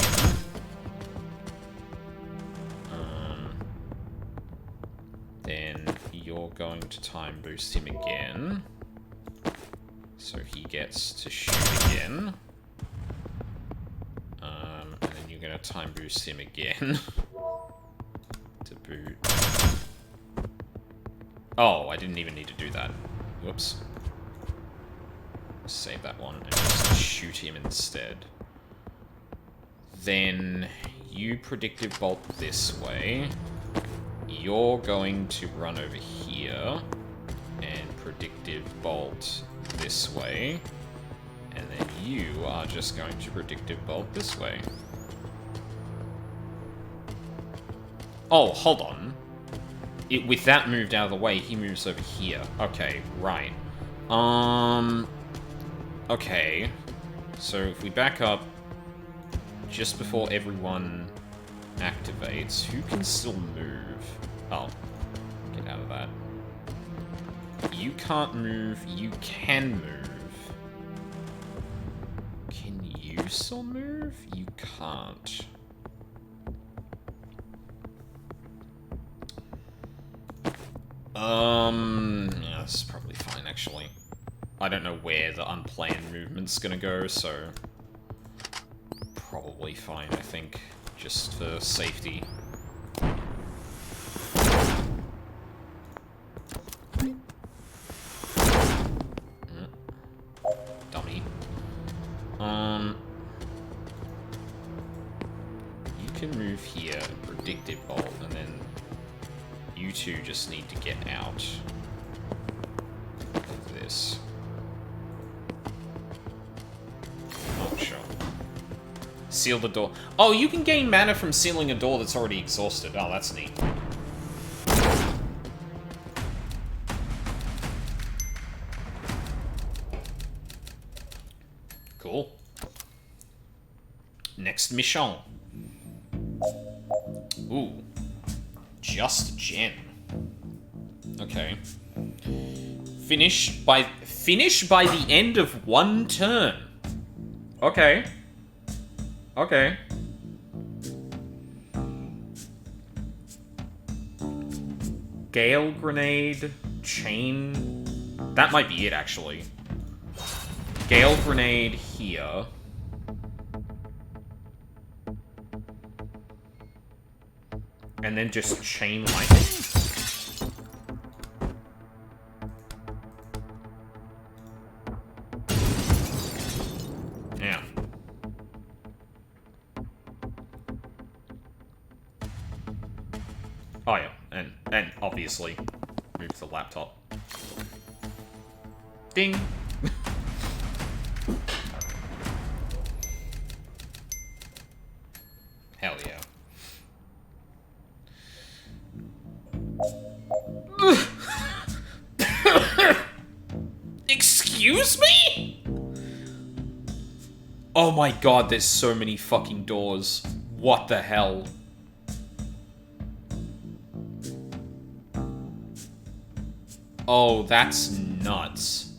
Then you're going to time boost him again. So he gets to shoot again. And then you're going to time boost him again. To boot. Oh, I didn't even need to do that. Whoops. Save that one and just shoot him instead. Then you predictive bolt this way. You're going to run over here and predictive bolt this way. And then you are just going to predictive bolt this way. Oh, hold on. With that moved out of the way, he moves over here. Okay, right. Okay. So if we back up just before everyone activates, who can still move? Oh, get out of that. You can't move, you can move. Can you still move? You can't. Yeah, this is probably fine, actually. I don't know where the unplanned movement's gonna go, so... Probably fine, I think. Just for safety. Dummy. You can move here, predictive bolt, and then you two just need to get out of this. Oh, sure. Seal the door. Oh, you can gain mana from sealing a door that's already exhausted. Oh, that's neat. Cool. Next mission. Ooh. Just Jen. Okay. Finish by the end of one turn. Okay. Okay. Gale Grenade, Chain... That might be it, actually. Gale Grenade here. And then just Chain Lightning? Yeah. Oh yeah, and obviously, move the laptop. Ding! Hell yeah. Excuse me? Oh my god, there's so many fucking doors. What the hell? Oh, that's nuts.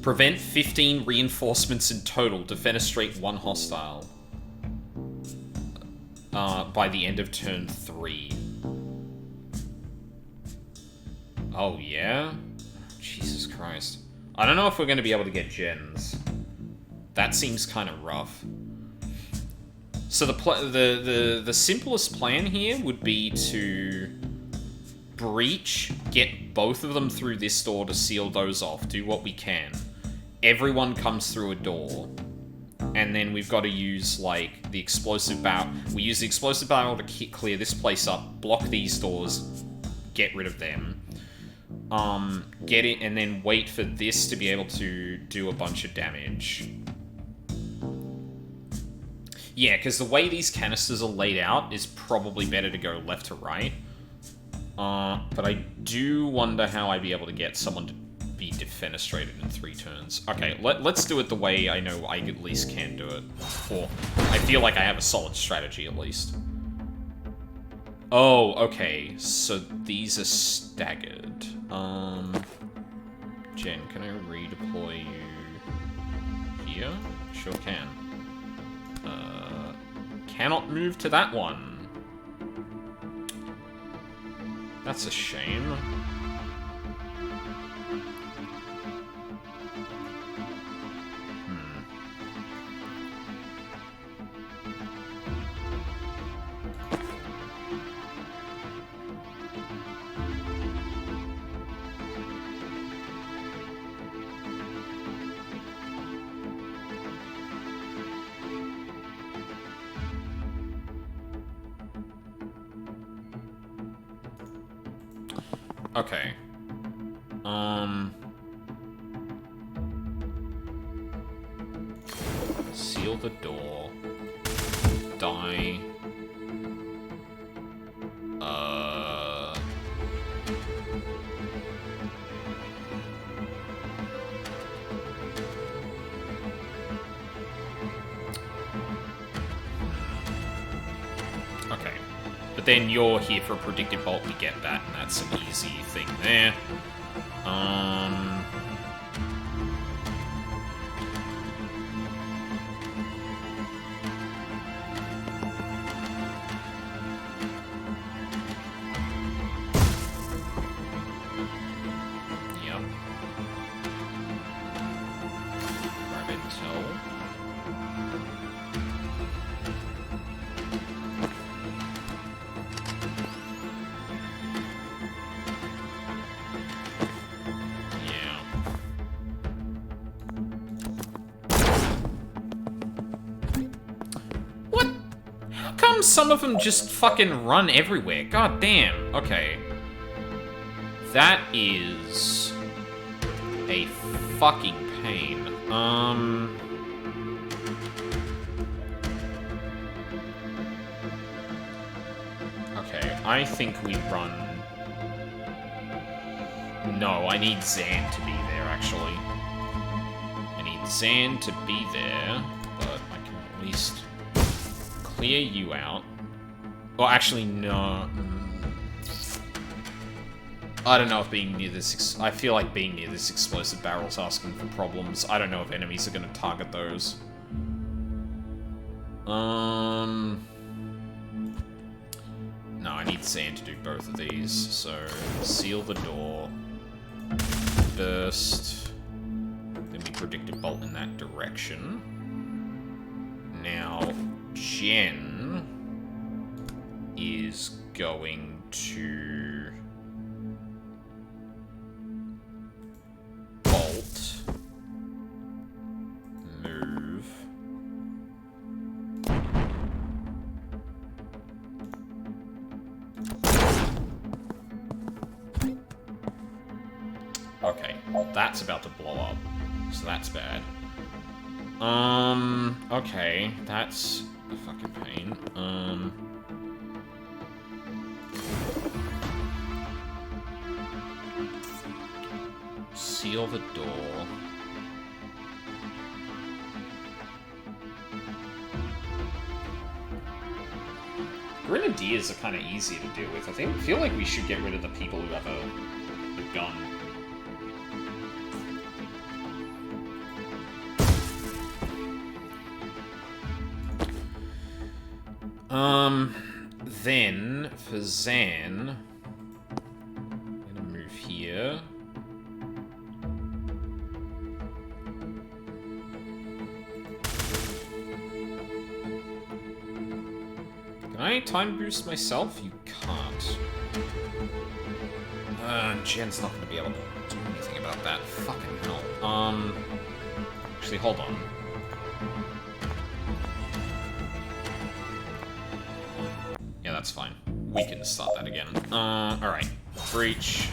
Prevent 15 reinforcements in total. Defenestrate 1 hostile. By the end of turn 3. Oh, yeah? Jesus Christ. I don't know if we're going to be able to get gens. That seems kind of rough. So the simplest plan here would be to breach, get both of them through this door to seal those off, do what we can. Everyone comes through a door, and then we've got to use, like, the explosive barrel. We use the explosive barrel to clear this place up, block these doors, get rid of them. Get it, and then wait for this to be able to do a bunch of damage. Yeah, because the way these canisters are laid out is probably better to go left to right. But I do wonder how I'd be able to get someone to be defenestrated in 3 turns. Okay, let's do it the way I know I at least can do it. Or I feel like I have a solid strategy at least. Oh, okay. So these are staggered. Jen, can I redeploy you here? sure can. Cannot move to that one. That's a shame. Okay. Seal the door. Die. Okay. But then you're here for a predicted bolt, we get that, and that's an easy thing there. Yep. Rabbit tail. Some of them just fucking run everywhere. God damn. Okay. That is a fucking pain. Okay, I think we run... No, I need Zan to be there, actually. I need Zan to be there, but I can at least... clear you out. Well, actually, no. I don't know if being near this... I feel like being near this explosive barrel's asking for problems. I don't know if enemies are going to target those. No, I need Sand to do both of these. So, seal the door. Burst. Then we predict a bolt in that direction. Now... Jen is going to bolt, move, okay, that's about to blow up, so that's bad. Okay, that's a fucking pain. Seal the door. Grenadiers are kind of easy to deal with. I feel like we should get rid of the people who have a gun. Then, for Zan, I'm gonna move here. Can I time boost myself? You can't. Jen's not gonna be able to do anything about that. Fucking hell. Actually, hold on. That's fine. We can start that again. Alright. Breach.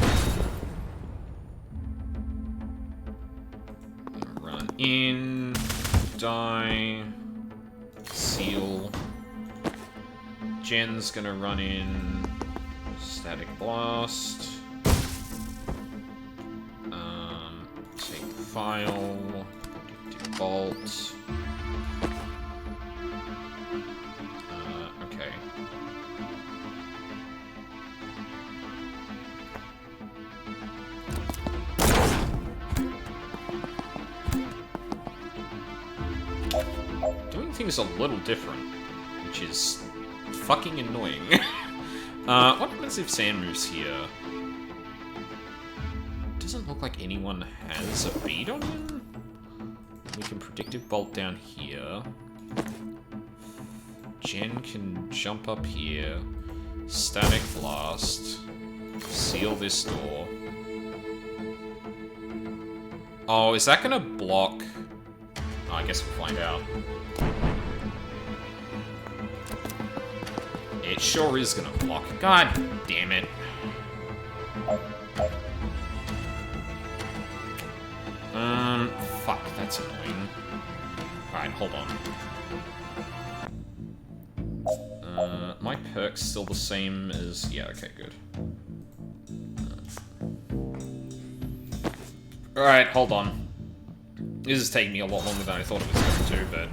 Run in. Die. Seal. Jen's gonna run in. Static Blast. Take file. Do bolt. Okay. everything's a little different, which is fucking annoying. What happens if sand moves here? Doesn't look like anyone has a bead on him. We can predictive bolt down here. Jen can jump up here. Static blast. Seal this door. Oh, is that gonna block? Oh, I guess we'll find out. It sure is gonna block. God damn it. Fuck, that's annoying. Alright, hold on. My perk's still the same as... Yeah, okay, good. Alright, hold on. This is taking me a lot longer than I thought it was going to, but...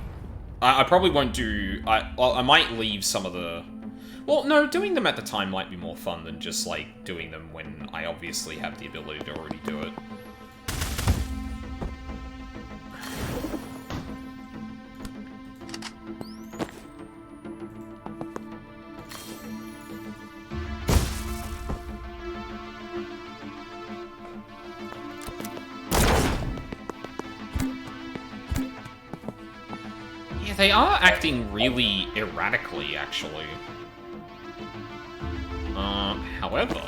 I probably won't do... I might leave some of the... Well, no, doing them at the time might be more fun than just, like, doing them when I obviously have the ability to already do it. They are acting really erratically, actually. However,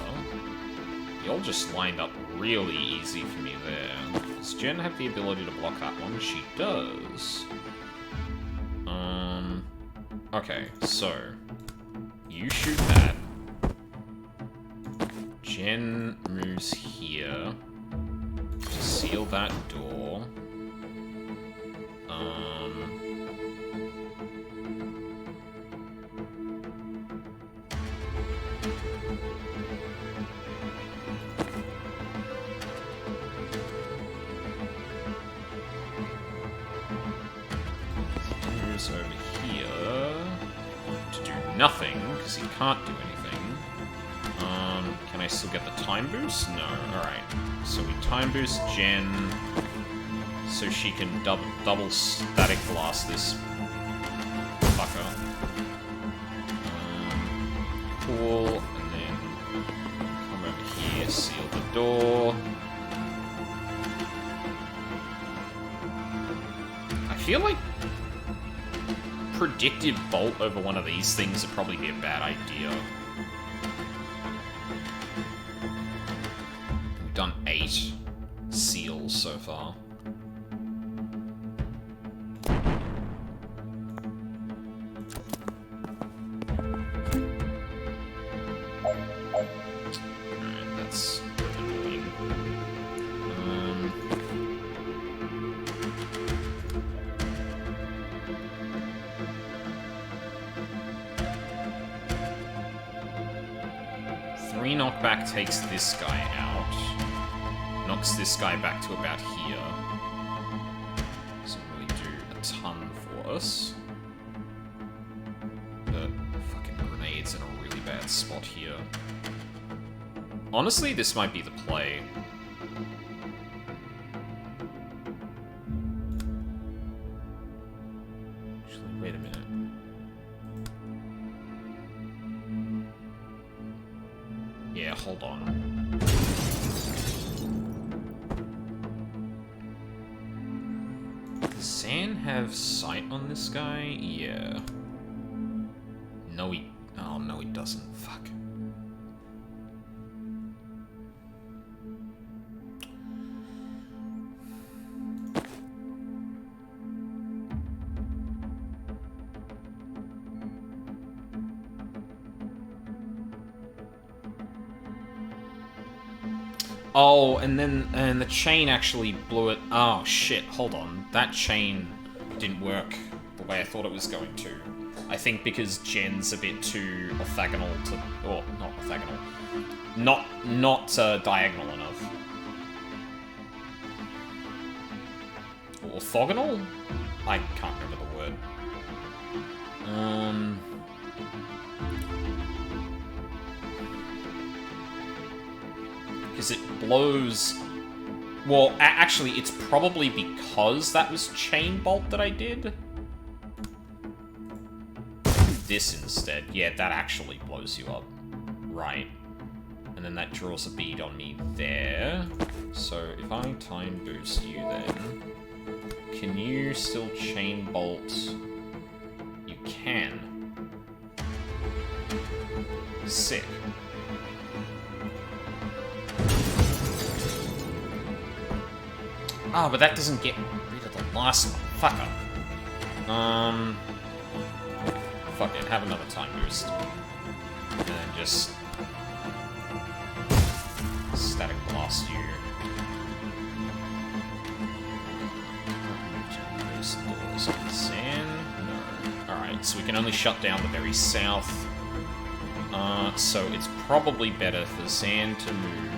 y'all just lined up really easy for me there. Does Jen have the ability to block that one? She does. Okay, so you shoot that. Jen moves here to seal that door. Over here to do nothing because he can't do anything. Can I still get the time boost? No. Alright. So we time boost Jen so she can double static blast this fucker. Cool. And then come over here, seal the door. I feel like predictive bolt over one of these things would probably be a bad idea. We've done 8 seals so far. Alright, that's annoying. 3 knockback takes this guy out. Knocks this guy back to about here. Doesn't really do a ton for us. But fucking grenades in a really bad spot here. Honestly, this might be the play. Actually, wait a minute. Yeah, hold on. Does Zan have sight on this guy? Yeah. No, he... Oh, no, he doesn't. Fuck. Oh, and the chain actually blew it. Oh, shit. Hold on. That chain didn't work the way I thought it was going to. I think because Jen's a bit too orthogonal to... Oh, not orthogonal. Not diagonal enough. Orthogonal? I can't remember the word. Because it blows... Well, actually, it's probably because that was chain bolt that I did. this instead. Yeah, that actually blows you up. Right. And then that draws a bead on me there. So if I time boost you then... Can you still chain bolt? You can. Sick. Ah, but that doesn't get rid of the last fucker. Fuck it, have another time boost. And then just... Static blast you. Those doors on sand? No. Alright, so we can only shut down the very south. So it's probably better for Zan to move.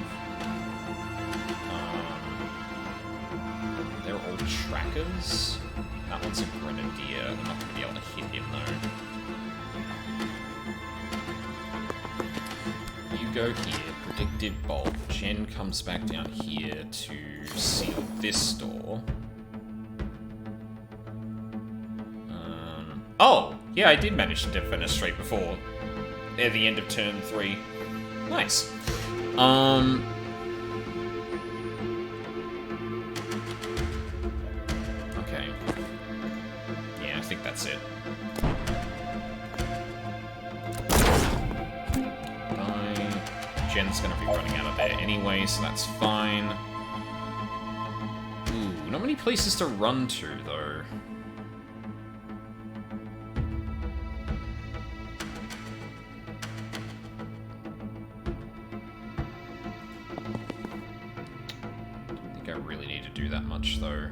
They're all trackers. That one's a grenadier. I'm not going to be able to hit him though. You go here. Predictive bolt. Jen comes back down here to seal this door. Oh! Yeah, I did manage to defenestrate before. At the end of turn 3. Nice. Okay. Yeah, I think that's it. Bye. Jen's gonna be running out of there anyway, so that's fine. Ooh, not many places to run to, though. Though.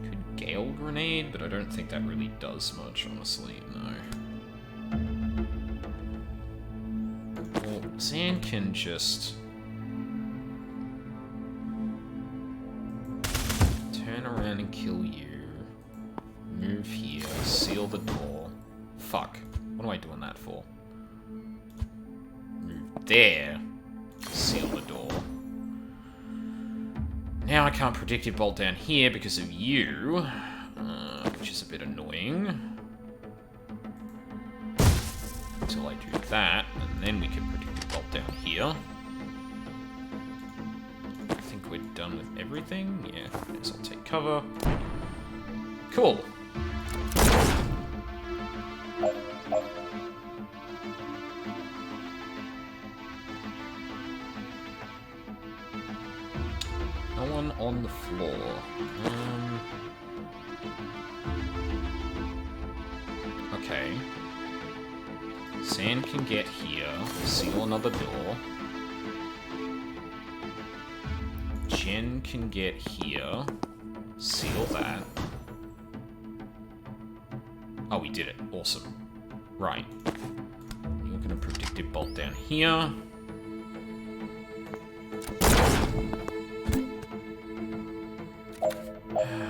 Could Gale Grenade, but I don't think that really does much, honestly, no. Well, Zan can just... turn around and kill you. Move here, seal the door. Fuck. What am I doing that for? Move there. Seal the door. Now I can't predictive bolt down here because of you, which is a bit annoying. Until I do that, and then we can predictive bolt down here. I think we're done with everything. Yeah, I guess I'll take cover. Cool. No one on the floor. Okay. Zan can get here, seal another door. Jen can get here, seal that. Oh, we did it. Awesome. Right. You're gonna predictive bolt down here.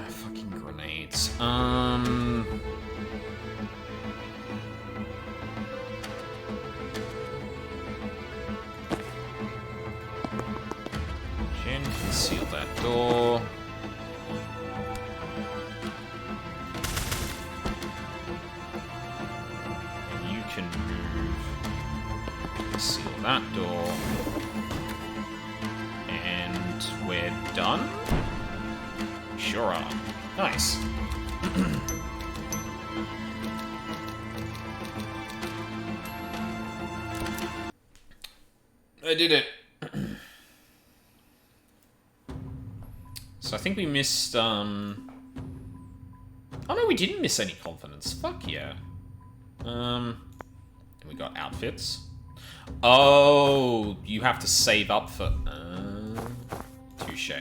Fucking grenades. Jen can seal that door. And you can move. Seal that door. And we're done? Sure are. Nice. I did it. So I think we missed, Oh no, we didn't miss any confidence. Fuck yeah. And we got outfits. Oh, you have to save up for... touche.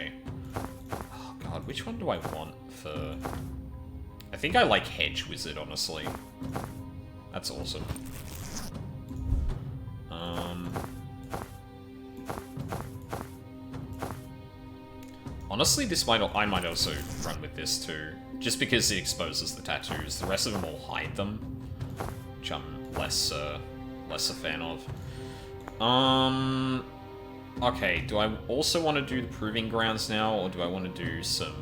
Oh god, which one do I want for... I think I like Hedge Wizard, honestly. That's awesome. Honestly, I might also run with this too. Just because it exposes the tattoos. The rest of them all hide them. Which I'm less a fan of. Okay, do I also want to do the Proving Grounds now, or do I want to do some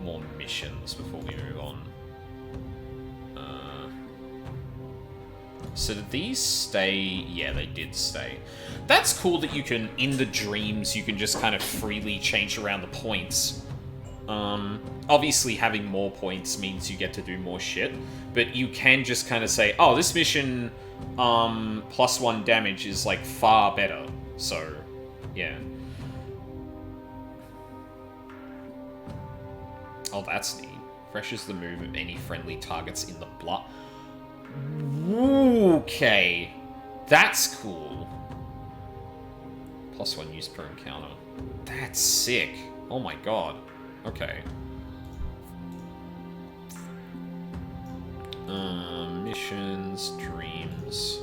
more missions before we move on? So did these stay? Yeah, they did stay. That's cool that you can, in the dreams, you can just kind of freely change around the points. Obviously having more points means you get to do more shit, but you can just kind of say, oh, this mission, +1 damage is, like, far better. So, yeah. Oh, that's neat. Freshes the move of any friendly targets in the blood. Okay. That's cool. +1 use per encounter. That's sick. Oh my god. Okay. Missions, dreams.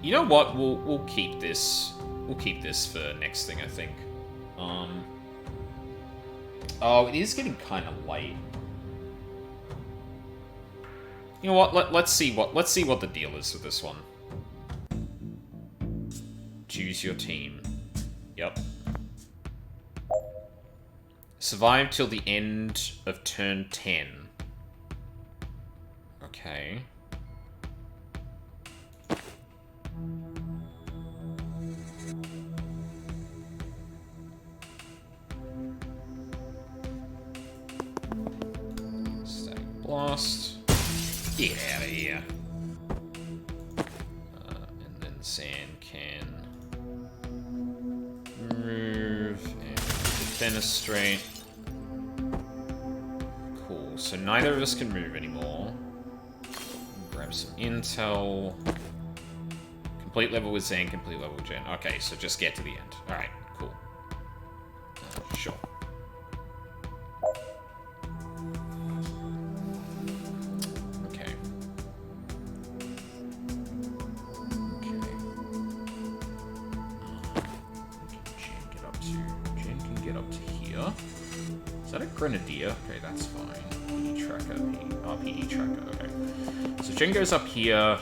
You know what? We'll keep this. We'll keep this for next thing, I think. Oh, it is getting kind of late. You know what? Let's see what the deal is with this one. Choose your team. Yep. Survive till the end of turn 10. Okay. Static blast. Get out of here. And then Zan can move and defenestrate. Cool. So neither of us can move anymore. Grab some intel. Complete level with Zan, complete level with Jen. Okay, so just get to the end. Alright, cool. Sure. Okay. Jen can get up to here. Is that a grenadier? Okay, that's fine. PD tracker, PD tracker, okay. So Jen goes up here.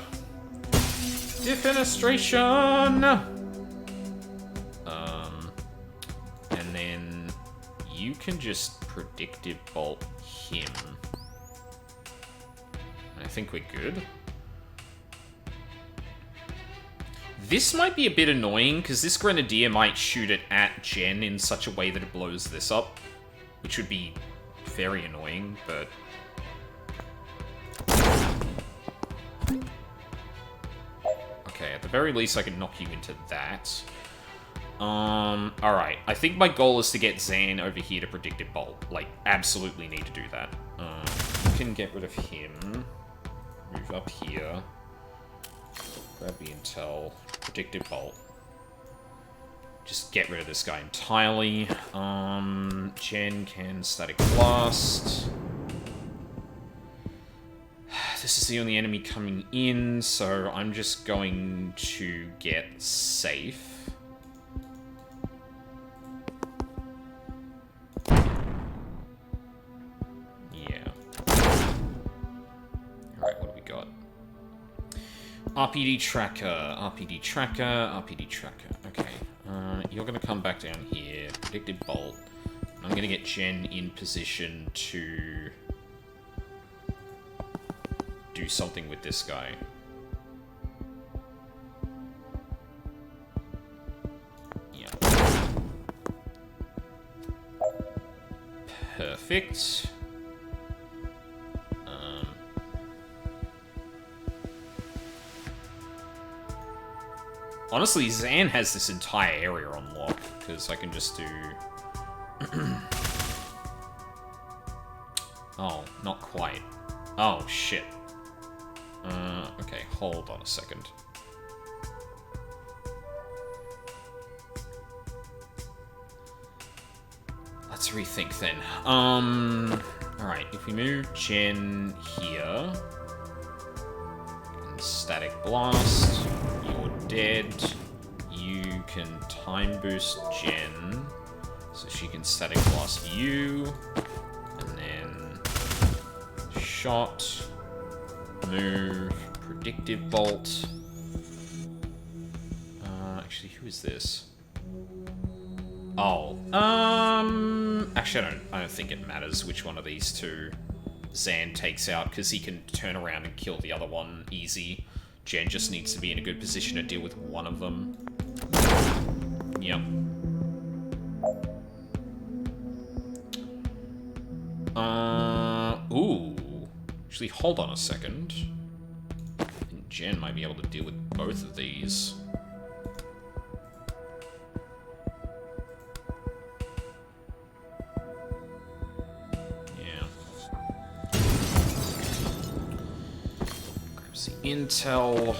Defenestration! And then you can just predictive bolt him. I think we're good. This might be a bit annoying, because this grenadier might shoot it at Jen in such a way that it blows this up, which would be very annoying, but... Okay, at the very least I can knock you into that. Alright. I think my goal is to get Zan over here to Predictive Bolt. Like, absolutely need to do that. You can get rid of him. Move up here. Grab the intel. Predictive Bolt. Just get rid of this guy entirely. Jen can Static Blast. This is the only enemy coming in, so I'm just going to get safe. Yeah. Alright, what do we got? RPD tracker, RPD tracker, RPD tracker. Okay. You're gonna come back down here. Predicted bolt. I'm gonna get Jen in position to do something with this guy. Yeah. Perfect. Honestly, Zan has this entire area on lock, because I can just do... Oh, not quite. Oh, shit. Okay, hold on a second. Let's rethink then. Alright, if we move Jen here... Static Blast... You're dead. You can time boost Jen, so she can static blast you, and then shot, move, predictive bolt. Actually, who is this? Oh, actually, I don't think it matters which one of these two Zan takes out, because he can turn around and kill the other one easy. Jen just needs to be in a good position to deal with one of them. Yep. Ooh. Actually, hold on a second. And Jen might be able to deal with both of these. Yeah. Grabs the intel.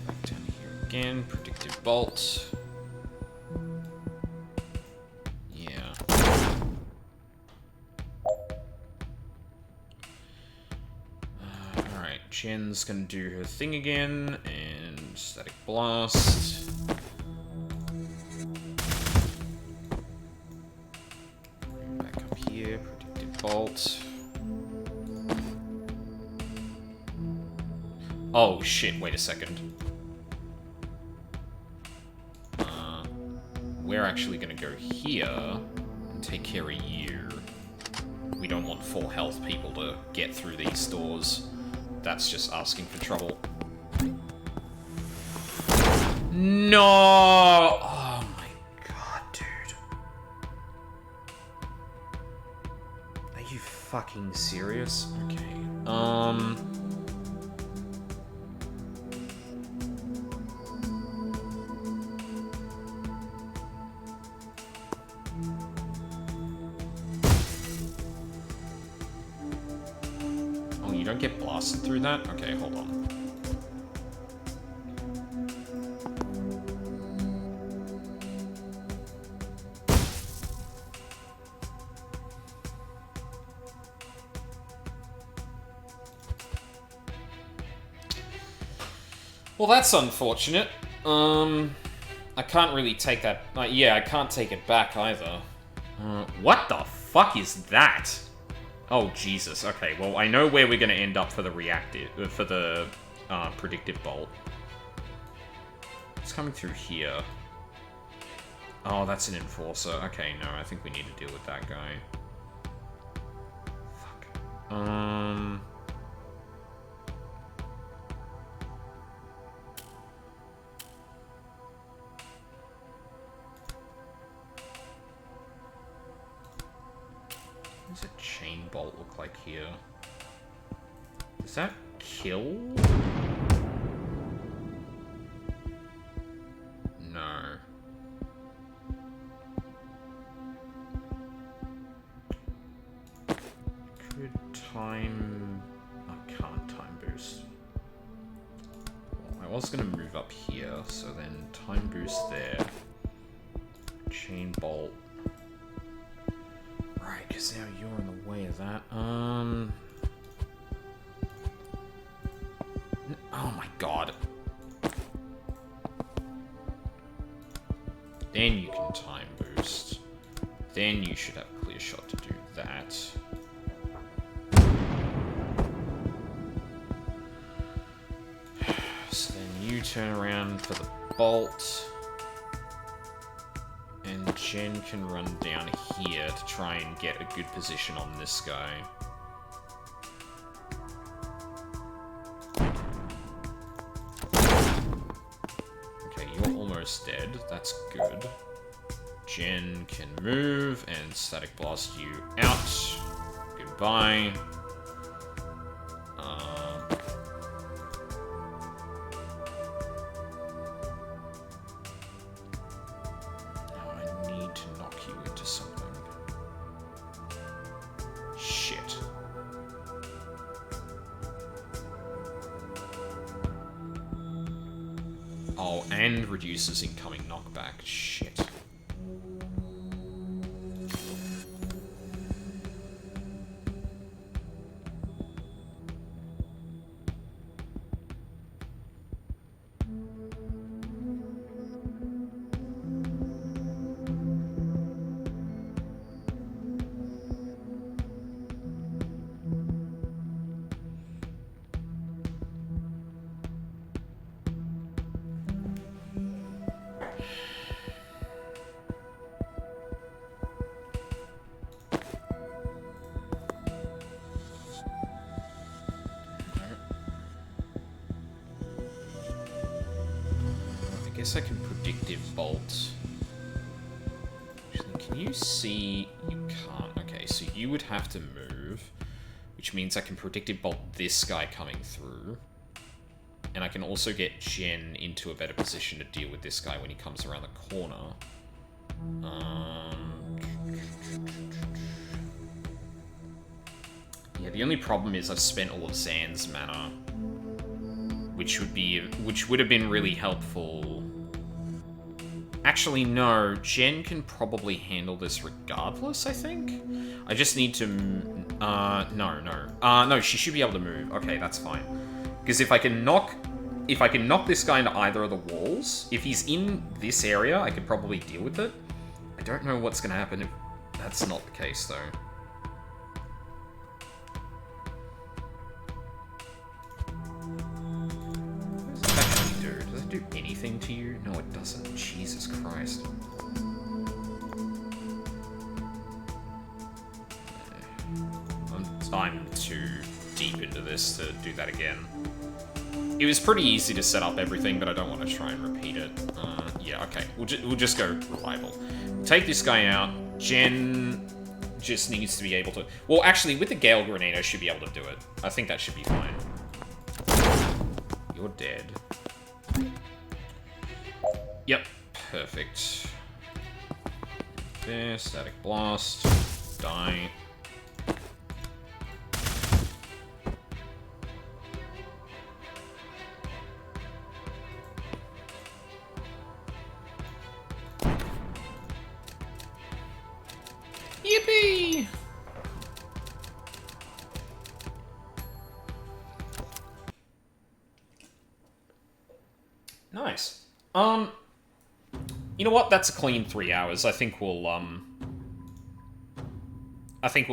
Back down here again. Predictive bolt. Jen's gonna do her thing again, and static blast. Back up here, predictive bolt. Oh shit, wait a second. We're actually gonna go here and take care of you. We don't want full health people to get through these doors. That's just asking for trouble. No! Oh my god, dude. Are you fucking serious? Okay. Oh, you don't get blasted through that? Okay, hold on. Well, that's unfortunate. I can't really take that... yeah, I can't take it back either. What the fuck is that? Oh, Jesus. Okay, well, I know where we're going to end up for the predictive bolt. It's coming through here. Oh, that's an enforcer. Okay, no, I think we need to deal with that guy. Fuck. What does a chain bolt look like here? Does that kill? No. Could time... I can't time boost. Well, I was going to move up here, so then time boost there. Chain bolt. Right, because now you're in the way of that. Oh my god. Then you can time boost. Then you should have a clear shot to do that. So then you turn around for the bolt. And Jen can run down here to try and get a good position on this guy. Okay, you're almost dead. That's good. Jen can move and static blast you out. Goodbye. Oh, and reduces incoming knockback. Shit. guess I can predictive bolt. Actually, can you see? You can't. Okay, so you would have to move, which means I can predictive bolt this guy coming through. And I can also get Jen into a better position to deal with this guy when he comes around the corner. Yeah, the only problem is I've spent all of Zan's mana, which would have been really helpful. Actually, no, Jen can probably handle this regardless, I think. I just need to... no, she should be able to move. Okay, that's fine. Because if I can knock this guy into either of the walls, if he's in this area, I could probably deal with it. I don't know what's going to happen if that's not the case, though. What does it actually do? Does it do anything to you? No, it doesn't. Jesus Christ. I'm too deep into this to do that again. It was pretty easy to set up everything, but I don't want to try and repeat it. Yeah, okay. We'll just go reliable. Take this guy out. Jen just needs to be able to... Well, actually, with the Gale Grenade, I should be able to do it. I think that should be fine. You're dead. Yep, perfect. There, Static Blast. Die. Yippee! Nice. You know what? That's a clean 3 hours. I think we'll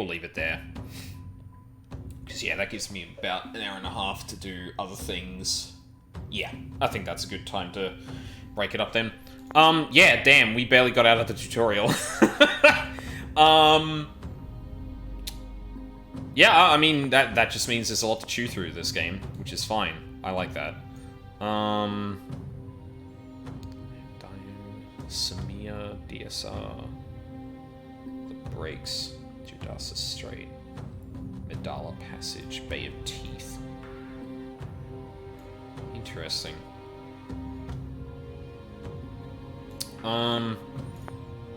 leave it there. Because, yeah, that gives me about an hour and a half to do other things. Yeah, I think that's a good time to break it up then. Yeah, damn, we barely got out of the tutorial. Yeah, I mean, that just means there's a lot to chew through this game, which is fine. I like that. Samia, DSR, the Breaks, Judasa Strait, Medalla Passage, Bay of Teeth. Interesting.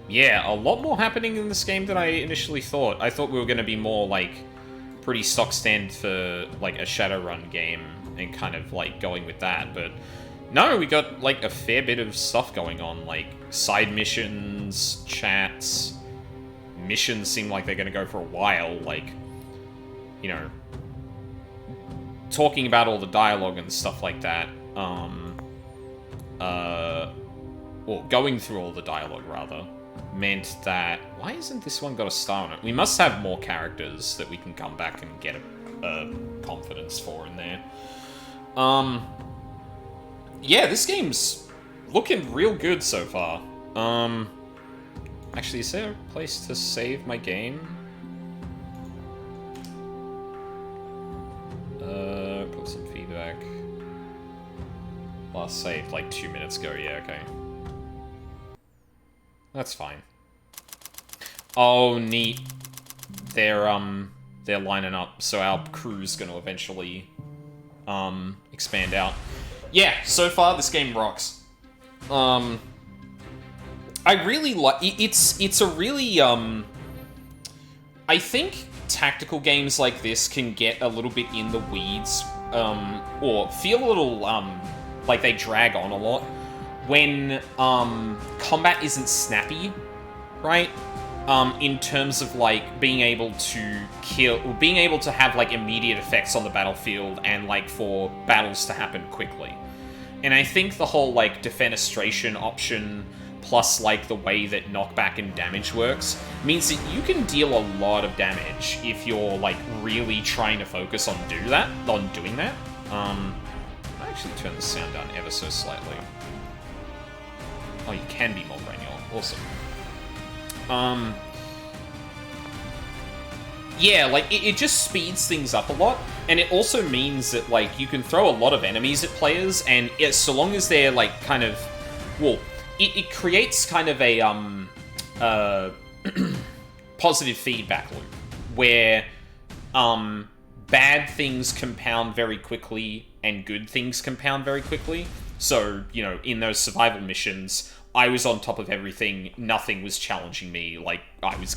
Yeah, a lot more happening in this game than I initially thought. I thought we were going to be more, like, pretty stock stand for, like, a Shadowrun game and kind of, like, going with that, but no, we got, like, a fair bit of stuff going on, like, side missions, chats, missions seem like they're going to go for a while, like, you know, talking about all the dialogue and stuff like that, well, going through all the dialogue, rather, meant that... Why isn't this one got a star on it? We must have more characters that we can come back and get a confidence for in there. Yeah, this game's looking real good so far. Actually, is there a place to save my game? Put some feedback. Last saved like 2 minutes ago, yeah, okay. That's fine. Oh, neat. They're lining up, so our crew's gonna eventually, expand out. Yeah, so far this game rocks. I really like... It's a really, I think tactical games like this can get a little bit in the weeds, or feel a little, like they drag on a lot when, combat isn't snappy, right? In terms of, like, being able to kill... Being able to have, like, immediate effects on the battlefield and, like, for battles to happen quickly. And I think the whole, like, defenestration option, plus, like, the way that knockback and damage works, means that you can deal a lot of damage if you're, like, really trying to focus on doing that. I actually turn the sound down ever so slightly. Oh, you can be more granular. Awesome. Yeah, like, it just speeds things up a lot, and it also means that, like, you can throw a lot of enemies at players, and so long as they're, like, kind of well, it creates kind of a positive feedback loop where bad things compound very quickly and good things compound very quickly. So, you know, in those survival missions, I was on top of everything, nothing was challenging me, like, I was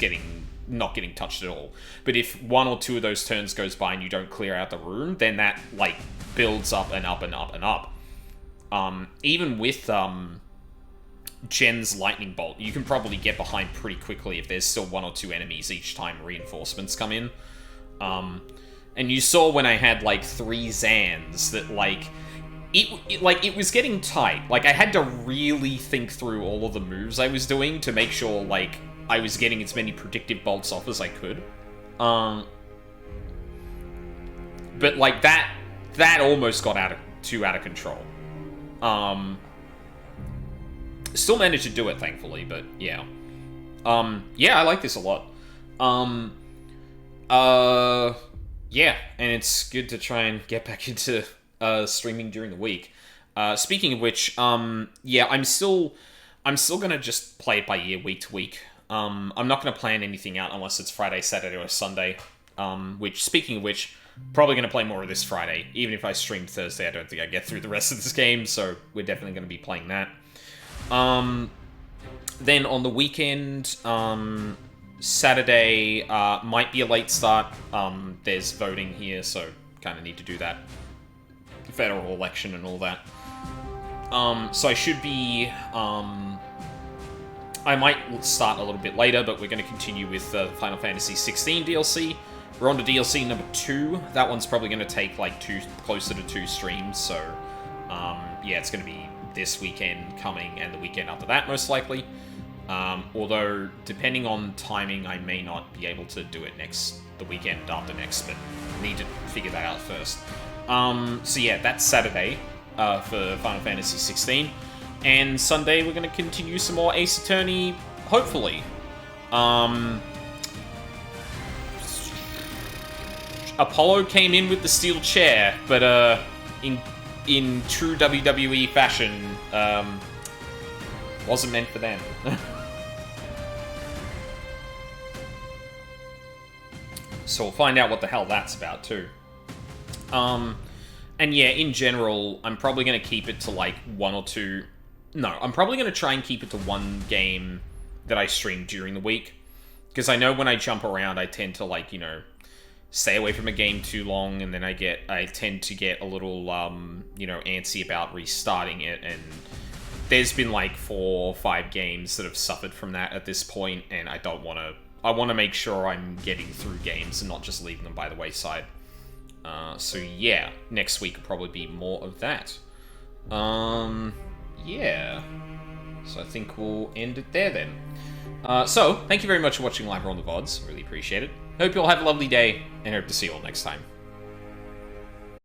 not getting touched at all. But if one or two of those turns goes by and you don't clear out the room, then that, like, builds up and up and up and up. Even with, Jen's lightning bolt, you can probably get behind pretty quickly if there's still one or two enemies each time reinforcements come in. And you saw when I had, like, 3 Zans that, like, it was getting tight. Like, I had to really think through all of the moves I was doing to make sure, like, I was getting as many predictive bolts off as I could. But, like, that almost got out of control. Still managed to do it, thankfully, but yeah. Yeah, I like this a lot. Yeah, and it's good to try and get back into streaming during the week. Speaking of which, yeah, I'm still gonna just play it by ear, week to week. I'm not gonna plan anything out unless it's Friday, Saturday, or Sunday. Which, speaking of which, probably gonna play more of this Friday. Even if I stream Thursday, I don't think I get through the rest of this game, so we're definitely gonna be playing that. Then on the weekend, Saturday, might be a late start. There's voting here, so kind of need to do that. Federal election and all that. So I should be, I might start a little bit later, but we're going to continue with Final Fantasy 16 DLC. We're on to DLC number 2. That one's probably going to take, like, closer to 2 streams, so, yeah, it's going to be this weekend coming and the weekend after that, most likely. Although, depending on timing, I may not be able to do it the weekend after next, but need to figure that out first. So yeah, that's Saturday for Final Fantasy 16. And Sunday, we're going to continue some more Ace Attorney, hopefully. Apollo came in with the steel chair, but in true WWE fashion, wasn't meant for them. So we'll find out what the hell that's about, too. And yeah, in general, I'm probably going to keep it to, like, 1 or 2... No, I'm probably going to try and keep it to 1 game that I stream during the week. Because I know when I jump around, I tend to, like, you know, stay away from a game too long, and then I tend to get a little, you know, antsy about restarting it, and there's been, like, 4 or 5 games that have suffered from that at this point, and I don't want to... I want to make sure I'm getting through games and not just leaving them by the wayside. So yeah, next week will probably be more of that. Yeah. So I think we'll end it there then. So, thank you very much for watching live or on the VODs. Really appreciate it. Hope you all have a lovely day, and hope to see you all next time.